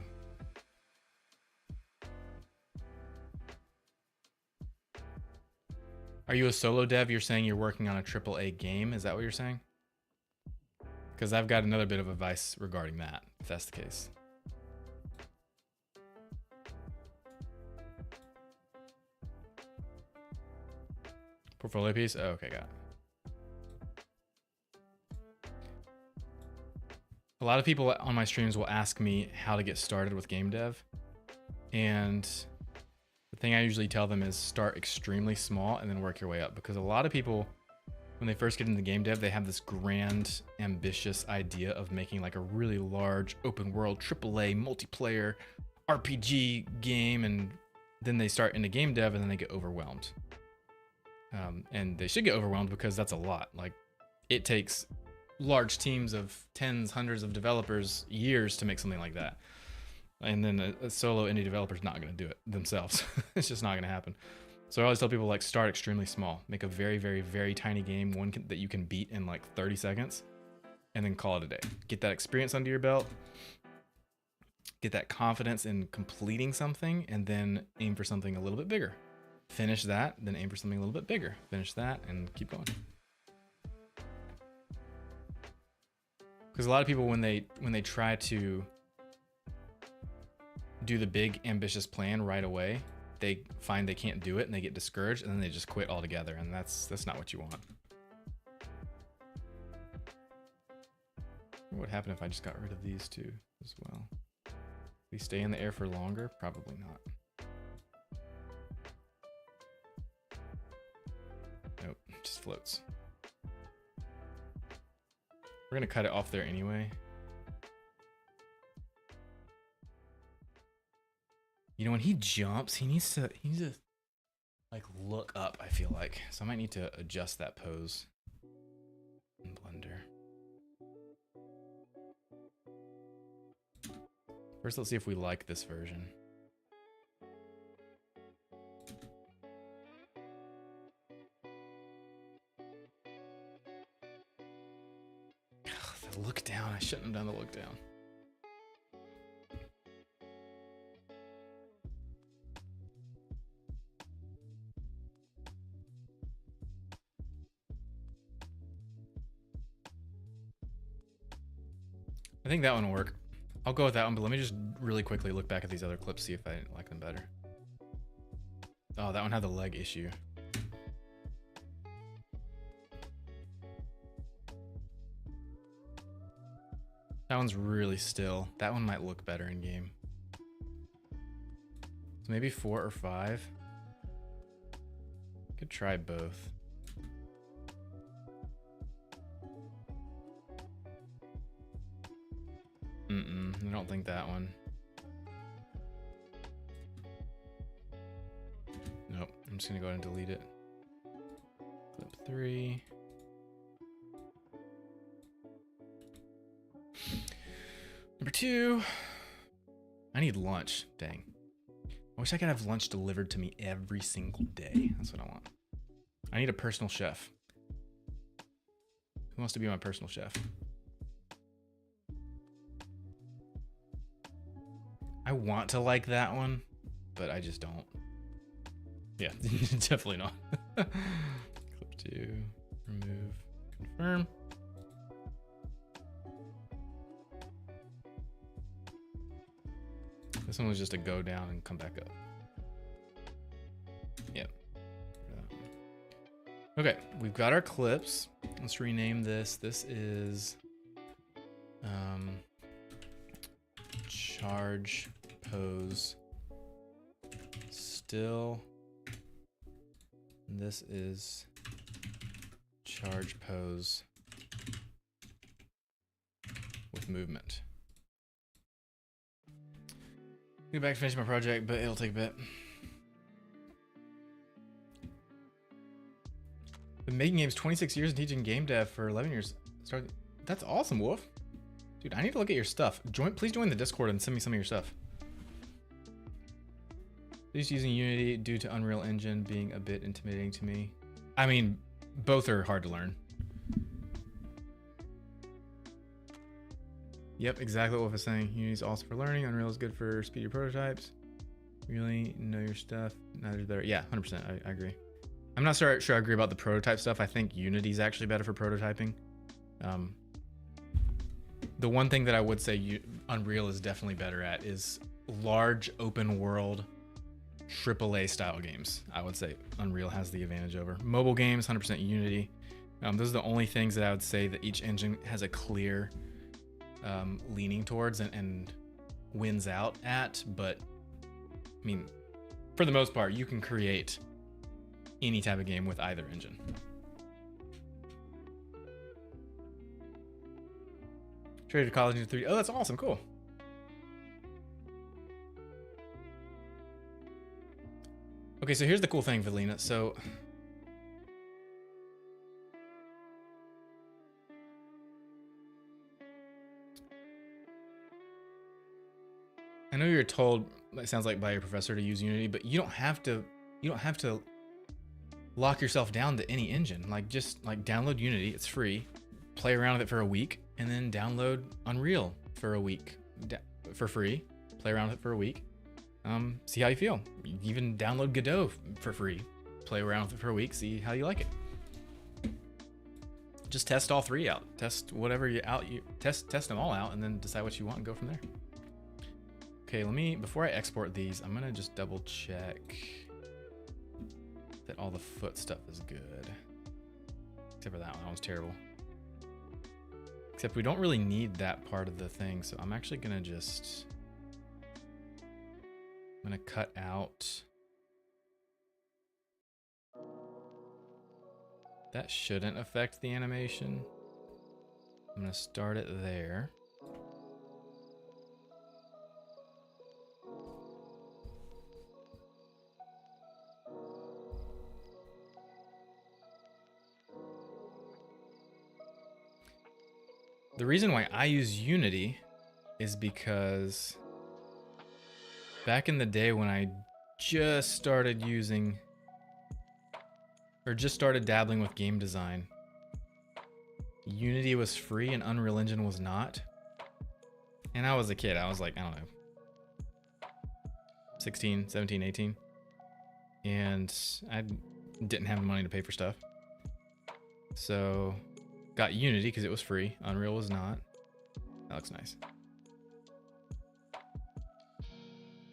Are you a solo dev? You're saying you're working on a AAA game? Is that what you're saying? Because I've got another bit of advice regarding that, if that's the case. Portfolio piece? Oh, okay, got it. A lot of people on my streams will ask me how to get started with game dev. And the thing I usually tell them is start extremely small and then work your way up. Because a lot of people, when they first get into game dev, they have this grand, ambitious idea of making like a really large open world AAA multiplayer RPG game. And then they start into game dev and then they get overwhelmed. And they should get overwhelmed because that's a lot. Like, it takes large teams of tens, hundreds of developers years to make something like that. And then a solo indie developer is not going to do it themselves. It's just not going to happen. So I always tell people, like, start extremely small. Make a very, very, very tiny game, that you can beat in like 30 seconds, and then call it a day. Get that experience under your belt. Get that confidence in completing something, and then aim for something a little bit bigger. Finish that, then aim for something a little bit bigger. Finish that, and keep going. Because a lot of people, when they try to do the big ambitious plan right away, they find they can't do it and they get discouraged, and then they just quit altogether, and that's not what you want. What would happen if I just got rid of these two as well? These stay in the air for longer? Probably not. Nope, it just floats. We're gonna cut it off there anyway. You know, when he jumps, he needs to like look up, I feel like. So I might need to adjust that pose in Blender. First, let's see if we like this version. Ugh, the look down, I shouldn't have done the look down. I think that one will work. I'll go with that one, but let me just really quickly look back at these other clips, see if I like them better. Oh, that one had the leg issue. That one's really still. That one might look better in game. So maybe 4 or 5. Could try both. I don't think that one. Nope, I'm just gonna go ahead and delete it. Clip 3. Number 2. I need lunch, dang. I wish I could have lunch delivered to me every single day. That's what I want. I need a personal chef. Who wants to be my personal chef? I want to like that one, but I just don't. Yeah, definitely not. Clip 2, remove, confirm. This one was just a go down and come back up. Yep. Okay, we've got our clips. Let's rename this. This is charge pose still. This is charge pose with movement. Go back to finish my project, but it'll take a bit. Been making games 26 years and teaching game dev for 11 years. That's awesome, Wolf. Dude, I need to look at your stuff. Please join the Discord and send me some of your stuff. Just using Unity due to Unreal Engine being a bit intimidating to me. I mean, both are hard to learn. Yep, exactly what Wolf is saying. Unity's awesome for learning. Unreal is good for speedy prototypes. Really know your stuff. Neither there. Yeah, 100%. I agree. I'm not sure I agree about the prototype stuff. I think Unity is actually better for prototyping. The one thing that I would say Unreal is definitely better at is large open world AAA style games. I would say Unreal has the advantage over mobile games. 100% Unity. Those are the only things that I would say that each engine has a clear leaning towards and wins out at. But I mean, for the most part, you can create any type of game with either engine. Traded college into 3D. Oh, that's awesome. Cool. Okay, so here's the cool thing, Velina. So I know you're told, it sounds like by your professor, to use Unity, but you don't have to lock yourself down to any engine. Like, just like download Unity, it's free, play around with it for a week, and then download Unreal for a week for free, play around with it for a week, see how you feel. You even download Godot for free, play around with it for a week, see how you like it. Just test all three out, test whatever you test them all out, and then decide what you want and go from there. Okay, before I export these, I'm gonna just double check that all the foot stuff is good. Except for that one, that one's terrible. Except we don't really need that part of the thing, so I'm actually gonna I'm gonna cut out. That shouldn't affect the animation. I'm gonna start it there. The reason why I use Unity is because back in the day when I just started dabbling with game design, Unity was free and Unreal Engine was not. And I was a kid. I was like, I don't know, 16, 17, 18. And I didn't have the money to pay for stuff. So got Unity because it was free. Unreal was not. That looks nice.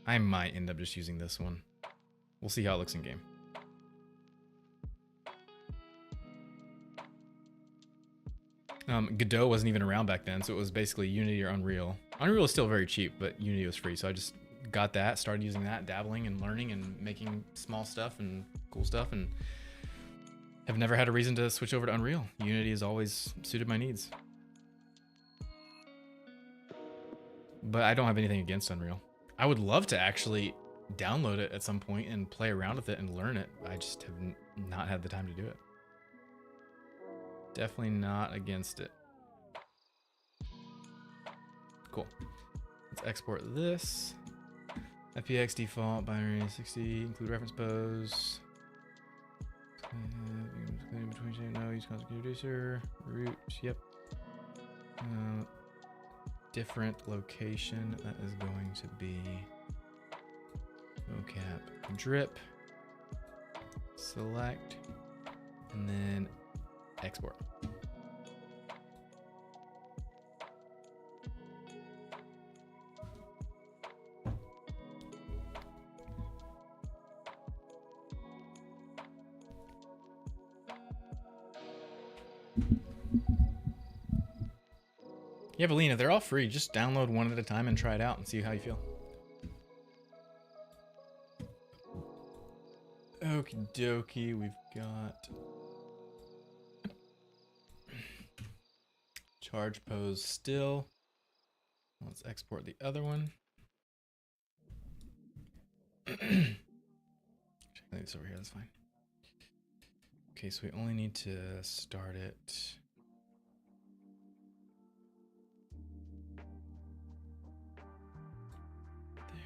I might end up just using this one. We'll see how it looks in game. Godot wasn't even around back then, so it was basically Unity or Unreal. Unreal is still very cheap, but Unity was free, so I just got that, started using that, dabbling and learning and making small stuff and cool stuff, and have never had a reason to switch over to Unreal. Unity has always suited my needs. But I don't have anything against Unreal. I would love to actually download it at some point and play around with it and learn it. I just have not had the time to do it. Definitely not against it. Cool. Let's export this. FPX default binary 60, include reference pose. No, use constant reducer. Root, yep. Different location, that is going to be Mocap drip. Select, and then export. Yeah, Valina, they're all free. Just download one at a time and try it out and see how you feel. Okie dokie, we've got charge pose still. Let's export the other one. Check this over here, that's fine. Okay, so we only need to start it.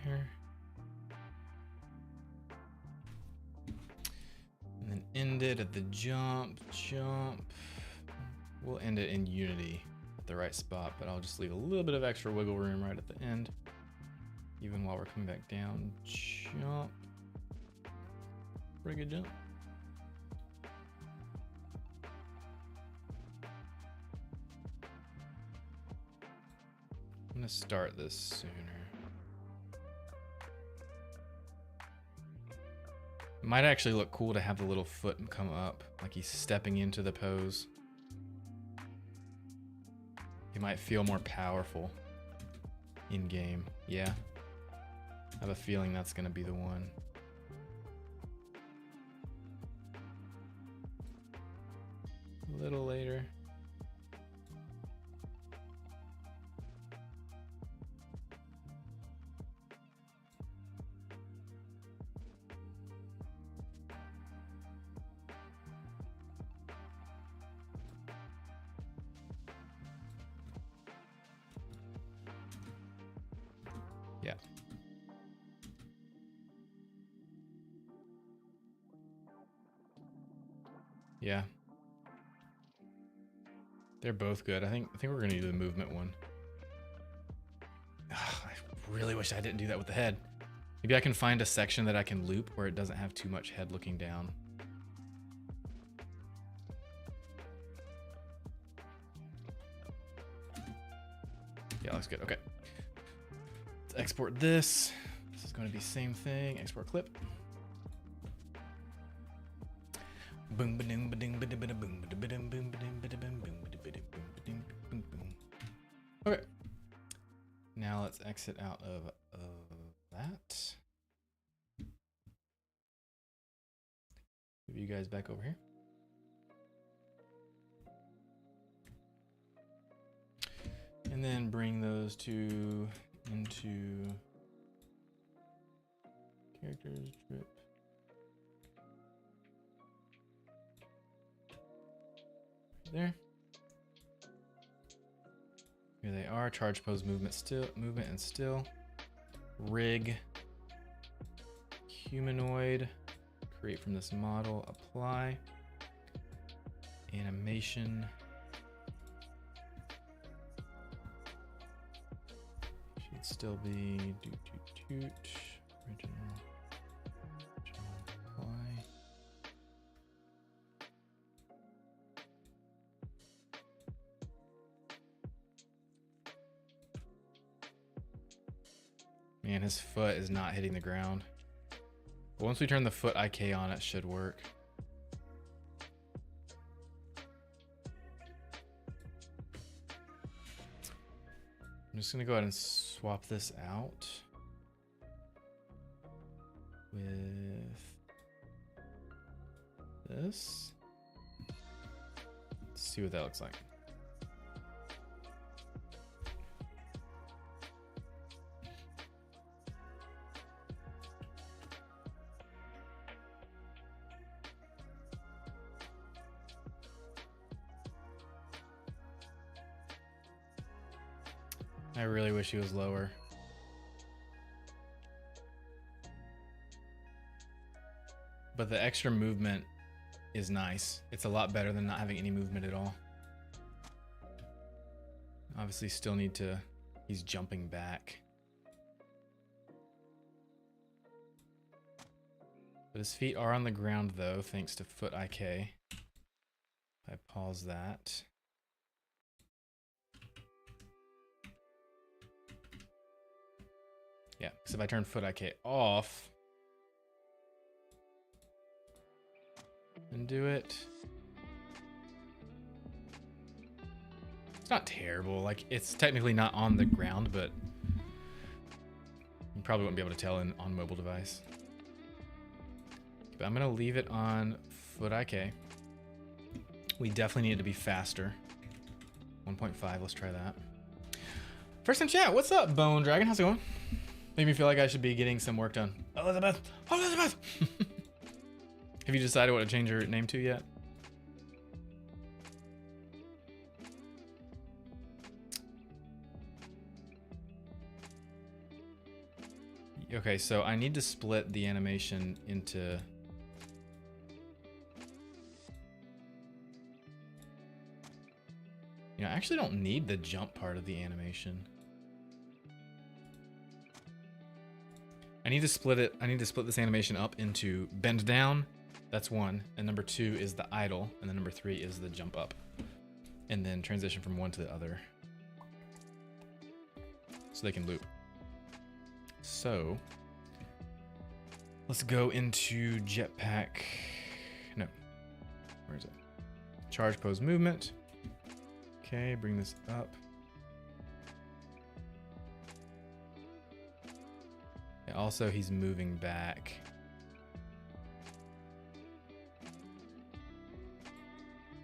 There. And then end it at the jump. We'll end it in Unity at the right spot, but I'll just leave a little bit of extra wiggle room right at the end. Even while we're coming back down. Jump. Pretty good jump. I'm gonna start this sooner. It might actually look cool to have the little foot come up, like he's stepping into the pose. He might feel more powerful in game. Yeah. I have a feeling that's gonna be the one. A little later. Yeah. Yeah. They're both good. I think we're gonna do the movement one. Ugh, I really wish I didn't do that with the head. Maybe I can find a section that I can loop where it doesn't have too much head looking down. Yeah, looks good. Okay. Let's export this. This is going to be same thing. Export clip. Boom ba-ding ba-ding ba-ding ba-ding boom ba-ding boom ba-ding ba-ding boom ba-ding ba-ding boom boom. Okay. Now let's exit out of that. Move you guys back over here. And then bring those two into characters, drip. There. Here they are. Charge pose movement and still. Rig. Humanoid. Create from this model. Apply. Animation. Should still be doot doot doot. Original. Apply. Man, his foot is not hitting the ground. But once we turn the foot IK on, it should work. I'm just gonna go ahead and swap this out with this. Let's see what that looks like. I really wish he was lower. But the extra movement is nice. It's a lot better than not having any movement at all. Obviously still need to, he's jumping back. But his feet are on the ground though, thanks to foot IK. If I pause that. Yeah, because if I turn foot IK off and do it, it's not terrible. Like, it's technically not on the ground, but you probably wouldn't be able to tell on mobile device. But I'm gonna leave it on foot IK. We definitely need it to be faster. 1.5, let's try that. First in chat, what's up, Bone Dragon? How's it going? Made me feel like I should be getting some work done. Elizabeth! Elizabeth! Have you decided what to change your name to yet? Okay, so I need to split the animation into... You know, I actually don't need the jump part of the animation. I need to split it. I need to split this animation up into bend down. That's one. And number 2 is the idle. And then number 3 is the jump up. And then transition from one to the other. so they can loop. So let's go into Jetpack. No, where is it? Charge pose movement. Okay, bring this up. Yeah, also, he's moving back.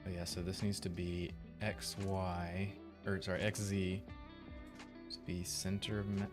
Oh yeah, so this needs to be XY, or sorry, XZ. Just be center of, no?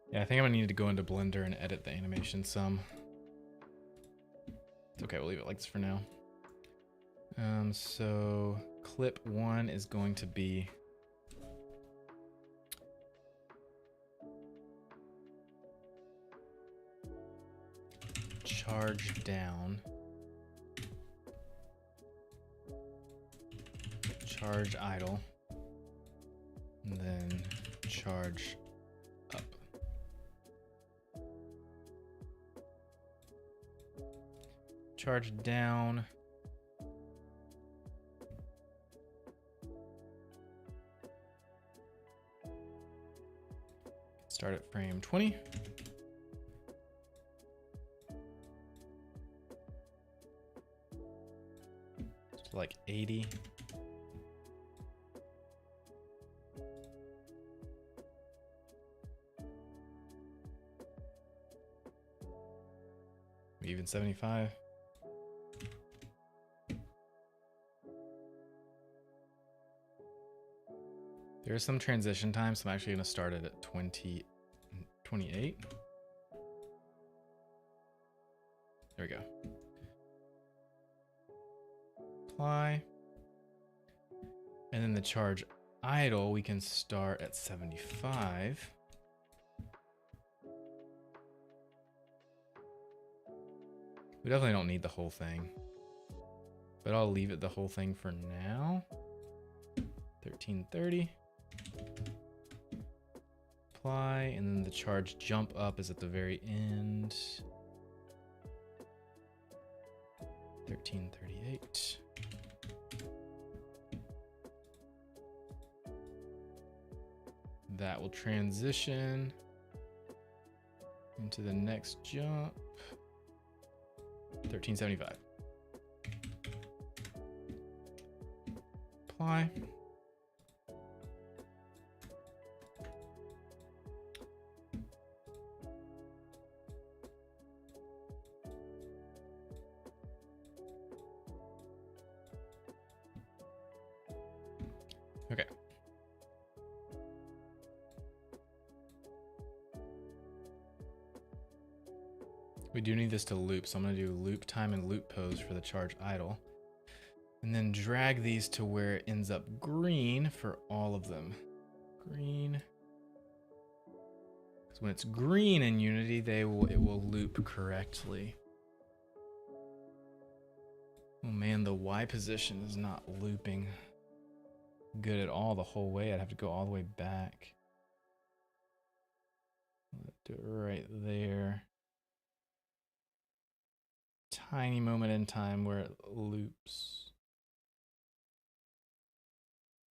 Yeah, I think I'm gonna need to go into Blender and edit the animation some. It's okay, we'll leave it like this for now. So clip 1 is going to be charge down, charge idle, and then charge up. Charge down. Start at frame 20. Just like 80. Even 75. There's some transition time, so I'm actually going to start it at 28. There we go. Apply. And then the charge idle, we can start at 75. We definitely don't need the whole thing, but I'll leave it the whole thing for now. 1330. Apply, and then the charge jump up is at the very end. 1338. That will transition into the next jump. 1375. Apply. Okay. We do need this to loop, so I'm going to do loop time and loop pose for the charge idle. And then drag these to where it ends up green for all of them. Green. Because when it's green in Unity, it will loop correctly. Oh man, the Y position is not looping good at all the whole way. I'd have to go all the way back. Let's do it right there. Tiny moment in time where it loops,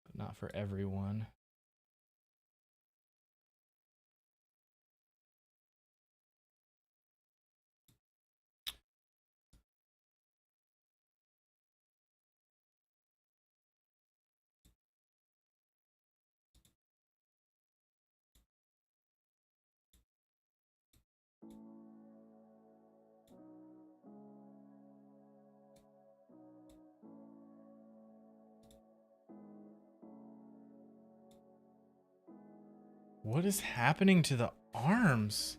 but not for everyone. What is happening to the arms?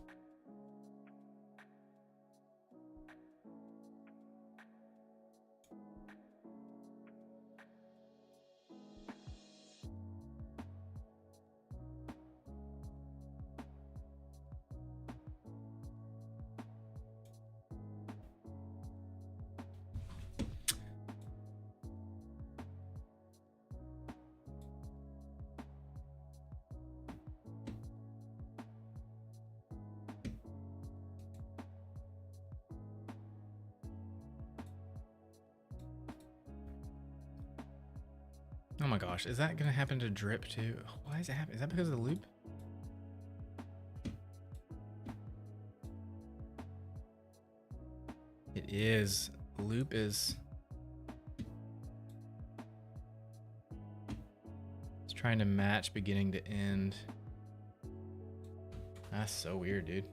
Oh my gosh, is that gonna happen to drip too? Why is it happening? Is that because of the loop? It is. The loop is. It's trying to match beginning to end. That's so weird, dude.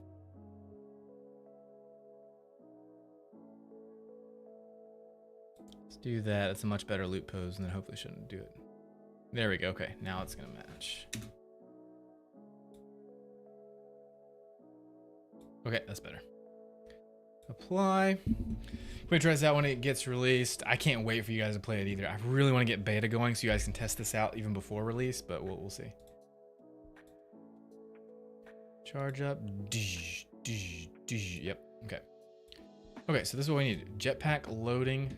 Let's do that. It's a much better loop pose, and then hopefully shouldn't do it. There we go. Okay, now it's gonna match. Okay, that's better. Apply. We try this out when it gets released. I can't wait for you guys to play it either. I really want to get beta going so you guys can test this out even before release, but we'll see. Charge up. Yep. Okay. Okay, so this is what we need. Jetpack loading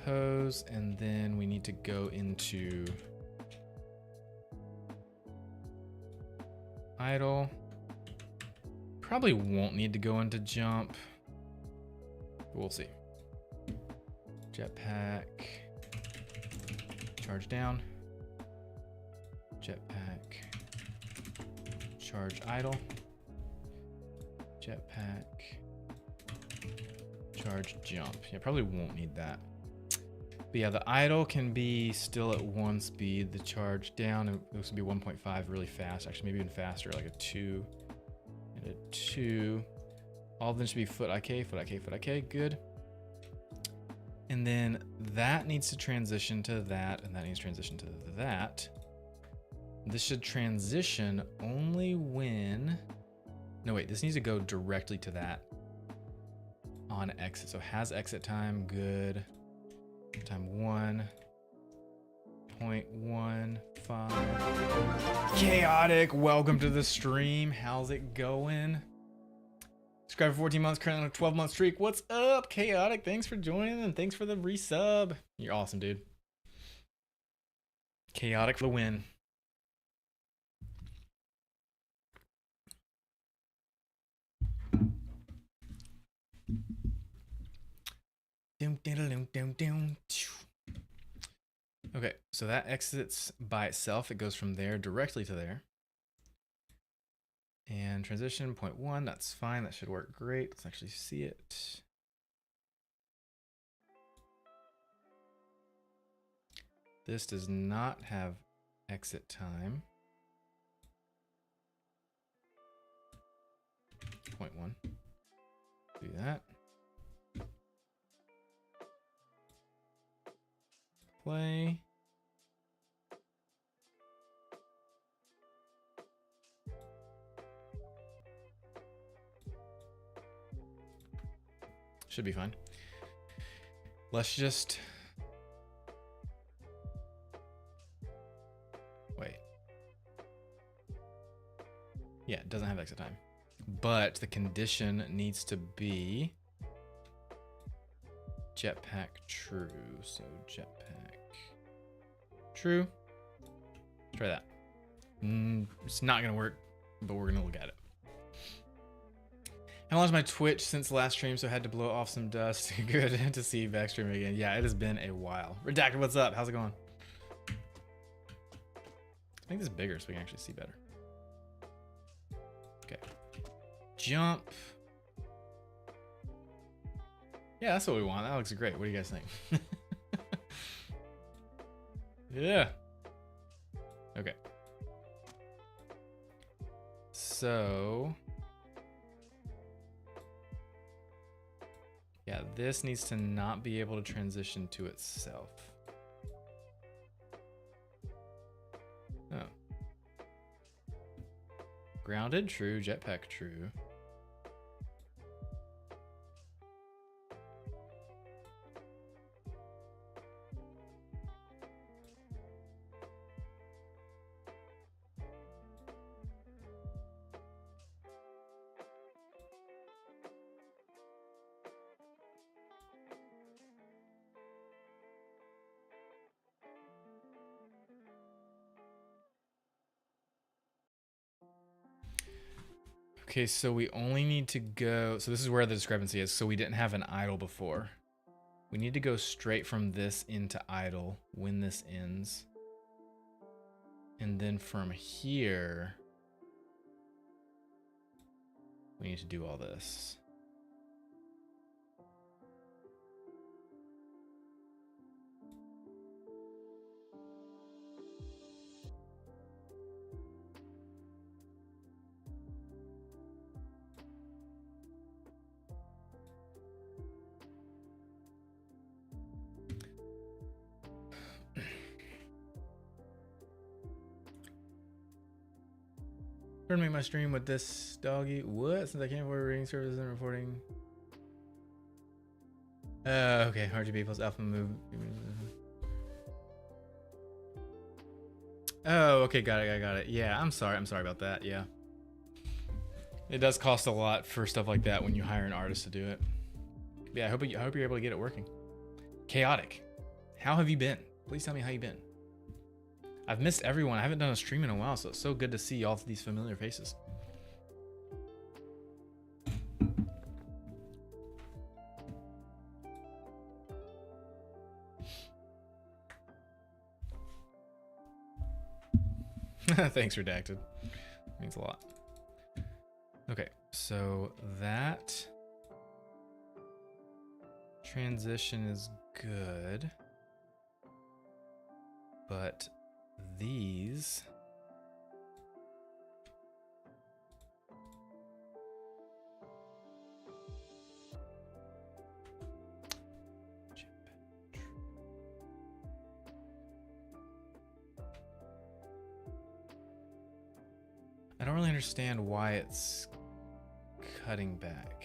pose, and then we need to go into idle. Probably won't need to go into jump. We'll see. Jetpack. Charge down. Jetpack. Charge idle. Jetpack. Charge jump. Yeah, probably won't need that. But yeah, the idle can be still at 1 speed. The charge down, it looks to be 1.5 really fast. Actually, maybe even faster, like a 2 and a 2. All of them should be foot IK, foot IK, foot IK. Good. And then that needs to transition to that, and that needs to transition to that. This should transition only when... No, wait, this needs to go directly to that on exit. So has exit time, good. Time 1.15. Chaotic, welcome to the stream. How's it going? Subscribe for 14 months, currently on a 12-month streak. What's up, Chaotic? Thanks for joining and thanks for the resub. You're awesome, dude. Chaotic for the win. Okay, so that exits by itself. It goes from there directly to there. And transition 0.1, that's fine. That should work great. Let's actually see it. This does not have exit time. 0.1. Do that. Play. Should be fine. Let's just wait. Yeah, it doesn't have exit time, but the condition needs to be jetpack true. So jetpack true. Try that. It's not gonna work, but we're gonna look at it. I launched my Twitch since the last stream, so I had to blow off some dust. Good to see you back streaming again. Yeah, it has been a while. Redacted, what's up? How's it going? Let's make this bigger so we can actually see better. Okay. Jump. Yeah, that's what we want. That looks great. What do you guys think? Yeah. Okay. So... yeah, this needs to not be able to transition to itself. Oh. Grounded, true. Jetpack, true. Okay, so we only need to go, so this is where the discrepancy is. So we didn't have an idle before. We need to go straight from this into idle when this ends. And then from here, we need to do all this. I'm gonna make my stream with this doggy. What? Since I can't avoid reading services and reporting. Okay. RGB plus alpha move. Oh, okay. Got it. I got it. Yeah, I'm sorry. I'm sorry about that. Yeah. It does cost a lot for stuff like that when you hire an artist to do it. Yeah, I hope you're able to get it working. Chaotic. How have you been? Please tell me how you've been. I've missed everyone. I haven't done a stream in a while, so it's so good to see all of these familiar faces. Thanks, Redacted. Means a lot. Okay, so that transition is good, but these I don't really understand why it's cutting back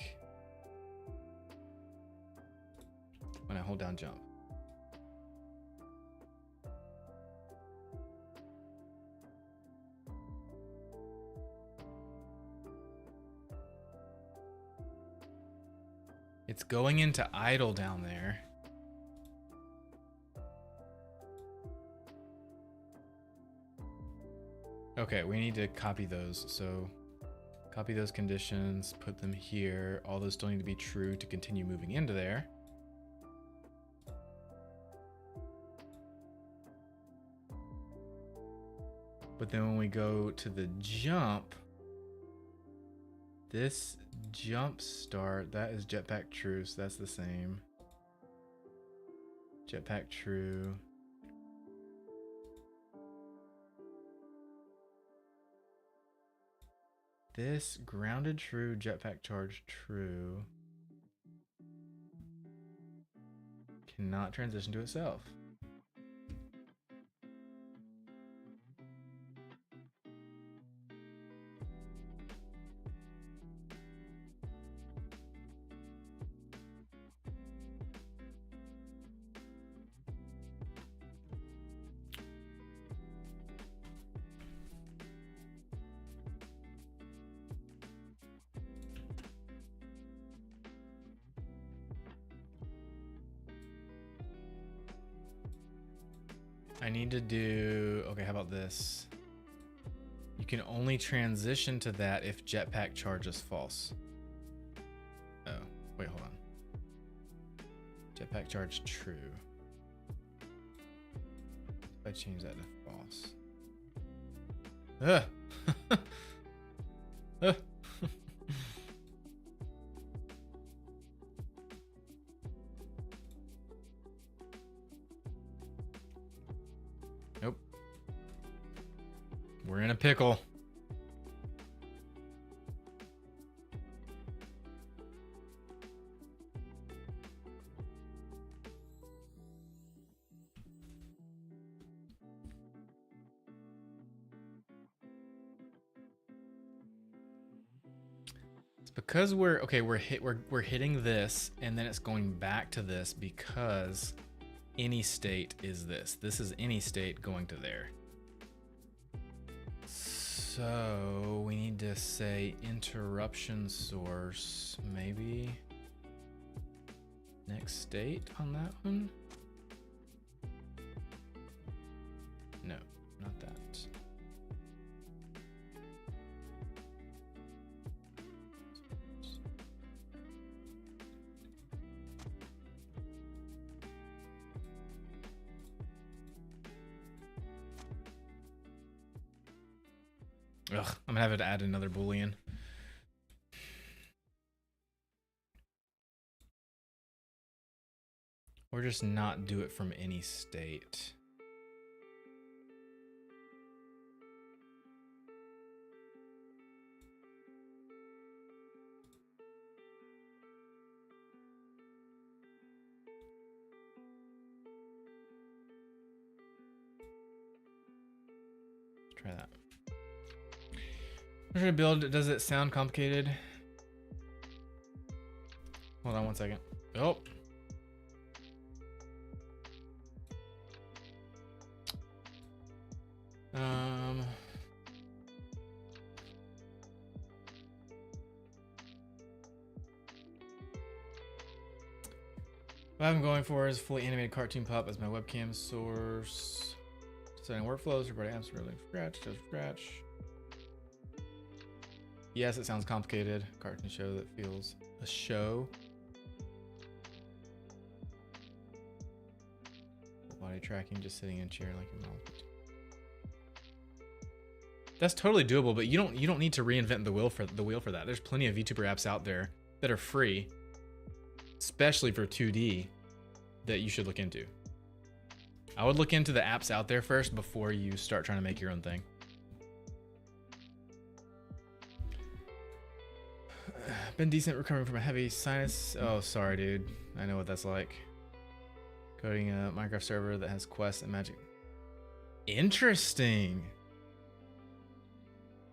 when I hold down jump. It's going into idle down there. Okay, we need to copy those. So copy those conditions, put them here. All those still need to be true to continue moving into there. But then when we go to the jump, this jump start, that is Jetpack true, so that's the same. Jetpack true. This grounded true, jetpack charge true. Cannot transition to itself. I need to do, okay, how about this? You can only transition to that if jetpack charge is false. Oh, wait, hold on. Jetpack charge true. If I change that to false. Ugh. Ugh. Nope. We're in a pickle. It's because we're hitting this and then it's going back to this because any state is this. This is any state going to there. So we need to say interruption source, maybe next state on that one. No, not that. Ugh, I'm gonna have to add another Boolean. Or just not do it from any state. Let's try that. I'm trying to build. Does it sound complicated? Hold on one second. Oh. What I'm going for is fully animated cartoon pup as my webcam source. Designing workflows, reporting apps really scratch. Yes, it sounds complicated. Cartoon show that feels a show. Body tracking, just sitting in a chair like a mouse. That's totally doable, but you don't need to reinvent the wheel for that. There's plenty of VTuber apps out there that are free, especially for 2D, that you should look into. I would look into the apps out there first before you start trying to make your own thing. Been decent recovering from a heavy sinus. Oh, sorry, dude. I know what that's like. Coding a Minecraft server that has quests and magic. Interesting.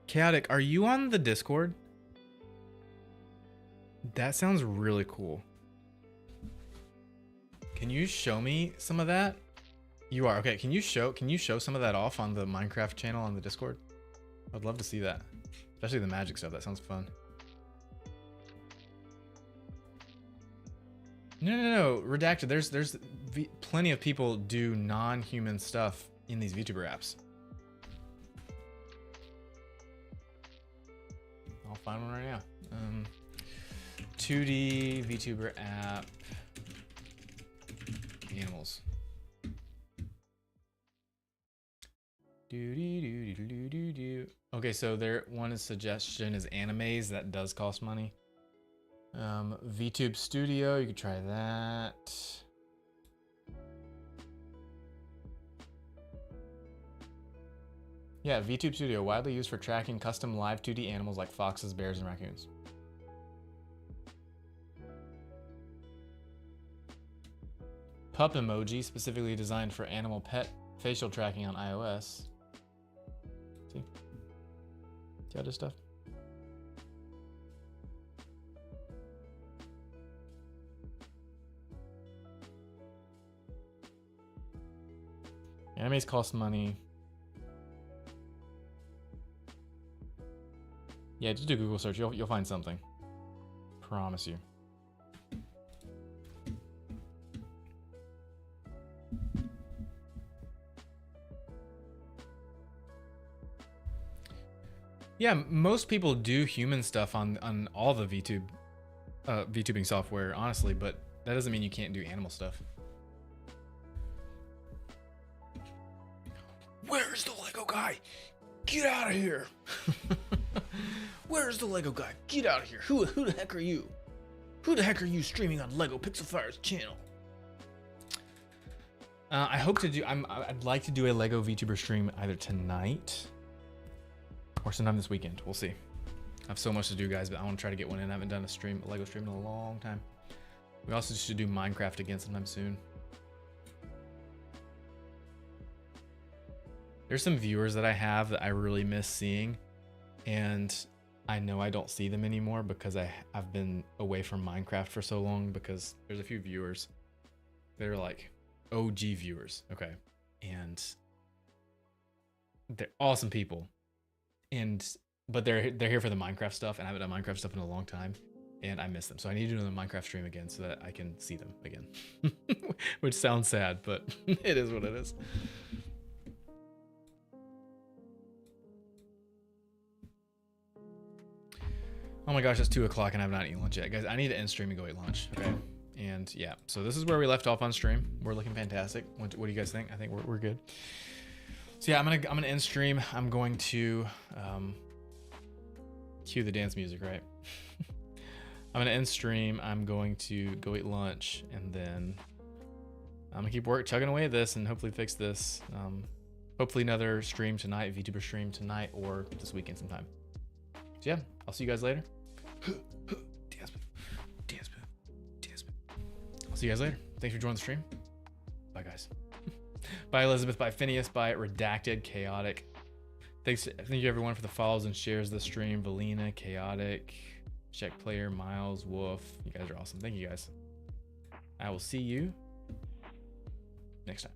Chaotic, are you on the Discord? That sounds really cool. Can you show me some of that? You are, okay. Can you show some of that off on the Minecraft channel on the Discord? I'd love to see that. Especially the magic stuff. That sounds fun. No. Redacted. There's plenty of people do non-human stuff in these VTuber apps. I'll find one right now. 2D VTuber app animals. Okay, so there one suggestion is animes. That does cost money. VTube Studio, you could try that. Yeah, VTube Studio, widely used for tracking custom live 2D animals like foxes, bears, and raccoons. Pup emoji, specifically designed for animal pet facial tracking on iOS. See other stuff? Animes cost money. Yeah, just do Google search. You'll find something. Promise you. Yeah, most people do human stuff on all the VTubing software, honestly, but that doesn't mean you can't do animal stuff. Where's the Lego guy? Get out of here! Where's the Lego guy? Get out of here! Who the heck are you? Who the heck are you streaming on Lego Pixel Fire's channel? I hope to do. I'd like to do a Lego VTuber stream either tonight or sometime this weekend. We'll see. I have so much to do, guys, but I want to try to get one in. I haven't done a Lego stream in a long time. We also should do Minecraft again sometime soon. There's some viewers that I have that I really miss seeing, and I know I don't see them anymore because I've been away from Minecraft for so long, because there's a few viewers that are like OG viewers, okay? And they're awesome people. But they're here for the Minecraft stuff, and I haven't done Minecraft stuff in a long time, and I miss them. So I need to do another Minecraft stream again so that I can see them again. Which sounds sad, but it is what it is. Oh my gosh, it's 2 o'clock and I've not eaten lunch yet. Guys, I need to end stream and go eat lunch, okay? And yeah, so this is where we left off on stream. We're looking fantastic. What do you guys think? I think we're good. So yeah, I'm gonna end stream. I'm going to Cue the dance music, right? I'm gonna end stream. I'm going to go eat lunch, and then I'm gonna keep chugging away at this and hopefully fix this. Hopefully another stream tonight, VTuber stream tonight or this weekend sometime. So yeah, I'll see you guys later. Dance move, dance move, dance move. I'll see you guys later. Thanks for joining the stream. Bye guys. Bye Elizabeth, bye Phineas, bye Redacted, Chaotic. Thank you everyone for the follows and shares of the stream. Valina, Chaotic, Check Player, Miles, Wolf. You guys are awesome. Thank you guys. I will see you next time.